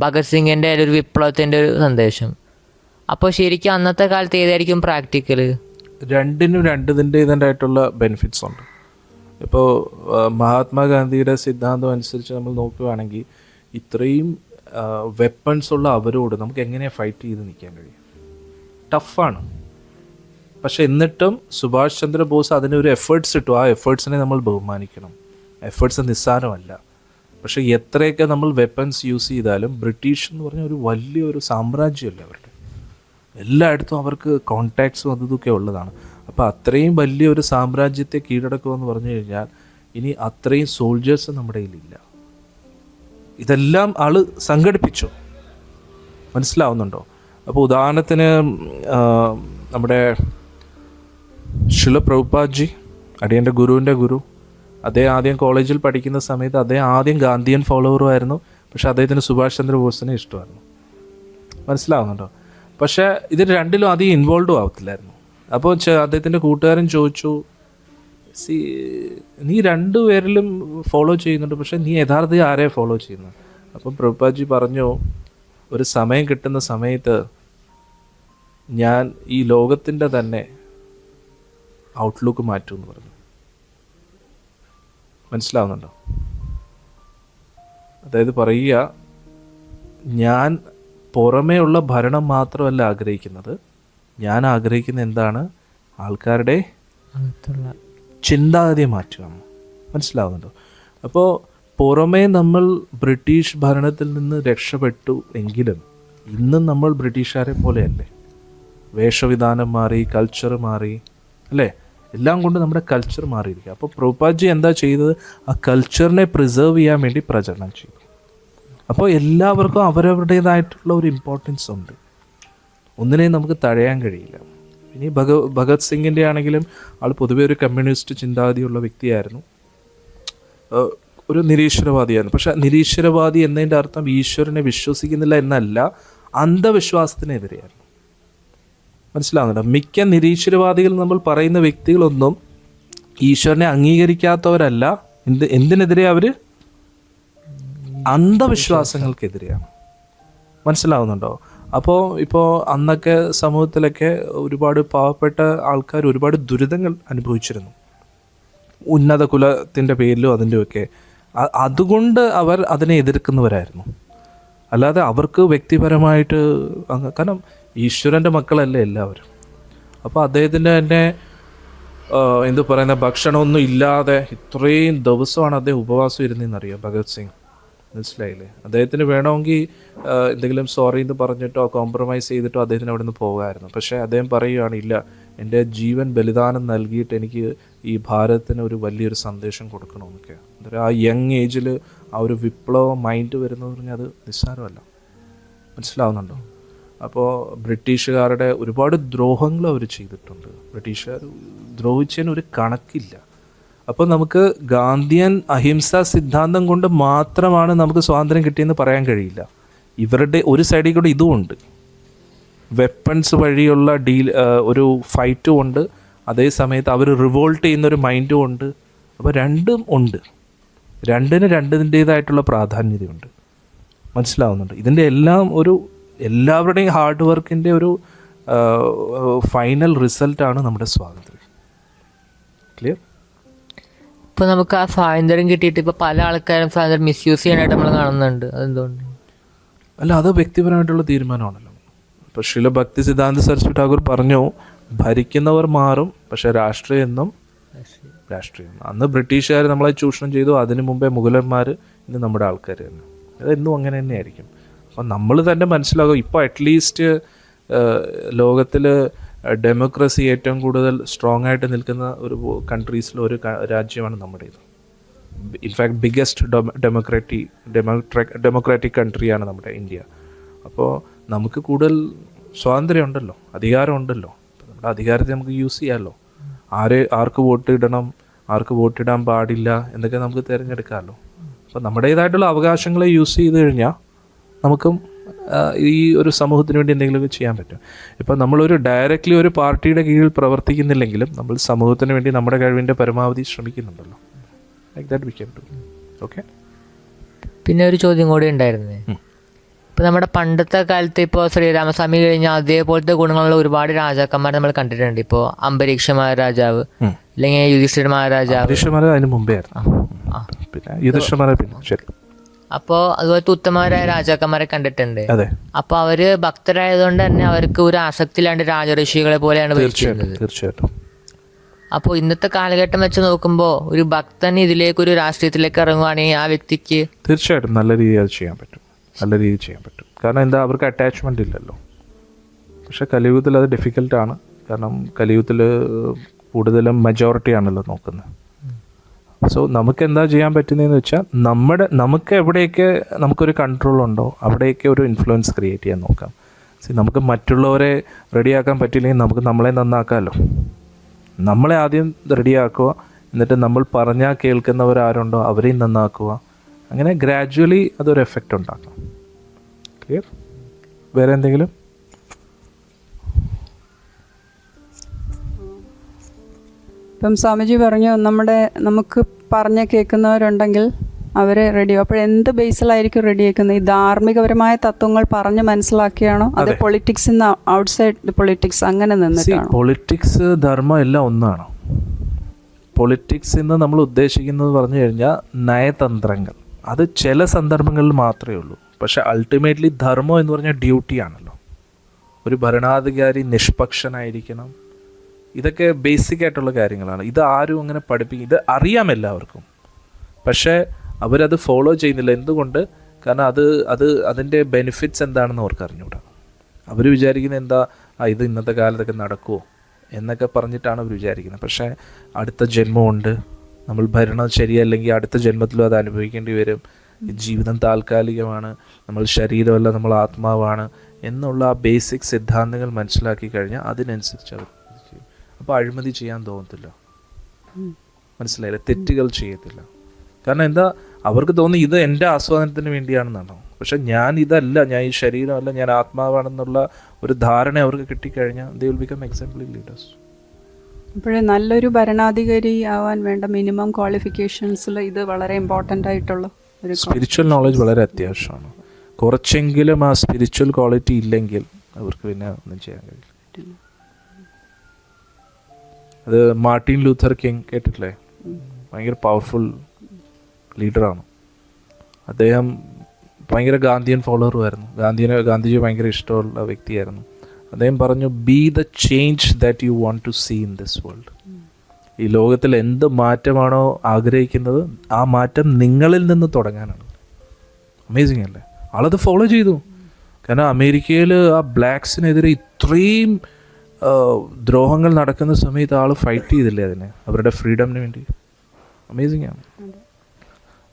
ഭഗത് സിംഗിൻ്റെ ഒരു വിപ്ലവത്തിൻ്റെ ഒരു സന്ദേശം. അപ്പോൾ ശരിക്കും അന്നത്തെ കാലത്ത് ഏതായിരിക്കും പ്രാക്ടിക്കൽ? രണ്ടിനും ഇതിൻ്റെതായിട്ടുള്ള ബെനിഫിറ്റ്സ് ഉണ്ട്. ഇപ്പോൾ മഹാത്മാഗാന്ധിയുടെ സിദ്ധാന്തം അനുസരിച്ച് നമ്മൾ നോക്കുകയാണെങ്കിൽ ഇത്രയും വെപ്പൺസ് ഉള്ള അവരോട് നമുക്ക് എങ്ങനെയാണ് ഫൈറ്റ് ചെയ്ത് നിൽക്കാൻ കഴിയും? ടഫാണ്. പക്ഷെ എന്നിട്ടും സുഭാഷ് ചന്ദ്രബോസ് അതിനൊരു എഫേർട്സ് ഇട്ടു. ആ എഫേർട്സിനെ നമ്മൾ ബഹുമാനിക്കണം. എഫേർട്സ് നിസ്സാരമല്ല. പക്ഷെ എത്രയൊക്കെ നമ്മൾ വെപ്പൺസ് യൂസ് ചെയ്താലും ബ്രിട്ടീഷ് എന്ന് പറഞ്ഞാൽ ഒരു വലിയൊരു സാമ്രാജ്യമല്ല അവരുടെ. എല്ലായിടത്തും അവർക്ക് കോൺടാക്ട്സും ഇതൊക്കെ ഉള്ളതാണ്. അപ്പോൾ അത്രയും വലിയൊരു സാമ്രാജ്യത്തെ കീഴടക്കുമെന്ന് പറഞ്ഞു കഴിഞ്ഞാൽ ഇനി അത്രയും സോൾജേഴ്സ് നമ്മുടെ കയ്യിലില്ല. ഇതെല്ലാം ആൾ സംഘടിപ്പിച്ചു. മനസ്സിലാവുന്നുണ്ടോ? അപ്പോൾ ഉദാഹരണത്തിന് നമ്മുടെ ശില പ്രഭുപാദ്ജി, അടിയൻ്റെ ഗുരുവിൻ്റെ ഗുരു, അദ്ദേഹം ആദ്യം കോളേജിൽ പഠിക്കുന്ന സമയത്ത് അദ്ദേഹം ആദ്യം ഗാന്ധിയൻ ഫോളോവറും ആയിരുന്നു. പക്ഷേ അദ്ദേഹത്തിന് സുഭാഷ് ചന്ദ്രബോസിനെ ഇഷ്ടമായിരുന്നു. മനസ്സിലാവുന്നുണ്ടോ? പക്ഷേ ഇതിൽ രണ്ടിലും അധികം ഇൻവോൾവ് ആവത്തില്ലായിരുന്നു. അപ്പോൾ അദ്ദേഹത്തിൻ്റെ കൂട്ടുകാരൻ ചോദിച്ചു, നീ 2 പേരിലും ഫോളോ ചെയ്യുന്നുണ്ട്, പക്ഷേ നീ യഥാർത്ഥത്തിൽ ആരെയാണ് ഫോളോ ചെയ്യുന്നത്? അപ്പം പ്രഭുപാദ്ജി പറഞ്ഞു, ഒരു സമയം കിട്ടുന്ന സമയത്ത് ഞാൻ ഈ ലോകത്തിൻ്റെ തന്നെ ഔട്ട്ലുക്ക് മാറ്റുമെന്ന് പറഞ്ഞു. മനസ്സിലാവുന്നുണ്ടോ? അതായത് പറയുക, ഞാൻ പുറമേ ഉള്ള ഭരണം മാത്രമല്ല ആഗ്രഹിക്കുന്നത്, ഞാൻ ആഗ്രഹിക്കുന്ന എന്താണ്? ആൾക്കാരുടെ ചിന്താഗതിയെ മാറ്റുക. മനസ്സിലാവുന്നുണ്ടോ? അപ്പോൾ പുറമേ നമ്മൾ ബ്രിട്ടീഷ് ഭരണത്തിൽ നിന്ന് രക്ഷപ്പെട്ടു എങ്കിലും ഇന്നും നമ്മൾ ബ്രിട്ടീഷുകാരെ പോലെയല്ലേ? വേഷവിധാനം മാറി, കൾച്ചർ മാറി, അല്ലേ? എല്ലാം കൊണ്ട് നമ്മുടെ കൾച്ചർ മാറിയിരിക്കുക. അപ്പോൾ പ്രഭുപാദ്ജി എന്താ ചെയ്തത്? ആ കൾച്ചറിനെ പ്രിസർവ് ചെയ്യാൻ വേണ്ടി പ്രചരണം ചെയ്തു. അപ്പോൾ എല്ലാവർക്കും അവരവരുടേതായിട്ടുള്ള ഒരു ഇമ്പോർട്ടൻസ് ഉണ്ട്. ഒന്നിനെയും നമുക്ക് തഴയാൻ കഴിയില്ല. ഇനി ഭഗത് സിംഗിൻ്റെ ആണെങ്കിലും ആൾ പൊതുവെ ഒരു കമ്മ്യൂണിസ്റ്റ് ചിന്താഗതിയുള്ള വ്യക്തിയായിരുന്നു, ഒരു നിരീശ്വരവാദിയായിരുന്നു. പക്ഷെ നിരീശ്വരവാദി എന്നതിൻ്റെ അർത്ഥം ഈശ്വരനെ വിശ്വസിക്കുന്നില്ല എന്നല്ല, അന്ധവിശ്വാസത്തിനെതിരെയായിരുന്നു. മനസ്സിലാവുന്നുണ്ടോ? മിക്ക നിരീശ്വരവാദികൾ നമ്മൾ പറയുന്ന വ്യക്തികളൊന്നും ഈശ്വരനെ അംഗീകരിക്കാത്തവരല്ല. എന്തിനെതിരെ? അവർ അന്ധവിശ്വാസങ്ങൾക്കെതിരെയാണ്. മനസ്സിലാവുന്നുണ്ടോ? അപ്പോൾ ഇപ്പോൾ അന്നൊക്കെ സമൂഹത്തിലൊക്കെ ഒരുപാട് പാവപ്പെട്ട ആൾക്കാർ ഒരുപാട് ദുരിതങ്ങൾ അനുഭവിച്ചിരുന്നു, ഉന്നത കുലത്തിൻ്റെ പേരിലും അതിൻ്റെയൊക്കെ. അതുകൊണ്ട് അവർ അതിനെ എതിർക്കുന്നവരായിരുന്നു. അല്ലാതെ അവർക്ക് വ്യക്തിപരമായിട്ട് കാരണം ഈശ്വരൻ്റെ മക്കളല്ലേ എല്ലാവരും. അപ്പോൾ അദ്ദേഹത്തിൻ്റെ തന്നെ എന്തു പറയുന്ന ഭക്ഷണമൊന്നും ഇല്ലാതെ ഇത്രയും ദിവസമാണ് അദ്ദേഹം ഉപവാസം ഇരുന്നതെന്നറിയാം ഭഗത് സിംഗ്. മനസ്സിലായില്ലേ? അദ്ദേഹത്തിന് വേണമെങ്കിൽ എന്തെങ്കിലും സോറി എന്ന് പറഞ്ഞിട്ടോ കോംപ്രമൈസ് ചെയ്തിട്ടോ അദ്ദേഹത്തിന് അവിടെ നിന്ന് പോകാമായിരുന്നു. പക്ഷേ അദ്ദേഹം പറയുകയാണ്, ഇല്ല, എൻ്റെ ജീവൻ ബലിദാനം നൽകിയിട്ട് എനിക്ക് ഈ ഭാരതത്തിന് ഒരു വലിയൊരു സന്ദേശം കൊടുക്കണമെന്നൊക്കെ. അന്നേരം ആ യങ് ഏജിൽ ആ ഒരു വിപ്ലവ മൈൻഡ് വരുന്നതെന്ന് പറഞ്ഞാൽ അത് നിസ്സാരമല്ല. മനസ്സിലാവുന്നുണ്ടോ? അപ്പോൾ ബ്രിട്ടീഷുകാരുടെ ഒരുപാട് ദ്രോഹങ്ങൾ അവർ ചെയ്തിട്ടുണ്ട്. ബ്രിട്ടീഷുകാർ ദ്രോഹിച്ചതിന് ഒരു കണക്കില്ല. അപ്പോൾ നമുക്ക് ഗാന്ധിയൻ അഹിംസാ സിദ്ധാന്തം കൊണ്ട് മാത്രമാണ് നമുക്ക് സ്വാതന്ത്ര്യം കിട്ടിയെന്ന് പറയാൻ കഴിയില്ല. ഇവരുടെ ഒരു സൈഡിൽ കൂടെ ഇതുമുണ്ട്, വെപ്പൺസ് വഴിയുള്ള ഒരു ഫൈറ്റും ഉണ്ട്, അതേ സമയത്ത് അവർ റിവോൾട്ട് ചെയ്യുന്നൊരു മൈൻഡും ഉണ്ട്. അപ്പോൾ രണ്ടും ഉണ്ട്, രണ്ടിന് രണ്ടിൻ്റേതായിട്ടുള്ള പ്രാധാന്യതയുണ്ട്. മനസ്സിലാവുന്നുണ്ട്? ഇതിൻ്റെ എല്ലാം എല്ലാവരുടെയും ഹാർഡ് വർക്കിൻ്റെ ഒരു ഫൈനൽ റിസൾട്ടാണ് നമ്മുടെ സ്വാതന്ത്ര്യം. ക്ലിയർ? ഇപ്പോൾ നമുക്ക് ആ സ്വാതന്ത്ര്യം കിട്ടിയിട്ട് ഇപ്പോൾ പല ആൾക്കാരും സ്വാതന്ത്ര്യം മിസ്യൂസ് ചെയ്യാനായിട്ട് നമ്മൾ കാണുന്നുണ്ട്. അതെന്തുകൊണ്ട്? അല്ല, അത് വ്യക്തിപരമായിട്ടുള്ള തീരുമാനമാണല്ലോ. ഇപ്പോൾ ശ്രീല ഭക്തി സിദ്ധാന്ത സരസ്വതി ഠാക്കൂർ പറഞ്ഞു, ഭരിക്കുന്നവർ മാറും, പക്ഷേ രാഷ്ട്രീയം എന്നും രാഷ്ട്രീയം. അന്ന് ബ്രിട്ടീഷുകാർ നമ്മളെ ചൂഷണം ചെയ്തു, അതിനു മുമ്പേ മുഗളന്മാർ, ഇന്ന് നമ്മുടെ ആൾക്കാർ തന്നെ. അതെന്നും അങ്ങനെ തന്നെയായിരിക്കും. അപ്പം നമ്മൾ തന്നെ മനസ്സിലാകും, ഇപ്പോൾ അറ്റ്ലീസ്റ്റ് ലോകത്തിൽ ഡെമോക്രസി ഏറ്റവും കൂടുതൽ സ്ട്രോങ് ആയിട്ട് നിൽക്കുന്ന ഒരു കൺട്രീസിൽ ഒരു രാജ്യമാണ് നമ്മുടേത്. ഇൻഫാക്ട് ബിഗ്ഗസ്റ്റ് ഡെമോക്രാറ്റിക് കൺട്രിയാണ് നമ്മുടെ ഇന്ത്യ. അപ്പോൾ നമുക്ക് കൂടുതൽ സ്വാതന്ത്ര്യം ഉണ്ടല്ലോ, അധികാരമുണ്ടല്ലോ. നമ്മുടെ അധികാരത്തെ നമുക്ക് യൂസ് ചെയ്യാമല്ലോ. ആർക്ക് വോട്ട് ഇടണം, ആർക്ക് വോട്ടിടാൻ പാടില്ല എന്നൊക്കെ നമുക്ക് തിരഞ്ഞെടുക്കാമല്ലോ. അപ്പോൾ നമ്മുടേതായിട്ടുള്ള അവകാശങ്ങളെ യൂസ് ചെയ്ത് കഴിഞ്ഞാൽ നമുക്കും ഈ ഒരു സമൂഹത്തിന് വേണ്ടി എന്തെങ്കിലുമൊക്കെ ചെയ്യാൻ പറ്റും. ഇപ്പം നമ്മളൊരു ഡയറക്റ്റ്ലി ഒരു പാർട്ടിയുടെ കീഴിൽ പ്രവർത്തിക്കുന്നില്ലെങ്കിലും നമ്മൾ സമൂഹത്തിന് വേണ്ടി നമ്മുടെ കഴിവിൻ്റെ പരമാവധി ശ്രമിക്കുന്നുണ്ടല്ലോ. Like that we can do. Okay. പിന്നെ ഒരു ചോദ്യം കൂടി ഉണ്ടായിരുന്നേ. ഇപ്പോൾ നമ്മുടെ പണ്ടത്തെ കാലത്ത് ഇപ്പോൾ ശ്രീരാമസ്വാമി കഴിഞ്ഞാൽ അതേപോലത്തെ ഗുണങ്ങളുള്ള ഒരുപാട് രാജാക്കന്മാരെ നമ്മൾ കണ്ടിട്ടുണ്ട്. ഇപ്പോൾ അംബരീക്ഷ മഹാരാജാവ്, അല്ലെങ്കിൽ യുധിഷ്ഠിര മഹാരാജാവ്. അതിന് മുമ്പേ പിന്നെ യുധിഷ്ഠിര പിന്നെ ശരി. അപ്പോൾ അതുപോലത്തെ ഉത്തമരായ രാജാക്കന്മാരെ കണ്ടിട്ടുണ്ട്. അപ്പോൾ അവര് ഭക്തരായതുകൊണ്ട് തന്നെ അവർക്ക് ഒരു ആസക്തിയില്ലാണ്ട് രാജഋഷികളെ പോലെയാണ് ഭരിച്ചിരുന്നത്. തീർച്ചയായിട്ടും. അപ്പോൾ ഇന്നത്തെ കാലഘട്ടം വെച്ച് നോക്കുമ്പോൾ ഒരു ഭക്തൻ ഇതിലേക്കൊരു രാഷ്ട്രീയത്തിലേക്ക് ഇറങ്ങുവാണെങ്കിൽ ആ വ്യക്തിക്ക് തീർച്ചയായിട്ടും നല്ല രീതിയിൽ അത് ചെയ്യാൻ പറ്റും, നല്ല രീതിയിൽ ചെയ്യാൻ പറ്റും. കാരണം എന്താ, അവർക്ക് അറ്റാച്ച്മെൻ്റ് ഇല്ലല്ലോ. പക്ഷേ കലിയുഗത്തിൽ അത് ഡിഫിക്കൽട്ടാണ്. കാരണം കലിയുഗത്തിൽ കൂടുതലും മെജോറിറ്റി ആണല്ലോ നോക്കുന്നത്. സോ നമുക്ക് എന്താ ചെയ്യാൻ പറ്റുന്നതെന്ന് വെച്ചാൽ നമുക്ക് എവിടെയൊക്കെ നമുക്കൊരു കൺട്രോൾ ഉണ്ടോ അവിടെയൊക്കെ ഒരു ഇൻഫ്ലുവൻസ് ക്രിയേറ്റ് ചെയ്യാൻ നോക്കാം. നമുക്ക് മറ്റുള്ളവരെ റെഡിയാക്കാൻ പറ്റില്ലെങ്കിൽ നമുക്ക് നമ്മളെ നന്നാക്കാമല്ലോ. നമ്മളെ ആദ്യം റെഡിയാക്കുക, എന്നിട്ട് നമ്മൾ പറഞ്ഞാൽ കേൾക്കുന്നവരാരുണ്ടോ അവരെയും നന്നാക്കുക. അങ്ങനെ ഗ്രാജ്വലി അതൊരു എഫക്റ്റ് ഉണ്ടാക്കാം. ക്ലിയർ? വേറെ എന്തെങ്കിലും? ഇപ്പം സ്വാമിജി പറഞ്ഞു നമുക്ക് പറഞ്ഞ് കേൾക്കുന്നവരുണ്ടെങ്കിൽ അവരെ റെഡി. അപ്പോൾ എന്ത് ബേസിലായിരിക്കും റെഡിയാക്കുന്നത്? ഈ ധാർമ്മികപരമായ തത്വങ്ങൾ പറഞ്ഞ് മനസ്സിലാക്കിയാണോ, അത് പൊളിറ്റിക്സിൽ നിന്ന് ഔട്ട്സൈഡ് പൊളിറ്റിക്സ് അങ്ങനെ നിന്നിട്ടാണോ? പൊളിറ്റിക്സ് ധർമ്മം എല്ലാം ഒന്നാണ്. പൊളിറ്റിക്സ് എന്ന് നമ്മൾ ഉദ്ദേശിക്കുന്നത് പറഞ്ഞു കഴിഞ്ഞാൽ നയതന്ത്രങ്ങൾ. അത് ചില സന്ദർഭങ്ങളിൽ മാത്രമേ ഉള്ളൂ. പക്ഷെ അൾട്ടിമേറ്റ്ലി ധർമ്മം എന്ന് പറഞ്ഞാൽ ഡ്യൂട്ടി ആണല്ലോ. ഒരു ഭരണാധികാരി നിഷ്പക്ഷനായിരിക്കണം, ഇതൊക്കെ ബേസിക് ആയിട്ടുള്ള കാര്യങ്ങളാണ്. ഇത് ആരും അങ്ങനെ പഠിപ്പിക്കും, ഇത് അറിയാം എല്ലാവർക്കും, പക്ഷേ അവരത് ഫോളോ ചെയ്യുന്നില്ല. എന്തുകൊണ്ട്? കാരണം അതിൻ്റെ ബെനിഫിറ്റ്സ് എന്താണെന്ന് അവർക്ക് അറിഞ്ഞൂടാ. അവർ വിചാരിക്കുന്നത് എന്താ, ഇത് ഇന്നത്തെ കാലത്തൊക്കെ നടക്കുമോ എന്നൊക്കെ പറഞ്ഞിട്ടാണ് അവർ വിചാരിക്കുന്നത്. പക്ഷേ അടുത്ത ജന്മമുണ്ട്, നമ്മൾ ഭരണം ശരിയല്ലെങ്കിൽ അടുത്ത ജന്മത്തിലും അത് അനുഭവിക്കേണ്ടി വരും, ജീവിതം താൽക്കാലികമാണ്, നമ്മൾ ശരീരമല്ല നമ്മൾ ആത്മാവാണ് എന്നുള്ള ആ ബേസിക് സിദ്ധാന്തങ്ങൾ മനസ്സിലാക്കി കഴിഞ്ഞാൽ അതിനനുസരിച്ച് അവർ ചെയ്യും. അപ്പോൾ അഴിമതി ചെയ്യാൻ തോന്നത്തില്ല, മനസ്സിലായില്ല, തെറ്റുകൾ ചെയ്യത്തില്ല. കാരണം എന്താ, അവർക്ക് തോന്നി ഇത് എൻ്റെ ആസ്വാദനത്തിന് വേണ്ടിയാണെന്നാണോ. പക്ഷെ ഞാൻ ഇതല്ല, ഞാൻ ഈ ശരീരമല്ല, ഞാൻ ആത്മാവാണെന്നുള്ള ഒരു ധാരണ അവർക്ക് കിട്ടിക്കഴിഞ്ഞാൽ ദേ വിൽ ബിക്കം എക്സാംപ്ലറി ലീഡേഴ്സ്. അപ്പോഴേ നല്ലൊരു ഭരണാധികാരി ആവാൻ വേണ്ട മിനിമം ക്വാളിഫിക്കേഷൻസിൽ ഇത് വളരെ ഇമ്പോർട്ടൻ്റ് ആയിട്ടുള്ള ഒരു സ്പിരിച്വൽ നോളജ് വളരെ അത്യാവശ്യമാണ്. കുറച്ചെങ്കിലും ആ സ്പിരിച്വൽ ക്വാളിറ്റി ഇല്ലെങ്കിൽ അവർക്ക് പിന്നെ ഒന്നും ചെയ്യാൻ കഴിയില്ല. അത് മാർട്ടിൻ ലൂഥർ കിങ് കേട്ടിട്ടില്ലേ? ഭയങ്കര പവർഫുൾ ലീഡറാണ് അദ്ദേഹം. ഭയങ്കര ഗാന്ധിയൻ ഫോളോവറുമായിരുന്നു. ഗാന്ധിജി ഭയങ്കര ഇഷ്ടമുള്ള വ്യക്തിയായിരുന്നു. അദ്ദേഹം പറഞ്ഞു, be the change that you want to see in this world. ഈ ലോകത്തിൽ എന്ത് മാറ്റമാണോ ആഗ്രഹിക്കുന്നത് ആ മാറ്റം നിങ്ങളിൽ നിന്ന് തുടങ്ങാനാണ്. അമേസിങ് അല്ലേ? ആളത് ഫോളോ ചെയ്തു. കാരണം അമേരിക്കയിൽ ആ ബ്ലാക്സിനെതിരെ ഇത്രയും ദ്രോഹങ്ങൾ നടക്കുന്ന സമയത്ത് ആൾ ഫൈറ്റ് ചെയ്തില്ലേ അതിനെ, അവരുടെ ഫ്രീഡമിന് വേണ്ടി. അമേസിങ് ആണ്.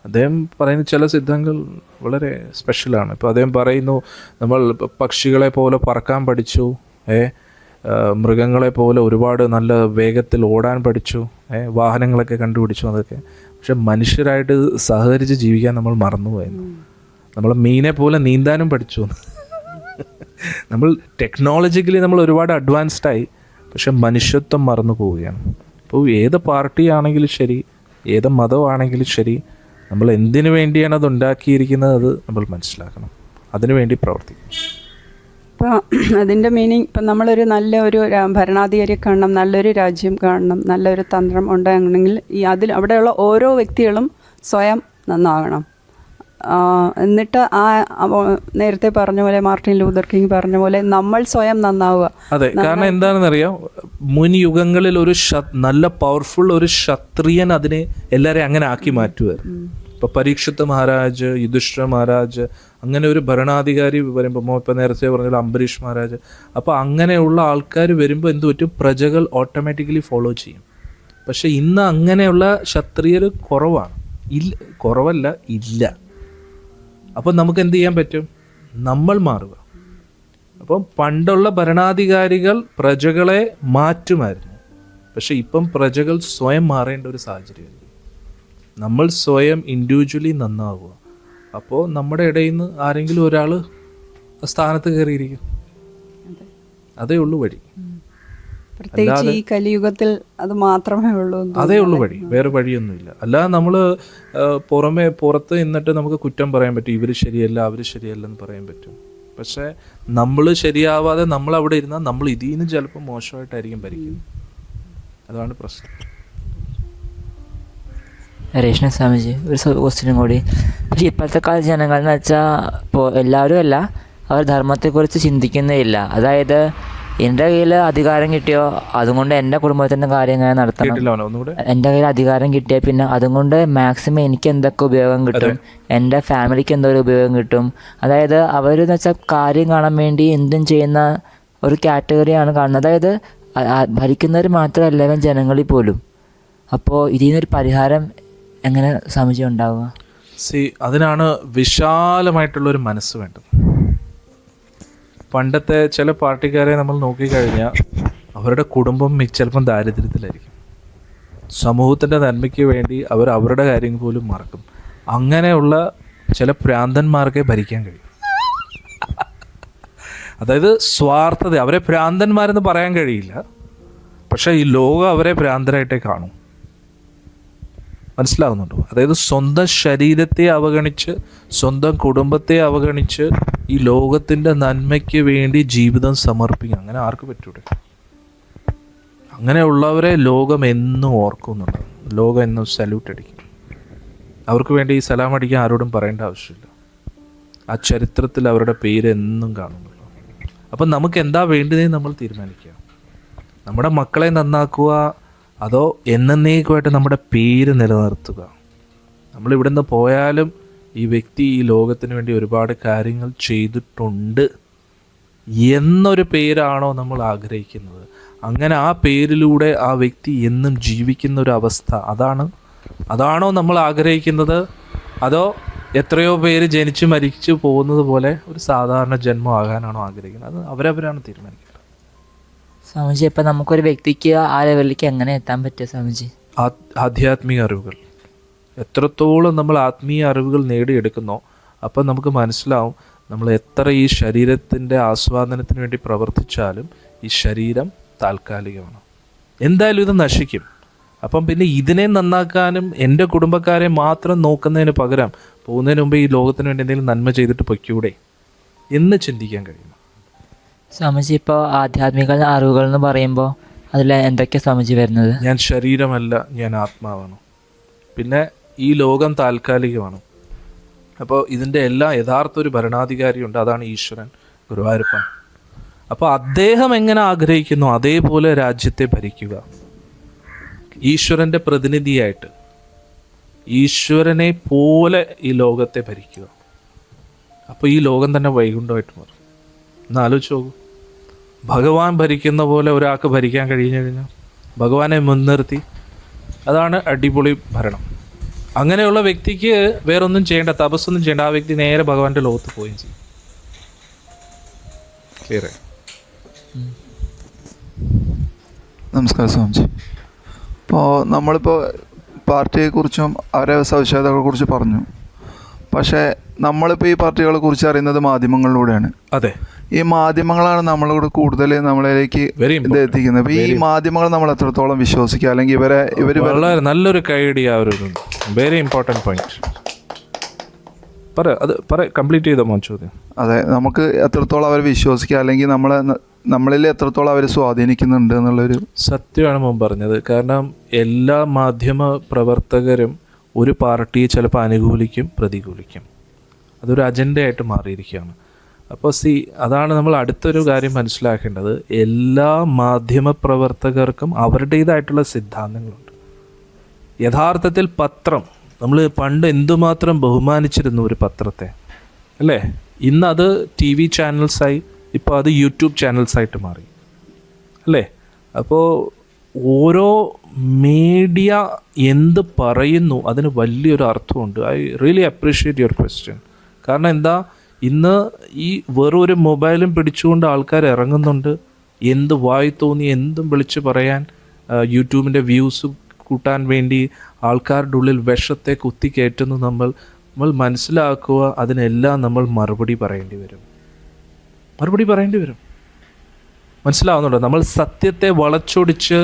അദ്ദേഹം പറയുന്ന ചില സിദ്ധാന്തങ്ങൾ വളരെ സ്പെഷ്യലാണ്. ഇപ്പോൾ അദ്ദേഹം പറയുന്നു, നമ്മൾ പക്ഷികളെ പോലെ പറക്കാൻ പഠിച്ചു, മൃഗങ്ങളെ പോലെ ഒരുപാട് നല്ല വേഗത്തിൽ ഓടാൻ പഠിച്ചു, വാഹനങ്ങളൊക്കെ കണ്ടുപിടിച്ചു, അതൊക്കെ. പക്ഷെ മനുഷ്യരായിട്ട് സഹകരിച്ച് ജീവിക്കാൻ നമ്മൾ മറന്നുപോയിരുന്നു. നമ്മൾ മീനെ പോലെ നീന്താനും പഠിച്ചു. നമ്മൾ ടെക്നോളജിക്കലി നമ്മൾ ഒരുപാട് അഡ്വാൻസ്ഡായി, പക്ഷെ മനുഷ്യത്വം മറന്നു പോവുകയാണ്. ഇപ്പോൾ ഏത് പാർട്ടിയാണെങ്കിലും ശരി, ഏത് മതമാണെങ്കിലും ശരി, നമ്മൾ എന്തിനു വേണ്ടിയാണ് അത് ഉണ്ടാക്കിയിരിക്കുന്നത് അത് നമ്മൾ മനസ്സിലാക്കണം, അതിനു വേണ്ടി പ്രവർത്തിക്കണം. ഇപ്പോൾ അതിൻ്റെ മീനിങ്, ഇപ്പം നമ്മളൊരു നല്ല ഒരു ഭരണാധികാരിയെ കാണണം, നല്ലൊരു രാജ്യം കാണണം, നല്ലൊരു തന്ത്രം ഉണ്ടാകണമെങ്കിൽ അവിടെയുള്ള ഓരോ വ്യക്തികളും സ്വയം നന്നാകണം. എന്നിട്ട് നേരത്തെ പറഞ്ഞ പോലെ, മാർട്ടിൻ ലൂഥർ കിങ് പറഞ്ഞ പോലെ, നമ്മൾ സ്വയം നന്നാവുക. അതെ, കാരണം എന്താണെന്നറിയാം, മുൻ യുഗങ്ങളിൽ ഒരു നല്ല പവർഫുൾ ഒരു ക്ഷത്രിയൻ അതിനെ എല്ലാവരെയും അങ്ങനെ ആക്കി മാറ്റുമായിരുന്നു. ഇപ്പോൾ പരീക്ഷിത് മഹാരാജ്, യുധിഷ്ഠിര മഹാരാജ്, അങ്ങനെ ഒരു ഭരണാധികാരി വരുമ്പോൾ, ഇപ്പോൾ നേരത്തെ പറഞ്ഞ അംബരീഷ് മഹാരാജ്, അപ്പോൾ അങ്ങനെയുള്ള ആൾക്കാർ വരുമ്പോൾ എന്ത് പറ്റും, പ്രജകൾ ഓട്ടോമാറ്റിക്കലി ഫോളോ ചെയ്യും. പക്ഷെ ഇന്ന് അങ്ങനെയുള്ള ക്ഷത്രിയർ കുറവാണ്. കുറവല്ല, ഇല്ല. അപ്പം നമുക്ക് എന്ത് ചെയ്യാൻ പറ്റും? നമ്മൾ മാറുക. അപ്പം പണ്ടുള്ള ഭരണാധികാരികൾ പ്രജകളെ മാറ്റുമായിരുന്നു, പക്ഷെ ഇപ്പം പ്രജകൾ സ്വയം മാറേണ്ട ഒരു സാഹചര്യമുണ്ട്. നമ്മൾ സ്വയം ഇൻഡിവിജ്വലി നന്നാവുക. അപ്പോൾ നമ്മുടെ ഇടയിൽ നിന്ന് ആരെങ്കിലും ഒരാൾ സ്ഥാനത്ത് കയറിയിരിക്കും. അതേ ഉള്ളൂ വഴി. പ്രത്യേകിച്ച് ഈ കലിയുഗത്തിൽ അത് മാത്രമേ ഉള്ളൂ. അതേ ഉള്ളൂ വഴി, വേറെ വഴിയൊന്നുമില്ല. അല്ലാതെ നമ്മൾ പുറത്ത് നിന്നിട്ട് നമുക്ക് കുറ്റം പറയാൻ പറ്റും, ഇവർ ശരിയല്ല അവർ ശരിയല്ല എന്ന് പറയാൻ പറ്റും. പക്ഷേ നമ്മൾ ശരിയാവാതെ നമ്മൾ അവിടെ ഇരുന്നാൽ നമ്മൾ ഇതിൽ നിന്ന് ചിലപ്പോൾ മോശമായിട്ടായിരിക്കും ഭരിക്കുന്നത്. അതാണ് പ്രശ്നം. രേഷ്ണ സ്വാമിജി, ഒരു ക്വസ്റ്റ്യനും കൂടി. പക്ഷേ ഇപ്പോഴത്തെ കാല ജനങ്ങൾ എന്ന് വെച്ചാൽ, ഇപ്പോൾ എല്ലാവരും അല്ല, അവർ ധർമ്മത്തെക്കുറിച്ച് ചിന്തിക്കുന്നേ ഇല്ല. അതായത് എൻ്റെ കയ്യിൽ അധികാരം കിട്ടിയോ അതുകൊണ്ട് എൻ്റെ കുടുംബത്തിൻ്റെ കാര്യം ഞാൻ നടത്തണം, എൻ്റെ കയ്യിൽ അധികാരം കിട്ടിയാൽ പിന്നെ അതുകൊണ്ട് മാക്സിമം എനിക്ക് എന്തൊക്കെ ഉപയോഗം കിട്ടും, എൻ്റെ ഫാമിലിക്ക് എന്തൊരു ഉപയോഗം കിട്ടും. അതായത് അവരെന്ന് വെച്ചാൽ കാര്യം കാണാൻ വേണ്ടി എന്തും ചെയ്യുന്ന ഒരു കാറ്റഗറിയാണ് കാണുന്നത്. അതായത് ഭരിക്കുന്നവർ മാത്രമല്ല, ജനങ്ങളിൽ പോലും. അപ്പോൾ ഇതിൽ നിന്നൊരു പരിഹാരം എങ്ങനെ സമുചയം ഉണ്ടാവുക? അതിനാണ് വിശാലമായിട്ടുള്ളൊരു മനസ്സ് വേണ്ടത്. പണ്ടത്തെ ചില പാർട്ടിക്കാരെ നമ്മൾ നോക്കിക്കഴിഞ്ഞാൽ അവരുടെ കുടുംബം ചിലപ്പം ദാരിദ്ര്യത്തിലായിരിക്കും. സമൂഹത്തിൻ്റെ നന്മയ്ക്ക് വേണ്ടി അവർ അവരുടെ കാര്യങ്ങൾ പോലും മറക്കും. അങ്ങനെയുള്ള ചില ഭ്രാന്തന്മാർക്കേ ഭരിക്കാൻ കഴിയും. അതായത് സ്വാർത്ഥത, അവരെ ഭ്രാന്തന്മാരെന്ന് പറയാൻ കഴിയില്ല, പക്ഷേ ഈ ലോകം അവരെ ഭ്രാന്തരായിട്ടേ കാണും. മനസ്സിലാകുന്നുണ്ടോ? അതായത് സ്വന്തം ശരീരത്തെ അവഗണിച്ച്, സ്വന്തം കുടുംബത്തെ അവഗണിച്ച് ഈ ലോകത്തിൻ്റെ നന്മയ്ക്ക് വേണ്ടി ജീവിതം സമർപ്പിക്കുക. അങ്ങനെ ആർക്ക് പറ്റൂടെ? അങ്ങനെയുള്ളവരെ ലോകം എന്നും ഓർക്കുന്നുണ്ട്, ലോകം എന്നും സല്യൂട്ട് അടിക്കും. അവർക്ക് വേണ്ടി ഈ സലാം അടിക്കാൻ ആരോടും പറയേണ്ട ആവശ്യമില്ല. ആ ചരിത്രത്തിൽ അവരുടെ പേര് എന്നും കാണുന്നുള്ളൂ. അപ്പം നമുക്ക് എന്താ വേണ്ടതെന്ന് നമ്മൾ തീരുമാനിക്കുക. നമ്മുടെ മക്കളെ നന്നാക്കുക, അതോ എന്നേക്കുമായിട്ട് നമ്മുടെ പേര് നിലനിർത്തുക? നമ്മളിവിടുന്ന് പോയാലും ഈ വ്യക്തി ഈ ലോകത്തിന് വേണ്ടി ഒരുപാട് കാര്യങ്ങൾ ചെയ്തിട്ടുണ്ട് എന്നൊരു പേരാണോ നമ്മൾ ആഗ്രഹിക്കുന്നത്? അങ്ങനെ ആ പേരിലൂടെ ആ വ്യക്തി എന്നും ജീവിക്കുന്ന ഒരു അവസ്ഥ അതാണോ നമ്മൾ ആഗ്രഹിക്കുന്നത്? അതോ എത്രയോ പേര് ജനിച്ച് മരിച്ചു പോകുന്നത് പോലെ ഒരു സാധാരണ ജന്മം ആകാനാണോ ആഗ്രഹിക്കുന്നത്? അത് അവരവരാണ് തീരുമാനിക്കുന്നത്. സ്വാമിജി, ഇപ്പം നമുക്കൊരു വ്യക്തിക്ക് ആ ലെവലിലേക്ക് എങ്ങനെ എത്താൻ പറ്റുക സ്വാമിജി? ആധ്യാത്മിക അറിവുകൾ എത്രത്തോളം നമ്മൾ ആത്മീയ അറിവുകൾ നേടിയെടുക്കുന്നോ അപ്പം നമുക്ക് മനസ്സിലാവും നമ്മൾ എത്ര ഈ ശരീരത്തിൻ്റെ ആസ്വാദനത്തിന് വേണ്ടി പ്രവർത്തിച്ചാലും ഈ ശരീരം താൽക്കാലികമാണ്, എന്തായാലും ഇത് നശിക്കും. അപ്പം പിന്നെ ഇതിനെ നന്നാക്കാനും എൻ്റെ കുടുംബക്കാരെ മാത്രം നോക്കുന്നതിന് പകരം പോകുന്നതിന് മുമ്പ് ഈ ലോകത്തിന് വേണ്ടി എന്തെങ്കിലും നന്മ ചെയ്തിട്ട് പൊയ്ക്കൂടെ എന്ന് ചിന്തിക്കാൻ കഴിയും. സ്വാമിജി, ഇപ്പോൾ ആധ്യാത്മിക അറിവുകൾ എന്ന് പറയുമ്പോൾ അതിൽ എന്തൊക്കെയാണ് സ്വാമിജി വരുന്നത്? ഞാൻ ശരീരമല്ല, ഞാൻ ആത്മാവാണ്. പിന്നെ ഈ ലോകം താൽക്കാലികമാണ്. അപ്പോൾ ഇതിൻ്റെ എല്ലാം യഥാർത്ഥ ഒരു ഭരണാധികാരിയുണ്ട്, അതാണ് ഈശ്വരൻ, ഗുരുവായൂരപ്പൻ. അപ്പോൾ അദ്ദേഹം എങ്ങനെ ആഗ്രഹിക്കുന്നു അതേപോലെ രാജ്യത്തെ ഭരിക്കുക, ഈശ്വരൻ്റെ പ്രതിനിധിയായിട്ട് ഈശ്വരനെ പോലെ ഈ ലോകത്തെ ഭരിക്കുക. അപ്പോൾ ഈ ലോകം തന്നെ വൈകുണ്ഠമായിട്ട് മാറും. ഒന്ന് ആലോചിച്ച് നോക്കൂ, ഭഗവാൻ ഭരിക്കുന്ന പോലെ ഒരാൾക്ക് ഭരിക്കാൻ കഴിഞ്ഞു കഴിഞ്ഞാൽ, ഭഗവാനെ മുൻനിർത്തി, അതാണ് അടിപൊളി ഭരണം. അങ്ങനെയുള്ള വ്യക്തിക്ക് വേറൊന്നും ചെയ്യേണ്ട, തപസ്സൊന്നും ചെയ്യേണ്ട, ആ വ്യക്തി നേരെ ഭഗവാന്റെ ലോകത്ത് പോവുകയും ചെയ്യും. ക്ലിയർ? നമസ്കാരം സ്വാമിജി. ഇപ്പോൾ നമ്മളിപ്പോൾ പാർട്ടിയെക്കുറിച്ചും അവരെ സവിശേഷതകളെക്കുറിച്ച് പറഞ്ഞു. പക്ഷേ നമ്മളിപ്പോൾ ഈ പാർട്ടികളെ കുറിച്ച് അറിയുന്നത് മാധ്യമങ്ങളിലൂടെയാണ്. അതെ, ഈ മാധ്യമങ്ങളാണ് നമ്മളോട് കൂടുതൽ നമ്മളിലേക്ക് ഇത് എത്തിക്കുന്നത്. അപ്പോൾ ഈ മാധ്യമങ്ങൾ നമ്മൾ എത്രത്തോളം വിശ്വസിക്കുക, അല്ലെങ്കിൽ ഇവർ വളരെ നല്ലൊരു ഐഡിയ, ഒരു വെരി ഇമ്പോർട്ടൻറ്റ് പോയിന്റ്. കംപ്ലീറ്റ് ചെയ്തോ ചോദ്യം? അതെ, നമുക്ക് എത്രത്തോളം അവർ വിശ്വസിക്കുക, അല്ലെങ്കിൽ നമ്മളിൽ എത്രത്തോളം അവർ സ്വാധീനിക്കുന്നുണ്ട് എന്നുള്ളൊരു സത്യമാണ് മോൻ പറഞ്ഞത്. കാരണം എല്ലാ മാധ്യമ പ്രവർത്തകരും ഒരു പാർട്ടിയെ ചിലപ്പോൾ അനുകൂലിക്കും, പ്രതികൂലിക്കും. അതൊരു അജണ്ടയായിട്ട് മാറിയിരിക്കുകയാണ്. അപ്പോൾ അതാണ് നമ്മൾ അടുത്തൊരു കാര്യം മനസ്സിലാക്കേണ്ടത്. എല്ലാ മാധ്യമ പ്രവർത്തകർക്കും അവരുടേതായിട്ടുള്ള സിദ്ധാന്തങ്ങളുണ്ട്. യഥാർത്ഥത്തിൽ പത്രം, നമ്മൾ പണ്ട് എന്തുമാത്രം ബഹുമാനിച്ചിരുന്നു ഒരു പത്രത്തെ, അല്ലേ? ഇന്നത് TV ചാനൽസായി, ഇപ്പോൾ അത് യൂട്യൂബ് ചാനൽസായിട്ട് മാറി, അല്ലേ? അപ്പോൾ ഓരോ മീഡിയ എന്ത് പറയുന്നു അതിന് വലിയൊരു അർത്ഥമുണ്ട്. I really appreciate your question. കാരണം എന്താ, ഇന്ന് ഈ വെറും ഒരു മൊബൈലും പിടിച്ചുകൊണ്ട് ആൾക്കാർ ഇറങ്ങുന്നുണ്ട്. എന്ത് വായി തോന്നി എന്തും വിളിച്ച് പറയാൻ, യൂട്യൂബിൻ്റെ വ്യൂസ് കൂട്ടാൻ വേണ്ടി ആൾക്കാരുടെ ഉള്ളിൽ വിഷത്തെ കുത്തിക്കയറ്റുന്നു. നമ്മൾ മനസ്സിലാക്കുക, അതിനെല്ലാം നമ്മൾ മറുപടി പറയേണ്ടി വരും. മനസ്സിലാവുന്നുണ്ടോ? നമ്മൾ സത്യത്തെ വളച്ചൊടിച്ച്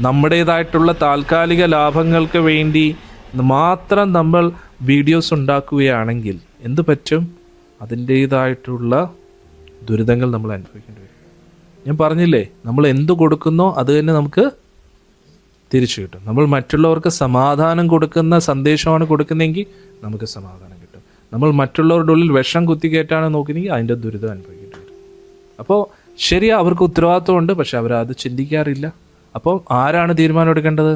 നമ്മുടേതായിട്ടുള്ള താൽക്കാലിക ലാഭങ്ങൾക്ക് വേണ്ടി മാത്രം നമ്മൾ വീഡിയോസ് ഉണ്ടാക്കുകയാണെങ്കിൽ എന്ത് പറ്റും? അതിൻ്റേതായിട്ടുള്ള ദുരിതങ്ങൾ നമ്മൾ അനുഭവിക്കേണ്ടി വരും. ഞാൻ പറഞ്ഞില്ലേ, നമ്മൾ എന്ത് കൊടുക്കുന്നോ അത് തന്നെ നമുക്ക് തിരിച്ചു കിട്ടും. നമ്മൾ മറ്റുള്ളവർക്ക് സമാധാനം കൊടുക്കുന്ന സന്ദേശമാണ് കൊടുക്കുന്നതെങ്കിൽ നമുക്ക് സമാധാനം കിട്ടും. നമ്മൾ മറ്റുള്ളവരുടെ ഉള്ളിൽ വിഷം കുത്തിക്കയറ്റാണ് നോക്കുന്നെങ്കിൽ അതിൻ്റെ ദുരിതം അനുഭവിക്കേണ്ടി വരും. അപ്പോൾ ശരിയാ, അവർക്ക് ഉത്തരവാദിത്വമുണ്ട്, പക്ഷെ അവരത് ചിന്തിക്കാറില്ല. അപ്പോൾ ആരാണ് തീരുമാനം എടുക്കേണ്ടത്?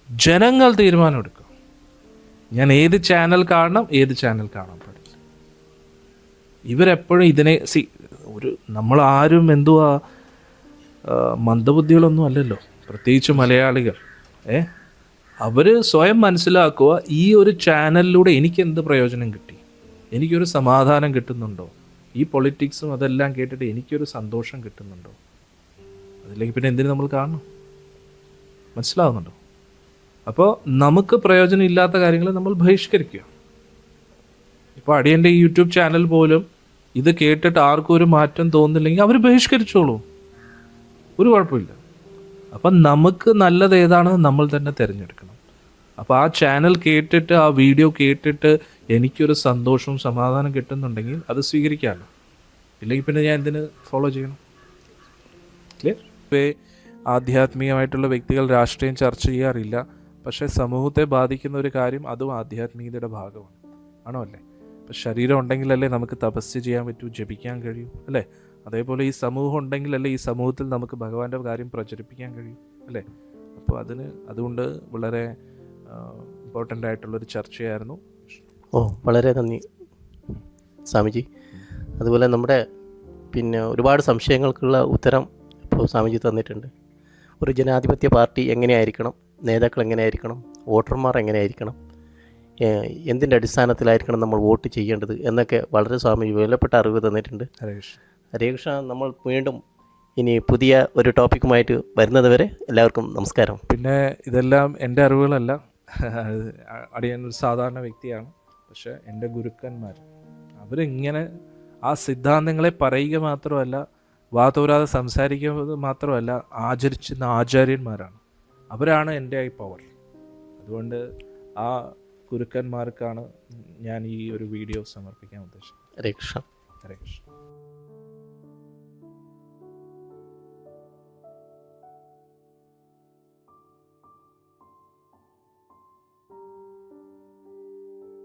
ജനങ്ങൾ തീരുമാനം എടുക്കും. ഞാൻ ഏത് ചാനൽ കാണണം, ഏത് ചാനൽ കാണാൻ പാടില്ല. ഇവരെപ്പോഴും ഇതിനെ നമ്മളാരും എന്തുവാ മന്ദബുദ്ധികളൊന്നും അല്ലല്ലോ, പ്രത്യേകിച്ച് മലയാളികൾ. അവർ സ്വയം മനസ്സിലാക്കുക, ഈ ഒരു ചാനലിലൂടെ എനിക്ക് എന്ത് പ്രയോജനം കിട്ടി, എനിക്കൊരു സമാധാനം കിട്ടുന്നുണ്ടോ, ഈ പൊളിറ്റിക്സും അതെല്ലാം കേട്ടിട്ട് എനിക്കൊരു സന്തോഷം കിട്ടുന്നുണ്ടോ, അതില്ലെങ്കിൽ പിന്നെ എന്തിനു നമ്മൾ കാണണം? മനസ്സിലാവുന്നുണ്ടോ? അപ്പോൾ നമുക്ക് പ്രയോജനം ഇല്ലാത്ത കാര്യങ്ങൾ നമ്മൾ ബഹിഷ്കരിക്കുക. ഇപ്പോൾ അടിയൻ്റെ ഈ യൂട്യൂബ് ചാനൽ പോലും ഇത് കേട്ടിട്ട് ആർക്കും ഒരു മാറ്റം തോന്നുന്നില്ലെങ്കിൽ അവർ ബഹിഷ്കരിച്ചോളൂ, ഒരു കുഴപ്പമില്ല. അപ്പം നമുക്ക് നല്ലത് ഏതാണെന്ന് നമ്മൾ തന്നെ തിരഞ്ഞെടുക്കണം. അപ്പോൾ ആ ചാനൽ കേട്ടിട്ട്, ആ വീഡിയോ കേട്ടിട്ട് എനിക്കൊരു സന്തോഷവും സമാധാനം കിട്ടുന്നുണ്ടെങ്കിൽ അത് സ്വീകരിക്കാമല്ലോ. ഇല്ലെങ്കിൽ പിന്നെ ഞാൻ എന്തിന് ഫോളോ ചെയ്യണം? ക്ലിയർ? ആധ്യാത്മികമായിട്ടുള്ള വ്യക്തികൾ രാഷ്ട്രീയം ചർച്ച ചെയ്യാറില്ല, പക്ഷേ സമൂഹത്തെ ബാധിക്കുന്ന ഒരു കാര്യം അതും ആധ്യാത്മികതയുടെ ഭാഗമാണ്. ആണോ? അല്ലേ? ഇപ്പം ശരീരം ഉണ്ടെങ്കിലല്ലേ നമുക്ക് തപസ് ചെയ്യാൻ പറ്റൂ, ജപിക്കാൻ കഴിയൂ, അല്ലേ? അതേപോലെ ഈ സമൂഹം ഉണ്ടെങ്കിലല്ലേ ഈ സമൂഹത്തിൽ നമുക്ക് ഭഗവാന്റെ കാര്യം പ്രചരിപ്പിക്കാൻ കഴിയും അല്ലേ? അപ്പോൾ അതുകൊണ്ട് വളരെ ഇമ്പോർട്ടൻ്റ് ആയിട്ടുള്ളൊരു ചർച്ചയായിരുന്നു. വളരെ നന്ദി സ്വാമിജി. അതുപോലെ നമ്മുടെ ഒരുപാട് സംശയങ്ങൾക്കുള്ള ഉത്തരം ഇപ്പോൾ സ്വാമിജി തന്നിട്ടുണ്ട്. ഒരു ജനാധിപത്യ പാർട്ടി എങ്ങനെയായിരിക്കണം, നേതാക്കൾ എങ്ങനെയായിരിക്കണം, വോട്ടർമാർ എങ്ങനെയായിരിക്കണം, എന്തിൻ്റെ അടിസ്ഥാനത്തിലായിരിക്കണം നമ്മൾ വോട്ട് ചെയ്യേണ്ടത് എന്നൊക്കെ വളരെ സ്വാമിജി വിലപ്പെട്ട അറിവ് തന്നിട്ടുണ്ട്. ഹരേ കൃഷ്ണ. നമ്മൾ വീണ്ടും ഇനി പുതിയ ഒരു ടോപ്പിക്കുമായിട്ട് വരുന്നത് വരെ എല്ലാവർക്കും നമസ്കാരം. പിന്നെ ഇതെല്ലാം എൻ്റെ അറിവുകളല്ല, അടിയൻ ഒരു സാധാരണ വ്യക്തിയാണ്. പക്ഷേ എൻ്റെ ഗുരുക്കന്മാർ അവരിങ്ങനെ ആ സിദ്ധാന്തങ്ങളെ പറയുക മാത്രമല്ല, വാതോരാതെ സംസാരിക്കുന്നത് മാത്രമല്ല, ആചരിച്ചിരുന്ന ആചാര്യന്മാരാണ്. അവരാണ് എൻ്റെ ഈ പവർ. അതുകൊണ്ട് ആ ഗുരുക്കന്മാർക്കാണ് ഞാൻ ഈ ഒരു വീഡിയോ സമർപ്പിക്കാൻ ഉദ്ദേശിച്ചത്. ഹരേ കൃഷ്ണ. ഹരേ കൃഷ്ണ.